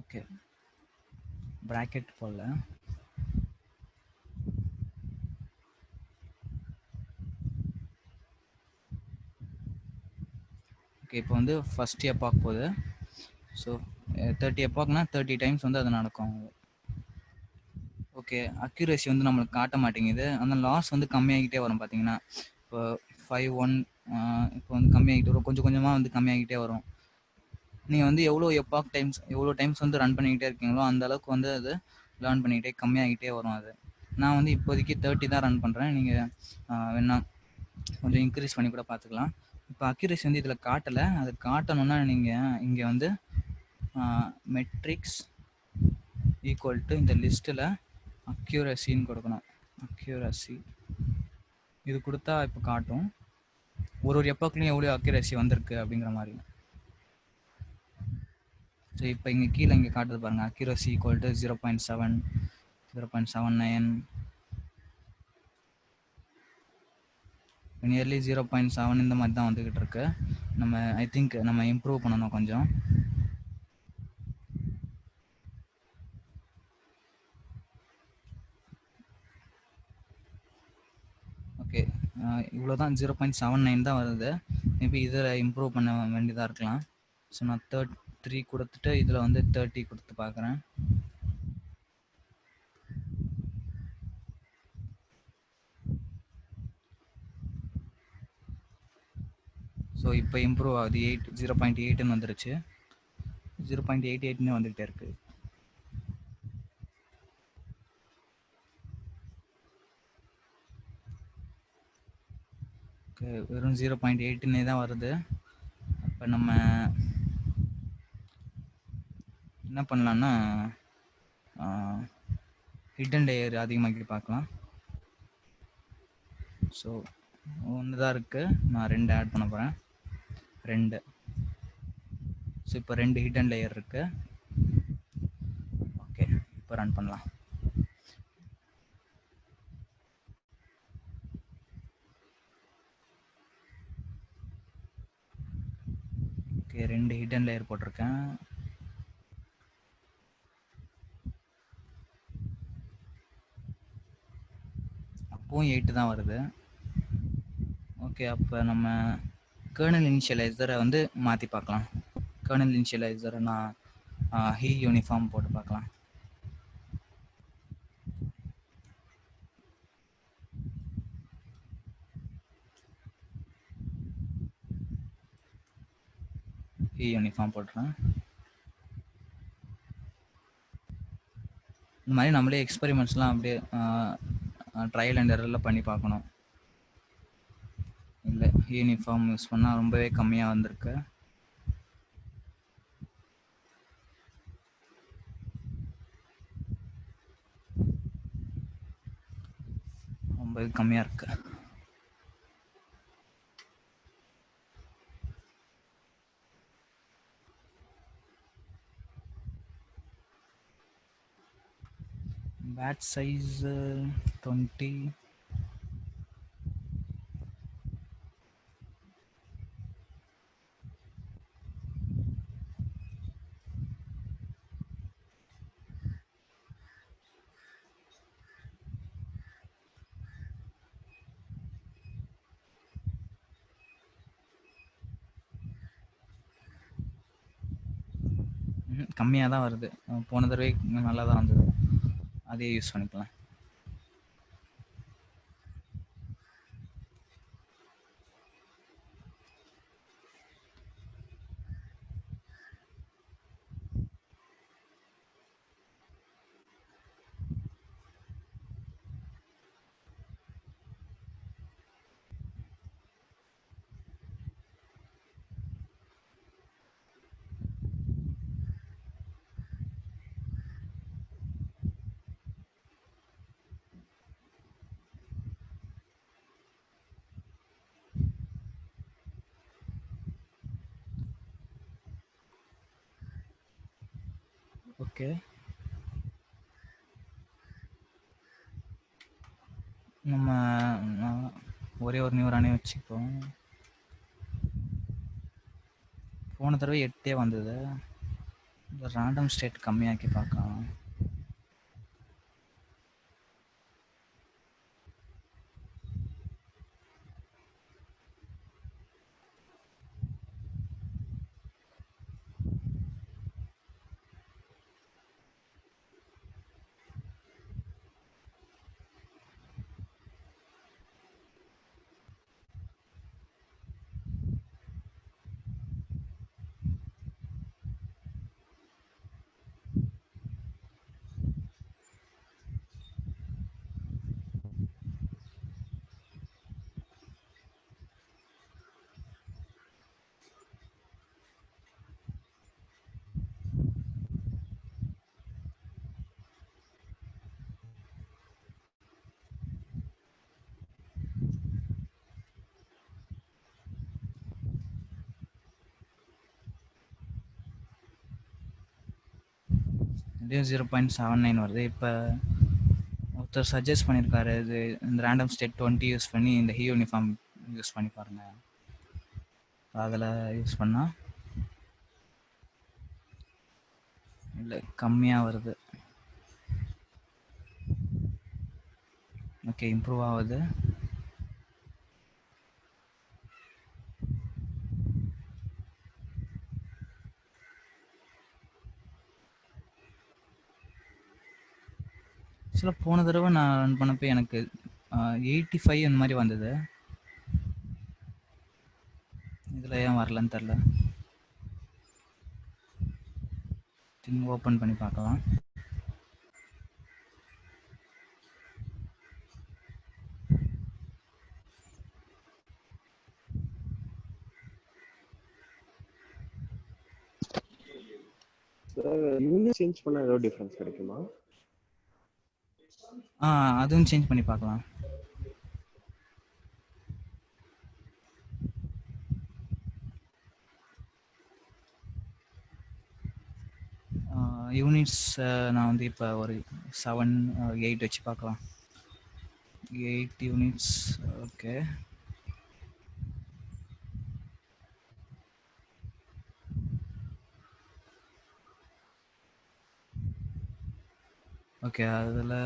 ஓகே, ப்ராக்கெட் போடல. ஓகே, இப்போ வந்து ஃபஸ்ட் எபாக் போகுது. ஸோ 30 எபாக்னா 30 டைம்ஸ் வந்து அது நடக்கும். ஓகே, அக்யூரேசி வந்து நம்மளுக்கு காட்ட மாட்டேங்குது. அந்த லாஸ் வந்து கம்மியாகிட்டே வரும். பார்த்தீங்கன்னா இப்போ 5-1 இப்போ வந்து கம்மியாகிட்டே வரும், கொஞ்சம் கொஞ்சமாக வந்து கம்மியாகிட்டே வரும். நீங்கள் வந்து எவ்வளோ டைம்ஸ் வந்து ரன் பண்ணிக்கிட்டே இருக்கீங்களோ அந்த அளவுக்கு வந்து அது லேர்ன் பண்ணிக்கிட்டே கம்மியாகிட்டே வரும். அது நான் வந்து இப்போதைக்கு 30 தான் ரன் பண்ணுறேன். நீங்கள் வேணா கொஞ்சம் இன்க்ரீஸ் பண்ணி கூட பார்த்துக்கலாம். இப்போ அக்யூரேசி வந்து இதில் காட்டலை. அது காட்டணும்னா நீங்கள் இங்கே வந்து மெட்ரிக்ஸ் ஈக்குவல் டு இந்த லிஸ்ட்டில் அக்யூரசின்னு கொடுக்கணும். அக்யூரசி இது கொடுத்தா இப்போ காட்டும் ஒரு எப்பாக்லையும் எவ்வளோ அக்யூரசி வந்திருக்கு அப்படிங்கிற மாதிரி. ஸோ இப்போ இங்கே கீழே இங்கே காட்டுது பாருங்கள், அக்யூரசி ஈக்குவல் டு 0.7, 0.79, நியர்லி 0.7 இந்த மாதிரி தான் வந்துக்கிட்டு இருக்கு. நம்ம ஐ திங்க் நம்ம இம்ப்ரூவ் பண்ணணும் கொஞ்சம். ஓகே, இவ்வளோ தான், 0.79 தான் வருது. மேபி இதில் இம்ப்ரூவ் பண்ண வேண்டியதாக இருக்கலாம். ஸோ நான் 3 கொடுத்துட்டு இதில் வந்து 30 கொடுத்து பார்க்குறேன். ஸோ இப்போ இம்ப்ரூவ் ஆகுது, 0.8ன்னு வந்துருச்சு. 0.88ன்னு வந்துக்கிட்டே இருக்குது. ஓகே, வெறும் 0.8ன்னே தான் வருது. இப்போ நம்ம என்ன பண்ணலான்னா ஹிடன் லேயர் அதிகமாக்கி பார்க்கலாம். ஸோ 1 தான் இருக்குது, நான் 2 ஆட் பண்ண போகிறேன். 2. ஸோ இப்போ 2 ஹிடன் லேயர் இருக்குது. ஓகே, இப்போ ரன் பண்ணலாம். ஓகே, 2 ஹிடன் லேயர் போட்டிருக்கேன். அப்பவும் 8 தான் வருது. ஓகே, அப்போ நம்ம கர்னல் இனிஷியலைசரை வந்து மாற்றி பார்க்கலாம். கர்னல் இனிஷியலைசரை நான் ஹீ யூனிஃபார்ம் போட்டு பார்க்கலாம். ஹீ யூனிஃபார்ம் போட்டுறேன். இந்த மாதிரி நம்மளே எக்ஸ்பெரிமெண்ட்ஸ்லாம் அப்படியே ட்ரையல் அண்ட் எரரில் பண்ணி பார்க்கணும். இல்லை, யூனிஃபார்ம் யூஸ் பண்ணால் ரொம்பவே கம்மியாக வந்திருக்கு. ரொம்பவே கம்மியாக இருக்கு. Batch size 20. கம்மியாக தான் வருது. போன தடவை நல்லா தான் வந்தது. அதே யூஸ் பண்ணிக்கலாம். ஓகே, நம்ம ஒரே ஒரு நியூரானே வச்சுப்போம். போன தடவை 8 வந்தது. இந்த ரேண்டம் ஸ்டேட் கம்மியாக்கி பார்க்கலாம். இதையும் 0.79 வருது. இப்போ ஒருத்தர் சஜஸ்ட் பண்ணியிருக்காரு, இது இந்த ரேண்டம் ஸ்டேட் 20 யூஸ் பண்ணி இந்த ஹீ யூனிஃபார்ம் யூஸ் பண்ணி பாருங்க. அதில் யூஸ் பண்ணால் இல்லை, கம்மியாக வருது. ஓகே, இம்ப்ரூவ் ஆகுது. சில போன தடவை நான் ரன் பண்ணப்போ எனக்கு 85 இந்த மாதிரி வந்தது. இதில் ஏன் வரலன்னு தெரில. திரும்ப ஓப்பன் பண்ணி பார்க்கலாம். யூனிட் சேஞ்ச் பண்ணா ஏதோ டிஃபரன்ஸ் கிடைக்குமா? அதுவும் சேஞ்ச் பண்ணி பார்க்கலாம். யூனிட்ஸ் நான் வந்து இப்போ ஒரு 7, 8 வச்சு பார்க்கலாம். 8 யூனிட்ஸ். Okay, okay. அதில்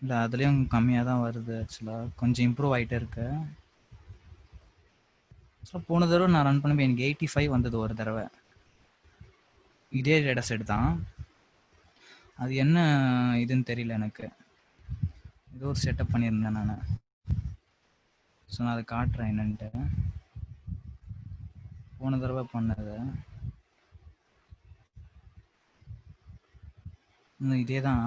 இல்லை அதுலேயும் கம்மியாக தான் வருது ஆக்சுவலாக, கொஞ்சம் இம்ப்ரூவ் ஆகிட்டே இருக்கு. ஸோ போன தடவை நான் ரன் பண்ணவே எனக்கு 85 வந்தது ஒரு தடவை. இதே டேட்டா செட் தான், அது என்ன இதுன்னு தெரியல எனக்கு. ஏதோ ஒரு செட்டப் பண்ணியிருந்தேன் நான். ஸோ நான் அதை காட்டுறேன் என்னன்ட்டு. போன தடவை பண்ணது இதே தான்.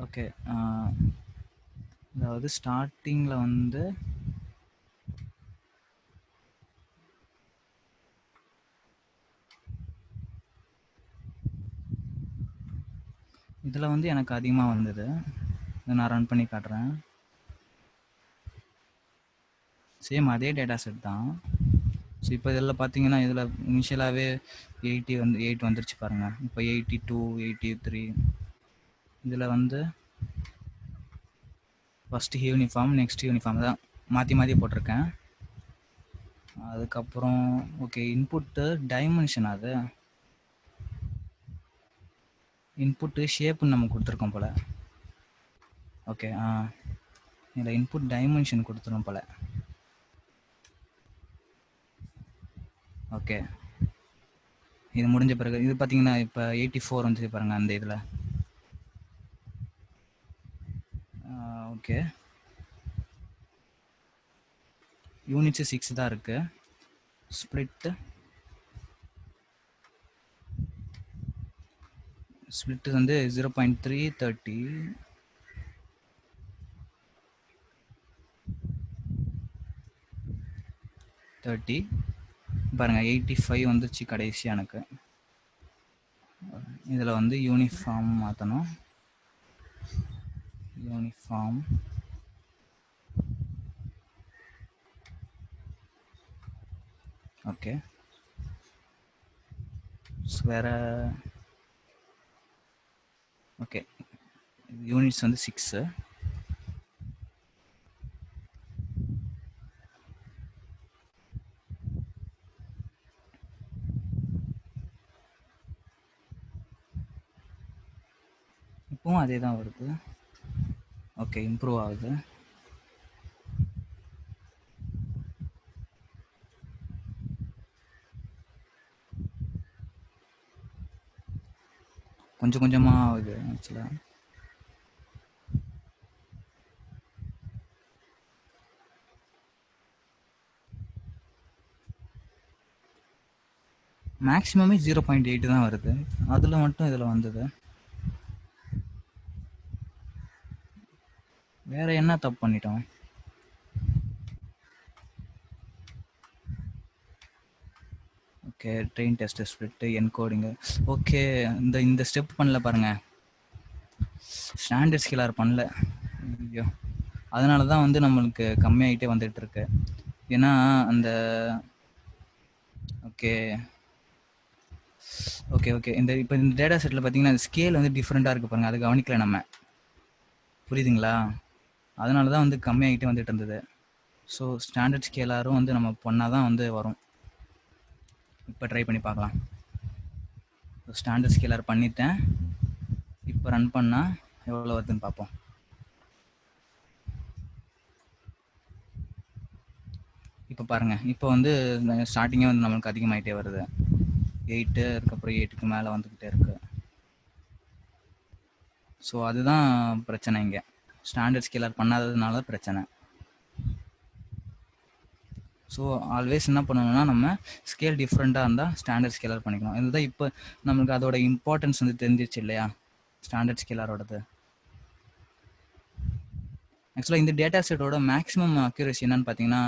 ஓகே, அதாவது ஸ்டார்டிங்கில் வந்து இதில் வந்து எனக்கு அதிகமாக வந்தது. இதை நான் ரன் பண்ணி காட்டுறேன். சேம் அதே டேட்டா செட் தான். ஸோ இப்போ இதில் பார்த்தீங்கன்னா இதில் இனிஷியலாகவே 8 வந்துருச்சு பாருங்கள். இப்போ 82, 83. இதில் வந்து ஃபஸ்ட்டு யூனிஃபார்ம், நெக்ஸ்ட் யூனிஃபார்ம் தான் மாற்றி மாற்றி போட்டிருக்கேன். அதுக்கப்புறம் ஓகே, இன்புட்டு டைமென்ஷன், அது இன்புட்டு ஷேப்புன்னு நம்ம கொடுத்துருக்கோம் போல். ஓகே, இதில் இன்புட் டைமென்ஷன் கொடுத்துரும் போல். ஓகே, இது முடிஞ்ச பிறகு இது பார்த்தீங்கன்னா இப்போ 84 வந்துச்சு பாருங்கள் அந்த இதில். ஓகே, யூனிட்ஸு 6 தான் இருக்குது. ஸ்ப்ளிட்டு வந்து 0.330. பாருங்கள் 85 வந்துச்சு கடைசி எனக்கு. இதில் வந்து யூனிஃபார்ம் மாற்றணும். Uniform okay. வேறு ஓகே, யூனிட்ஸ் வந்து 6. இப்போவும் அதே தான் வருது. ஓகே, இம்ப்ரூவ் ஆகுது. கொஞ்சம் கொஞ்சமாக ஆகுது ஆக்சுவலாக. மேக்ஸிமமே 0.8 தான் வருது. அதில் மட்டும் இதில் வந்தது. வேற என்ன தப்பு பண்ணிட்டோம்? Okay, train test split, encoding. Okay, இந்த ஸ்டெப் பண்ணல பாருங்க, ஸ்டாண்டர்ட் ஸ்கேலார் பண்ணல. ஐயோ, அதனால தான் வந்து நம்மளுக்கு கம்மியாகிட்டே வந்துட்டு இருக்கு. ஏன்னா அந்த ஓகே ஓகே ஓகே இப்போ இந்த டேட்டா செட்டில் பார்த்தீங்கன்னா ஸ்கேல் வந்து டிஃப்ரெண்ட்டாக இருக்குது பாருங்கள், அது கவனிக்கல நம்ம. புரியுதுங்களா? அதனால தான் வந்து கம்மியாகிட்டே வந்துட்டு இருந்தது. ஸோ ஸ்டாண்டர்ட் ஸ்கேலாரும் வந்து நம்ம பண்ணால் தான் வந்து வரும். இப்போ ட்ரை பண்ணி பார்க்கலாம். ஸ்டாண்டர்ட் ஸ்கேலார் பண்ணிட்டேன். இப்போ ரன் பண்ணால் எவ்வளோ வருதுன்னு பார்ப்போம். இப்போ பாருங்கள், இப்போ வந்து ஸ்டார்டிங்கே வந்து நம்மளுக்கு அதிகமாகிட்டே வருது. 8, அதுக்கப்புறம் 8க்கு மேலே வந்துக்கிட்டே இருக்கு. ஸோ அதுதான் பிரச்சனை இங்கே, ஸ்டாண்டர்ட் ஸ்கேலார் பண்ணாததுனால பிரச்சனை. ஸோ ஆல்வேஸ் என்ன பண்ணணும்னா நம்ம ஸ்கேல் டிஃப்ரெண்ட்டாக இருந்தால் ஸ்டாண்டர்ட் ஸ்கேலார் பண்ணிக்கணும். இதுதான் இப்போ நம்மளுக்கு அதோட இம்பார்ட்டன்ஸ் வந்து தெரிஞ்சிச்சு இல்லையா, ஸ்டாண்டர்ட் ஸ்கேலாரோடது. ஆக்சுவலாக இந்த டேட்டா செட்டோட மேக்ஸிமம் அக்யூரசி என்னன்னு பார்த்தீங்கன்னா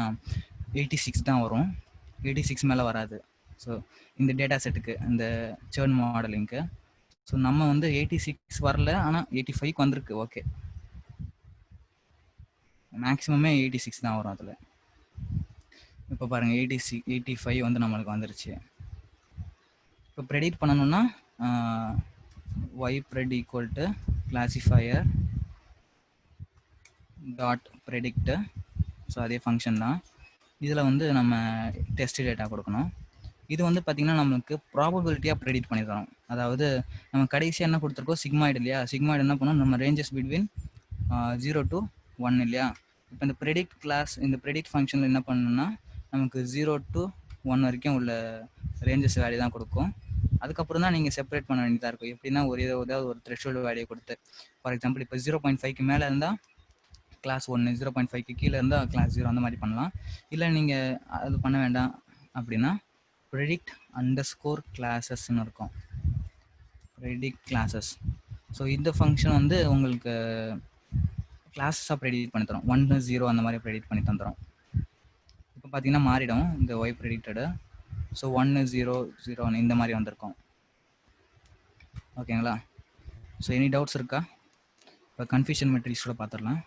86 தான் வரும். 86 மேலே வராது. ஸோ இந்த டேட்டா செட்டுக்கு, இந்த சேர்ன் மாடலிங்க்கு. ஸோ நம்ம வந்து 86 வரல, ஆனால் 85க்கு வந்திருக்கு. ஓகே, மேக்ஸிமமே 86 தான் வரும் அதில். இப்போ பாருங்கள் 85 வந்து நம்மளுக்கு வந்துருச்சு. இப்போ ப்ரெடிக்ட் பண்ணணும்னா ypred equal to classifier dot predict. So அதே ஃபங்க்ஷன் தான். இதில் வந்து நம்ம டெஸ்ட் டேட்டா கொடுக்கணும். இது வந்து பார்த்திங்கன்னா நம்மளுக்கு ப்ராபபிலிட்டியாக ப்ரெடிக்ட் பண்ணி தரோம். அதாவது நம்ம கடைசியாக என்ன கொடுத்துருக்கோம், சிக்மாய்டு இல்லையா? சிக்மாய்டு என்ன பண்ணோம், நம்ம ரேஞ்சஸ் பிட்வீன் 0 to 1 இல்லையா? இப்போ இந்த ப்ரெடிக்ட் கிளாஸ், இந்த ப்ரெடிக்ட் ஃபங்க்ஷனில் என்ன பண்ணணும்னா நமக்கு 0 to 1 வரைக்கும் உள்ள ரேஞ்சஸ் வேல்யூ தான் கொடுக்கும். அதுக்கப்புறம் தான் நீங்கள் செப்பரேட் பண்ண வேண்டியதாக இருக்கும். எப்படின்னா ஏதாவது ஒரு த்ரெஷ்ஹோல்டு வேல்யூ கொடுத்து, ஃபார் எக்ஸாம்பிள் இப்போ 0.5க்கு மேலே இருந்தால் கிளாஸ் 1, 0.5க்கு கீழே இருந்தால் கிளாஸ் 0, அந்த மாதிரி பண்ணலாம். இல்லை நீங்கள் அது பண்ண வேண்டாம் அப்படின்னா predict underscore classes-ன்னு இருக்கும். predict classes. ஸோ இந்த ஃபங்க்ஷன் வந்து உங்களுக்கு கிளாஸஸாக ப்ரெடிக்ட் பண்ணி தரும். 1, 0 அந்த மாதிரி ப்ரெடிக்ட் பண்ணி தந்துடும். இப்போ பார்த்தீங்கன்னா மாறிடும் இந்த ஒய் ப்ரெடிக்டடு. ஸோ 1, 0, 0 இந்த மாதிரி வந்திருக்கும். ஓகேங்களா? ஸோ எனி டவுட்ஸ் இருக்கா? இப்போ கன்ஃபியூஷன் மெட்ரிக்ஸோட பார்த்துடலாம்.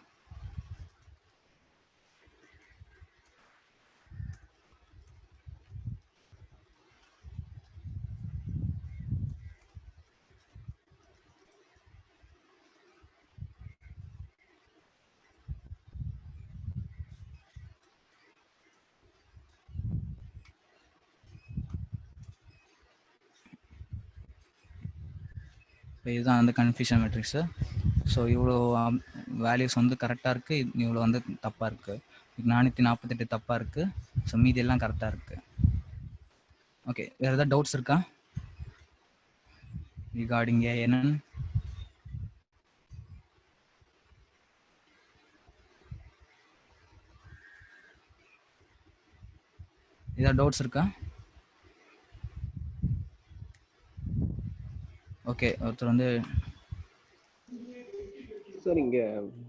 இப்போ இதுதான் அந்த கன்ஃபியூஷன் மெட்ரிக்ஸு. ஸோ இவ்வளோ வேல்யூஸ் வந்து கரெக்டாக இருக்குது, இவ்வளோ வந்து தப்பாக இருக்குது. 448 தப்பாக இருக்குது. ஸோ மீதி எல்லாம் கரெக்டாக இருக்குது. ஓகே, வேறு ஏதாவது டவுட்ஸ் இருக்கா ரிகார்டிங் ஏஎன்என்? ஏதாவது டவுட்ஸ் இருக்கா? ஓகே, ஒருத்தர் வந்து சார் இங்க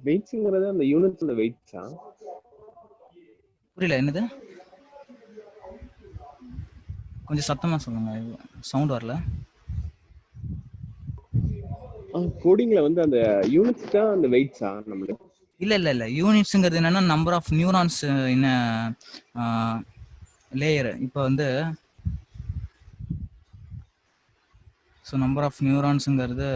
வெயிட்ஸ்ங்கிறது அந்த யூனிட்ஸ்ல வெயிட்ஸா? புரியல, என்னது? கொஞ்சம் சத்தமாக சொல்லுங்க, சவுண்ட் வரல. கோடிங்ல வந்து அந்த யூனிட்ஸ் தான் அந்த வெயிட்ஸா நம்மளுக்கு? இல்லை, யூனிட்ஸுங்கிறது என்னன்னா நம்பர் ஆஃப் நியூரான்ஸ் என்ன லேயர். இப்போ வந்து ஸோ நம்பர் ஆஃப் நியூரான்ஸுங்கிறது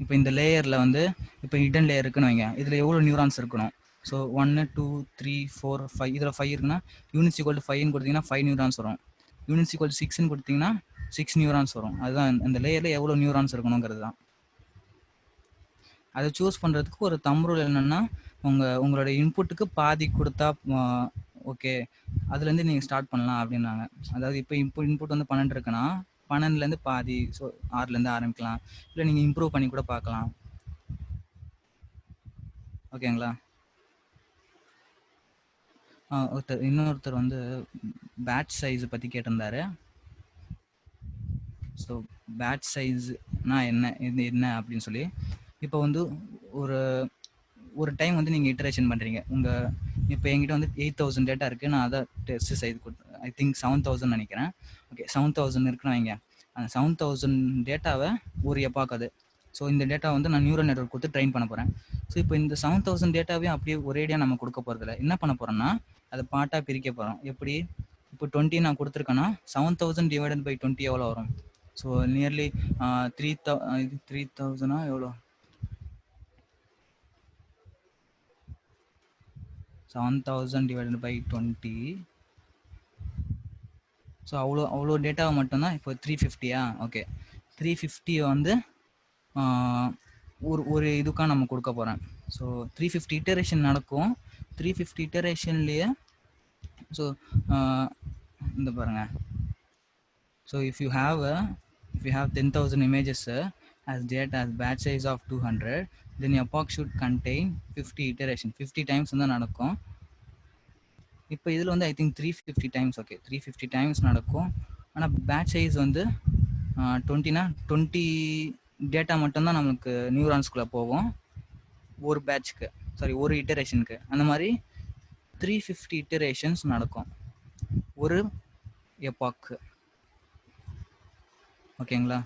இப்போ இந்த லேயரில் வந்து இப்போ ஹிடன் லேயர் இருக்குன்னு வைங்க, இதில் எவ்வளோ நியூரான்ஸ் இருக்கணும்? ஸோ 1, 2, 3, 4, 5, இதில் 5 இருக்குன்னா யூனிட்ஸ் ஈக்குவல் டு 5ன்னு கொடுத்தீங்கன்னா 5 நியூரான்ஸ் வரும். யூனிட்ஸ் ஈக்குவல் 6ன்னு கொடுத்தீங்கன்னா 6 நியூரான்ஸ் வரும். அதுதான் அந்த லேயரில் எவ்வளோ நியூரான்ஸ் இருக்கணுங்கிறது தான். அதை சூஸ் பண்ணுறதுக்கு ஒரு தம்ப் ரூல் என்னென்னா, உங்களோட இன்புட்டுக்கு பாதி கொடுத்தா ஓகே, அதுலேருந்து நீங்கள் ஸ்டார்ட் பண்ணலாம் அப்படின்னாங்க. அதாவது இப்போ இன்புட் வந்து 12 இருக்குன்னா 12லேருந்து பாதி, ஸோ 6லேருந்து ஆரம்பிக்கலாம். இல்லை நீங்கள் இம்ப்ரூவ் பண்ணி கூட பார்க்கலாம். ஓகேங்களா? இன்னொருத்தர் வந்து பேட்ச் சைஸ் பற்றி கேட்டிருந்தாரு. ஸோ பேட்ச் சைஸ்னா என்ன அப்படின்னு சொல்லி, இப்போ வந்து ஒரு டைம் வந்து நீங்கள் இட்டரேஷன் பண்ணுறீங்க. இப்போ என்கிட்ட வந்து 8000 டேட்டா இருக்குது. நான் அதை டெஸ்ட் சைஸ் ஐ திங்க் 7000 நினைக்கிறேன். ஓகே, 7000 இருக்குன்னு வைங்க. அந்த 7000 டேட்டாவை ஒரு எப்பாக்காது. ஸோ இந்த டேட்டா வந்து நான் நியூரல் நெட்வொர்க் கொடுத்து ட்ரெயின் பண்ண போகிறேன். ஸோ இப்போ இந்த 7000 டேட்டாவையும் அப்படியே ஒரேடியாக நம்ம கொடுக்க போகிறதில்ல. என்ன பண்ண போகிறோம்னா அதை பார்ட்டாக பிரிக்க போகிறோம். எப்படி? இப்போ 20 நான் கொடுத்துருக்கேன்னா 7000 டிவைடட் பை 20 எவ்வளோ வரும்? ஸோ நியர்லி 3000 எவ்வளோ? 7000 டிவைடட் பை 20. ஸோ அவ்வளோ டேட்டாவை மட்டும்தான் இப்போ 350. ஓகே, 350 வந்து ஒரு இதுக்காக நம்ம கொடுக்க போகிறேன். ஸோ 350 இட்டரேஷன் நடக்கும். 350 இட்டரேஷன்லேயே ஸோ இந்த பாருங்க. So if you have 10,000 images as data as batch size of 200, then epoch should contain 50 iteration. 50 times வந்து நடக்கும். இப்போ இதில் வந்து I think 350 times. Okay, 350 times நடக்கும். ஆனால் பேட்ச் சைஸ் வந்து 20னா 20 டேட்டா மட்டும்தான் நம்மளுக்கு நியூரான்ஸ்குள்ளே போகும் ஒரு பேட்ச்க்கு, சாரி ஒரு இட்டரேஷனுக்கு. அந்த மாதிரி 350 இட்டரேஷன்ஸ் நடக்கும் ஒரு எபாக்கு. ஓகேங்களா?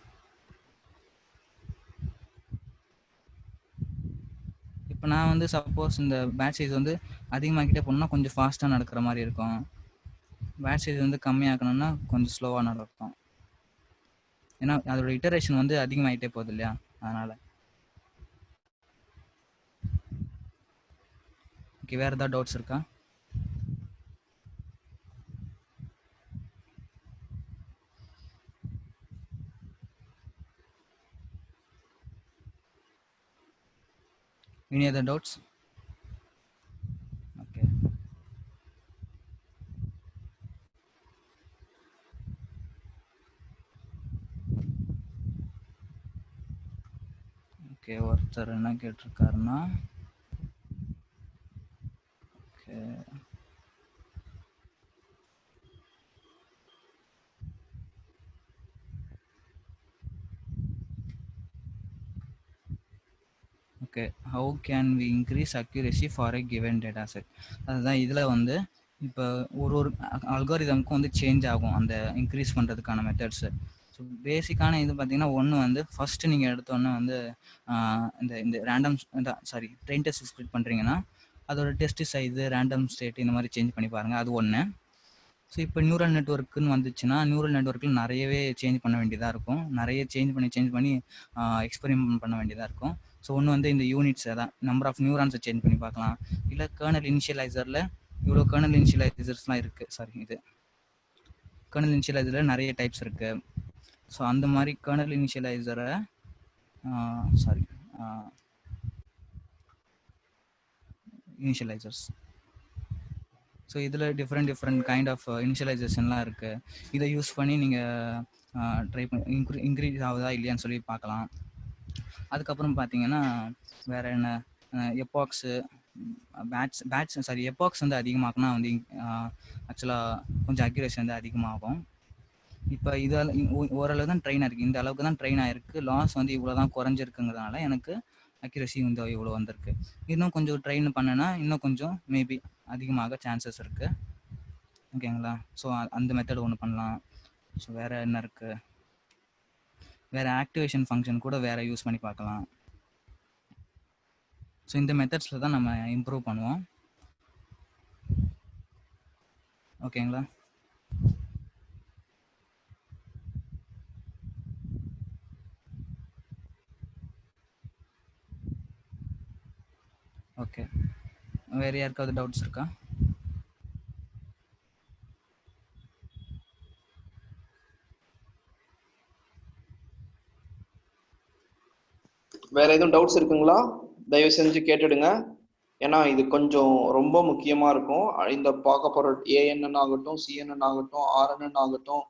இப்போ நான் வந்து சப்போஸ் இந்த பேட்ச் சைஸ் வந்து அதிகமாக்கிட்டே போனோம்னா கொஞ்சம் ஃபாஸ்ட்டாக நடக்கிற மாதிரி இருக்கும். பேட்ச் சைஸ் வந்து கம்மியாக்கணும்னா கொஞ்சம் ஸ்லோவாக நடக்கும். ஏன்னா அதோட இட்டரேஷன் வந்து அதிகமாகிட்டே போகுது இல்லையா, அதனால். ஓகே, வேறு ஏதாவது டவுட்ஸ் இருக்கா? Any other doubts? Okay. Okay, ஒருத்தர் என்ன கேட்டிருக்காருன்னா, okay okay how can we increase accuracy for a given data set. அதுதான் இதில் வந்து இப்போ ஒரு அல்காரிதமுக்கும் வந்து சேஞ்ச் ஆகும் அந்த இன்க்ரீஸ் பண்ணுறதுக்கான மெத்தட்ஸு. ஸோ பேசிக்கான இது பார்த்தீங்கன்னா, ஒன்று வந்து ஃபஸ்ட்டு நீங்கள் எடுத்தோன்னே வந்து இந்த இந்த ரேண்டம் ட்ரெயின் டெஸ்ட் ஸ்ப்ளிட் பண்ணுறீங்கன்னா அதோட டெஸ்ட் சைஸு, ரேண்டம் ஸ்டேட் இந்த மாதிரி சேஞ்ச் பண்ணி பாருங்கள். அது ஒன்று. ஸோ இப்போ நியூரல் நெட்ஒர்க்குன்னு வந்துச்சுன்னா நியூரல் நெட்ஒர்க்கில் நிறையவே சேஞ்ச் பண்ண வேண்டியதாக இருக்கும். நிறைய சேஞ்ச் பண்ணி எக்ஸ்பெரிமெண்ட் பண்ண வேண்டியதாக இருக்கும். ஸோ ஒன்று வந்து இந்த யூனிட்ஸ் அதான் நம்பர் ஆஃப் நியூரான்ஸை சேஞ்ச் பண்ணி பார்க்கலாம். இல்லை கர்னல் இனிஷியலைசரில் இவ்வளோ கர்னல் இனிஷியலைசர்ஸ்லாம் இருக்குது. இது கர்னல் இனிஷியலைசரில் நிறைய டைப்ஸ் இருக்குது. ஸோ அந்த மாதிரி கர்னல் இனிஷியலைசரை இனிஷியலைசர்ஸ். ஸோ இதில் டிஃப்ரெண்ட் கைண்ட் ஆஃப் இனிஷியலைசேஷன்லாம் இருக்குது. இதை யூஸ் பண்ணி நீங்கள் ட்ரை பண்ணி இன்க்ரீஸ் ஆகுதா இல்லையான்னு சொல்லி பார்க்கலாம். அதுக்கப்புறம் பார்த்தீங்கன்னா வேறு என்ன, எப்பாக்ஸு எப்பாக்ஸ் வந்து அதிகமாக்குனா வந்து ஆக்சுவலாக கொஞ்சம் அக்யூரேசி வந்து அதிகமாகும். இப்போ இதால் ஓரளவு தான் ட்ரெயின் ஆகிருக்கு, இந்த அளவுக்கு தான் ட்ரெயின் ஆகிருக்கு, லாஸ் வந்து இவ்வளோ தான் குறைஞ்சிருக்குங்கிறதுனால எனக்கு அக்யூரசி வந்து இவ்வளோ வந்திருக்கு. இன்னும் கொஞ்சம் ட்ரெயின் பண்ணனா இன்னும் கொஞ்சம் மேபி அதிகமாக சான்சஸ் இருக்குது. ஓகேங்களா? ஸோ அந்த மெத்தட் ஒன்று பண்ணலாம். ஸோ வேறு என்ன இருக்குது, வேறு ஆக்டிவேஷன் ஃபங்க்ஷன் கூட வேறு யூஸ் பண்ணி பார்க்கலாம். ஸோ இந்த மெத்தட்ஸில் தான் நம்ம இம்ப்ரூவ் பண்ணுவோம். ஓகேங்களா? ஓகே, வேறு யாருக்காவது டவுட்ஸ் இருக்கா? வேற எதுவும் டவுட்ஸ் இருக்குங்களா? தயவு செஞ்சு கேட்டுடுங்க. ஏன்னா இது கொஞ்சம் ரொம்ப முக்கியமா இருக்கும். இந்த பார்க்க போற ஏஎன்என் ஆகட்டும், சிஎன்என் ஆகட்டும், ஆர்என்என் ஆகட்டும்,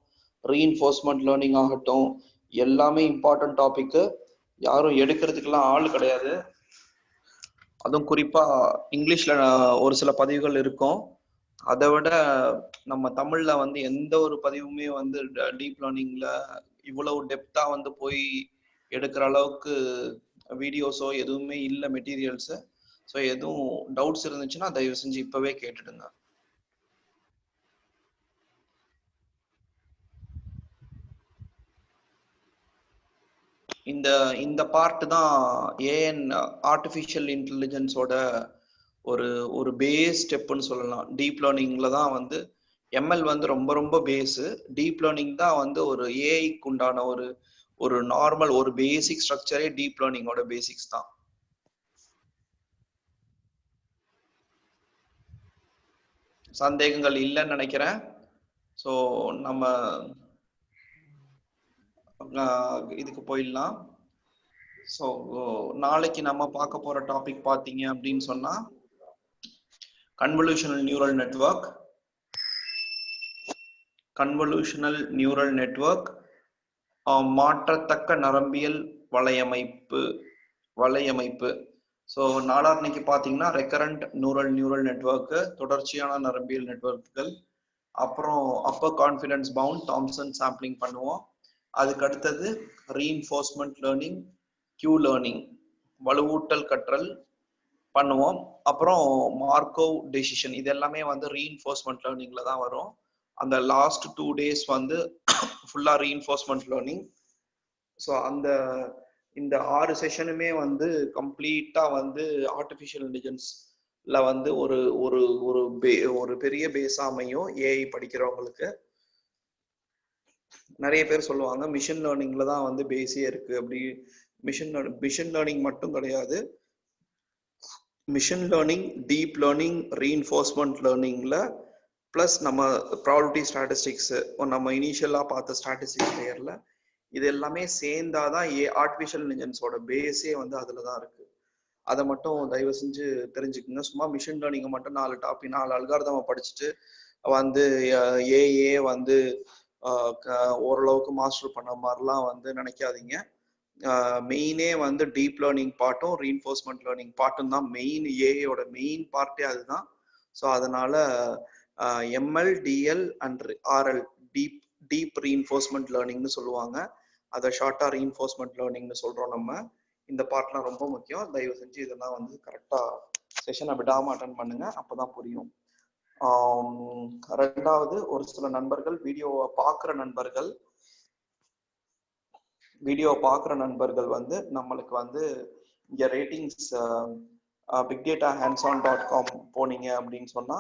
ரீஇன்ஃபோர்ஸ்மெண்ட் லேர்னிங் ஆகட்டும், எல்லாமே இம்பார்ட்டன்ட் டாபிக். யாரும் எடுக்கிறதுக்கெல்லாம் ஆள் கிடையாது. அதுவும் குறிப்பா இங்கிலீஷ்ல ஒரு சில பதிவுகள் இருக்கும். அதை விட நம்ம தமிழ்ல வந்து எந்த ஒரு பதிவுமே வந்து டீப் லேர்னிங்ல இவ்வளவு டெப்தா வந்து போய் எடுக்கிற அளவுக்கு வீடியோஸோ எதுவுமே இல்லை, மெட்டீரியல்ஸ். ஸோ எதுவும் டவுட்ஸ் இருந்துச்சுன்னா தயவு செஞ்சு இப்பவே கேட்டுடுங்க. இந்த பார்ட் தான் ஏஎன் ஆர்டிஃபிஷியல் இன்டெலிஜென்ஸோட ஒரு பேஸ் ஸ்டெப்னு சொல்லலாம். டீப் லேர்னிங்ல தான் வந்து எம்எல் வந்து ரொம்ப பேஸு. டீப் லேர்னிங் தான் வந்து ஒரு ஏஐக்கு உண்டான ஒரு நார்மல் ஒரு பேசிக் ஸ்ட்ரக்சரே டீப் லேர்னிங்கோட பேசிக்ஸ் தான். சந்தேகங்கள் இல்லைன்னு நினைக்கிறேன். ஸோ நம்ம இதுக்கு போயிடலாம். ஸோ நாளைக்கு நம்ம பார்க்க போற டாபிக் பார்த்தீங்க அப்படின்னு சொன்னா கன்வல்யூஷனல் நியூரல் நெட்வொர்க், மாற்றத்தக்க நரம்பியல் வலையமைப்பு. ஸோ நாளான்னைக்கு பார்த்தீங்கன்னா ரெக்கரண்ட் நியூரல் நெட்வொர்க்கு, தொடர்ச்சியான நரம்பியல் நெட்வொர்க்குகள், அப்புறம் upper confidence bound Thompson sampling பண்ணுவோம். அதுக்கு அடுத்தது ரீஇன்ஃபோர்ஸ்மெண்ட் லேர்னிங், கியூ லேர்னிங், வலுவூட்டல் கற்றல் பண்ணுவோம். அப்புறம் மார்க்கோவ் டெசிஷன், இது எல்லாமே வந்து ரீஇன்ஃபோர்ஸ்மெண்ட் லேர்னிங்ல தான் வரும். அந்த லாஸ்ட் 2 days வந்து ஃபுல்லா ரீஇன்ஃபோர்ஸ்மெண்ட் லேர்னிங். ஸோ அந்த இந்த 6 செஷனுமே வந்து கம்ப்ளீட்டா வந்து ஆர்டிஃபிஷியல் இன்டெலிஜென்ஸ்ல வந்து ஒரு ஒரு ஒரு ஒரு பெரிய பேஸா அமையும் ஏஐ படிக்கிறவங்களுக்கு. நிறைய பேர் சொல்லுவாங்க மிஷின் லேர்னிங்ல தான் வந்து பேஸே இருக்கு அப்படி. மிஷின் லேர்னிங் மட்டும் கிடையாது, machine learning, deep learning, reinforcement லேர்னிங்ல பிளஸ் நம்ம ப்ராபபிலிட்டி ஸ்டாட்டிஸ்டிக்ஸ், நம்ம இனிஷியலா பார்த்த ஸ்டாட்டிஸ்டிக்ஸ் லேயர்ல இது எல்லாமே சேர்ந்தாதான் ஆர்டிஃபிஷியல் இன்டெலிஜென்ஸோட பேஸே வந்து அதுல தான் இருக்கு. அதை மட்டும் தயவு செஞ்சு தெரிஞ்சுக்குங்க. சும்மா மிஷின் லேர்னிங்கை மட்டும் 4 அல்காரிதமை படிச்சுட்டு வந்து ஏஏ வந்து ஓரளவுக்கு மாஸ்டர் பண்ண மாதிரிலாம் வந்து நினைக்காதீங்க. மெயினே வந்து டீப் லேர்னிங் பார்ட்டும் ரீஇன்ஃபோர்ஸ்மெண்ட் லேர்னிங் பார்ட்டும் தான் மெயின். ஏஐயோட மெயின் பார்ட்டே அதுதான். ஸோ அதனால ML, DL and RL, deep reinforcement லேர்னிங்னு சொல்லுவாங்க. அதை ஷார்ட்டா ரீஇன்ஃபோர்ஸ்மெண்ட் லேர்னிங்னு சொல்றோம் நம்ம. இந்த பார்ட்லாம் ரொம்ப முக்கியம். தயவு செஞ்சு இதெல்லாம் வந்து கரெக்டா செஷனை விடாம அட்டன் பண்ணுங்க, அப்பதான் புரியும். ரெண்டாவது, ஒரு சில நண்பர்கள் வீடியோவை பார்க்குற நண்பர்கள் வந்து நம்மளுக்கு வந்து இங்க ரேட்டிங்ஸ் bigdatahands-on.com போனீங்க அப்படின்னு சொன்னா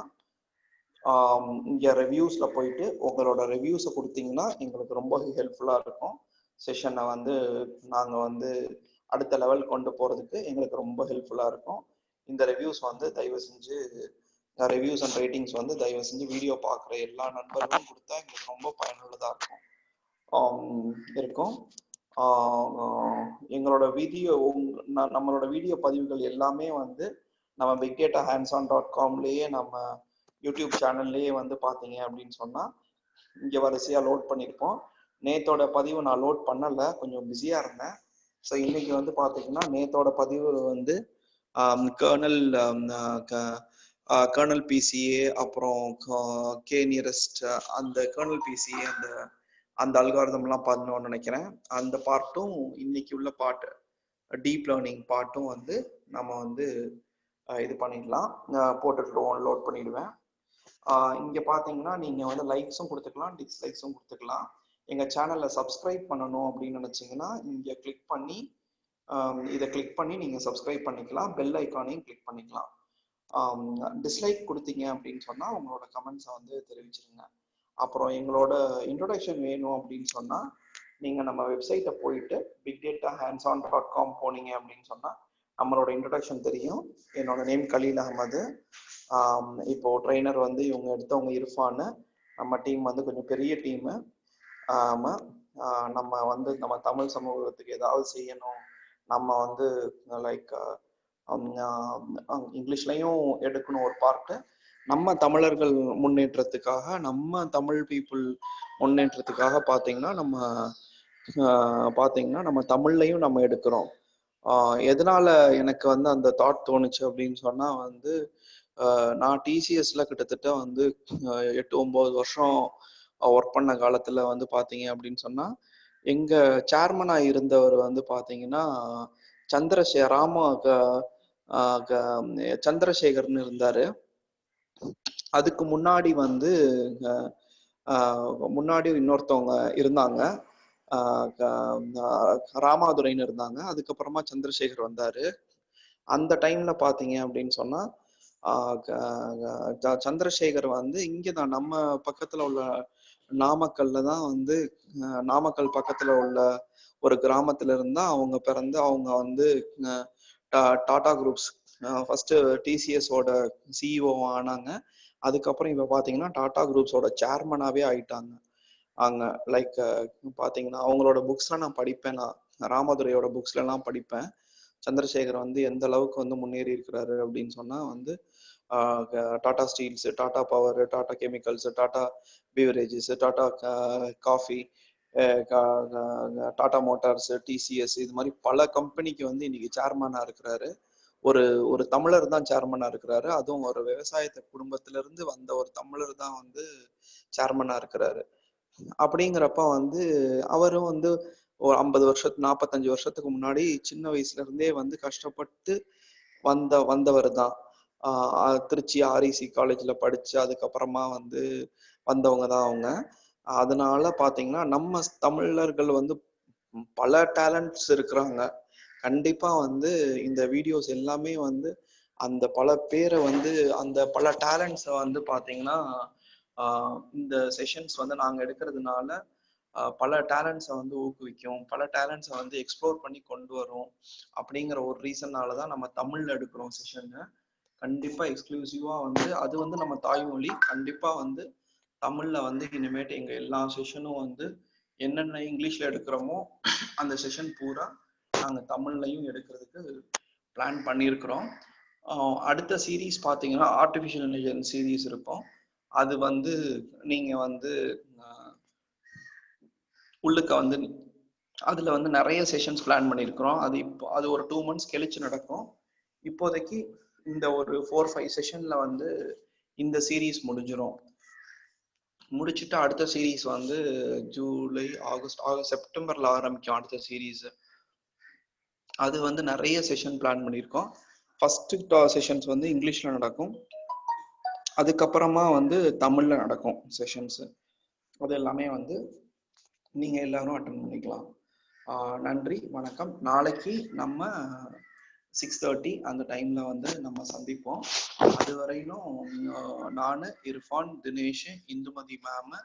இங்க ரிவ்யூஸ்ல போயிட்டு உங்களோட ரிவ்யூஸை கொடுத்தீங்கன்னா எங்களுக்கு ரொம்ப ஹெல்ப்ஃபுல்லா இருக்கும். செஷனை வந்து நாங்க வந்து அடுத்த லெவல் கொண்டு போறதுக்கு எங்களுக்கு ரொம்ப ஹெல்ப்ஃபுல்லா இருக்கும். இந்த ரிவ்யூஸ் வந்து தயவு செஞ்சு ரிவ்யூஸ் அண்ட் ரேட்டிங்ஸ் வந்து தயவு செஞ்சு வீடியோ பார்க்குற எல்லா நண்பர்களும் கொடுத்தா எங்களுக்கு ரொம்ப பயனுள்ளதா இருக்கும். எங்களோட நம்மளோட வீடியோ பதிவுகள் எல்லாமே வந்து நம்ம bigdatahands-on.comலயே நம்ம யூடியூப் சேனல்லையே வந்து பார்த்தீங்க அப்படின்னு சொன்னா இங்க வரிசையா லோட் பண்ணியிருப்போம். நேத்தோட பதிவு நான் லோட் பண்ணல, கொஞ்சம் பிஸியா இருந்தேன். ஸோ இன்னைக்கு வந்து பார்த்தீங்கன்னா நேத்தோட பதிவு வந்து கர்னல் பிசிஏ, அப்புறம் கே நியரஸ்ட், அந்த கர்னல் பிசிஏ அந்த அல்காரிதம்லாம் பண்ணணும்னு நினைக்கிறேன். அந்த பார்ட்டும் இன்னைக்கு உள்ள பார்ட் டீப் லேர்னிங் பார்ட்டும் வந்து நம்ம வந்து இது பண்ணிடலாம், போட்டுடுவோம், லோட் பண்ணிடுவேன். இங்க பாத்தீங்கன்னா நீங்க வந்து லைக்ஸும் கொடுத்துக்கலாம், டிஸ்லைக்ஸும் கொடுத்துக்கலாம். எங்க சேனல்ல சப்ஸ்கிரைப் பண்ணணும் அப்படின்னு நினைச்சீங்கன்னா இங்க கிளிக் பண்ணி இதை கிளிக் பண்ணி நீங்க சப்ஸ்கிரைப் பண்ணிக்கலாம். பெல் ஐக்கானையும் கிளிக் பண்ணிக்கலாம். டிஸ்லைக் கொடுத்தீங்க அப்படின்னு சொன்னா உங்களோட கமெண்ட்ஸை வந்து தெரிவிச்சிருங்க. அப்புறம் எங்களோட இன்ட்ரோடக்ஷன் வேணும் அப்படின்னு சொன்னா நீங்க நம்ம வெப்சைட்டை போயிட்டு bigdatahands-on.com போனீங்க அப்படின்னு சொன்னா நம்மளோட இன்ட்ரோடக்ஷன் தெரியும். என்னோட நேம் கலீல் அகமது. இப்போ ட்ரெயினர் வந்து இவங்க எடுத்தவங்க இர்ஃபான். நம்ம டீம் வந்து கொஞ்சம் பெரிய டீமு. நம்ம வந்து நம்ம தமிழ் சமூகத்துக்கு ஏதாவது செய்யணும், நம்ம வந்து லைக் இங்கிலீஷ்லையும் எடுக்கணும் ஒரு பார்ட்டு. நம்ம தமிழர்கள் முன்னேற்றத்துக்காக, நம்ம தமிழ் பீப்புள் முன்னேற்றத்துக்காக பார்த்தீங்கன்னா நம்ம தமிழ்லையும் நம்ம எடுக்கிறோம். எதனால எனக்கு வந்து அந்த தாட் தோணுச்சு அப்படின்னு சொன்னா வந்து நான் டிசிஎஸ்ல கிட்டத்தட்ட வந்து 8-9 வருஷம் ஒர்க் பண்ண காலத்துல வந்து பாத்தீங்க அப்படின்னு சொன்னா எங்க சேர்மனா இருந்தவர் வந்து பாத்தீங்கன்னா சந்திரசேகர்னு இருந்தாரு. அதுக்கு முன்னாடி வந்து முன்னாடி இன்னொருத்தவங்க இருந்தாங்க, ராமாதுரைன்னு இருந்தாங்க. அதுக்கப்புறமா சந்திரசேகர் வந்தாரு. அந்த டைம்ல பாத்தீங்க அப்படின்னு சொன்னா சந்திரசேகர் வந்து இங்கதான் நம்ம பக்கத்துல உள்ள நாமக்கல்ல தான் வந்து நாமக்கல் பக்கத்துல உள்ள ஒரு கிராமத்துல இருந்தா அவங்க பிறந்து அவங்க வந்து டாடா குரூப்ஸ் ஃபர்ஸ்ட் டிசிஎஸோட சிஇஓ ஆனாங்க. அதுக்கப்புறம் இப்ப பாத்தீங்கன்னா டாடா குரூப்ஸோட சேர்மனாவே ஆயிட்டாங்க. அங்க லைக் பாத்தீங்கன்னா அவங்களோட புக்ஸ்லாம் நான் படிப்பேன். நான் ராமதுரையோட புக்ஸ்ல எல்லாம் படிப்பேன். சந்திரசேகர் வந்து எந்த அளவுக்கு வந்து முன்னேறி இருக்கிறாரு அப்படின்னு சொன்னா வந்து Tata Steeles, Tata power, Tata chemicals, Tata beverages, Tata coffee, Tata Motors, TCS, இது மாதிரி பல கம்பெனிக்கு வந்து இன்னைக்கு சேர்மனா இருக்கிறாரு. ஒரு தமிழர் தான் சேர்மனா இருக்கிறாரு. அதுவும் ஒரு விவசாயத்தை குடும்பத்துல இருந்து வந்த ஒரு தமிழர் தான் வந்து சேர்மனா இருக்கிறாரு. அப்படிங்கிறப்ப வந்து அவரும் வந்து ஒரு 45 வருஷத்துக்கு முன்னாடி சின்ன வயசுல இருந்தே வந்து கஷ்டப்பட்டு வந்தவர் தான். திருச்சி ஆர்இசி காலேஜ்ல படிச்சு அதுக்கப்புறமா வந்து வந்தவங்க தான் அவங்க. அதனால பாத்தீங்கன்னா நம்ம தமிழர்கள் வந்து பல டேலண்ட்ஸ் இருக்கிறாங்க. கண்டிப்பா வந்து இந்த வீடியோஸ் எல்லாமே வந்து அந்த பல பேரை வந்து அந்த பல டேலண்ட்ஸை வந்து பாத்தீங்கன்னா இந்த செஷன்ஸ் வந்து நாங்க எடுக்கிறதுனால பல டேலண்ட்ஸை வந்து ஊக்குவிக்கும், பல டேலண்ட்ஸை வந்து எக்ஸ்ப்ளோர் பண்ணி கொண்டு வரும். அப்படிங்கிற ஒரு ரீசன்னால தான் நம்ம தமிழ்ல எடுக்கிறோம் செஷன். கண்டிப்பா எக்ஸ்க்ளூசிவா வந்து அது வந்து நம்ம தாய்மொழி. கண்டிப்பா வந்து தமிழ்ல வந்து இனிமேட்டு எங்க எல்லா செஷனும் வந்து என்னென்ன இங்கிலீஷ்ல எடுக்கிறோமோ அந்த செஷன் பூரா நாங்க தமிழ்லையும் எடுக்கிறதுக்கு பிளான் பண்ணியிருக்கிறோம். அடுத்த சீரீஸ் பார்த்தீங்கன்னா ஆர்டிஃபிஷியல் இன்டெலிஜென்ஸ் சீரீஸ் இருக்கும். அது வந்து நீங்க வந்து உள்ளுக்க வந்து அதுல வந்து நிறைய செஷன்ஸ் பிளான் பண்ணியிருக்கிறோம். அது இப்போ அது ஒரு 2 months கழிச்சு நடக்கும். இப்போதைக்கு இந்த ஒரு 4-5 செஷன்ல வந்து இந்த சீரீஸ் முடிச்சுட்டு அடுத்த சீரீஸ் வந்து ஜூலை ஆகஸ்ட் செப்டம்பர்ல ஆரம்பிக்கும் அடுத்த சீரீஸ். அது வந்து நிறைய செஷன் பிளான் பண்ணியிருக்கோம். ஃபர்ஸ்ட் செஷன்ஸ் வந்து இங்கிலீஷ்ல நடக்கும், அதுக்கப்புறமா வந்து தமிழ்ல நடக்கும் செஷன்ஸ். அது எல்லாமே வந்து நீங்க எல்லாரும் அட்டன் பண்ணிக்கலாம். நன்றி, வணக்கம். நாளைக்கு நம்ம 6:30 அந்த டைம்ல வந்து நம்ம சந்திப்போம். அது வரையிலும் நான், இர்ஃபான், தினேஷ், இந்துமதி மேம்,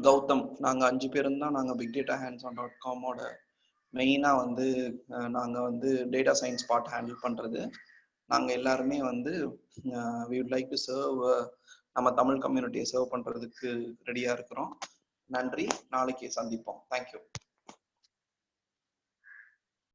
கௌதம், நாங்க 5 பேரும் தான் நாங்க bigdatahands-on.com-ஓட மெயினா வந்து நாங்க வந்து டேட்டா சயின்ஸ் பார்ட் ஹேண்டில் பண்றது. நாங்க எல்லாருமே வந்து we would like to serve நம்ம தமிழ் கம்யூனிட்டியை சர்வ் பண்றதுக்கு ரெடியா இருக்கிறோம். நன்றி, நாளைக்கு சந்திப்போம். தேங்க்யூ.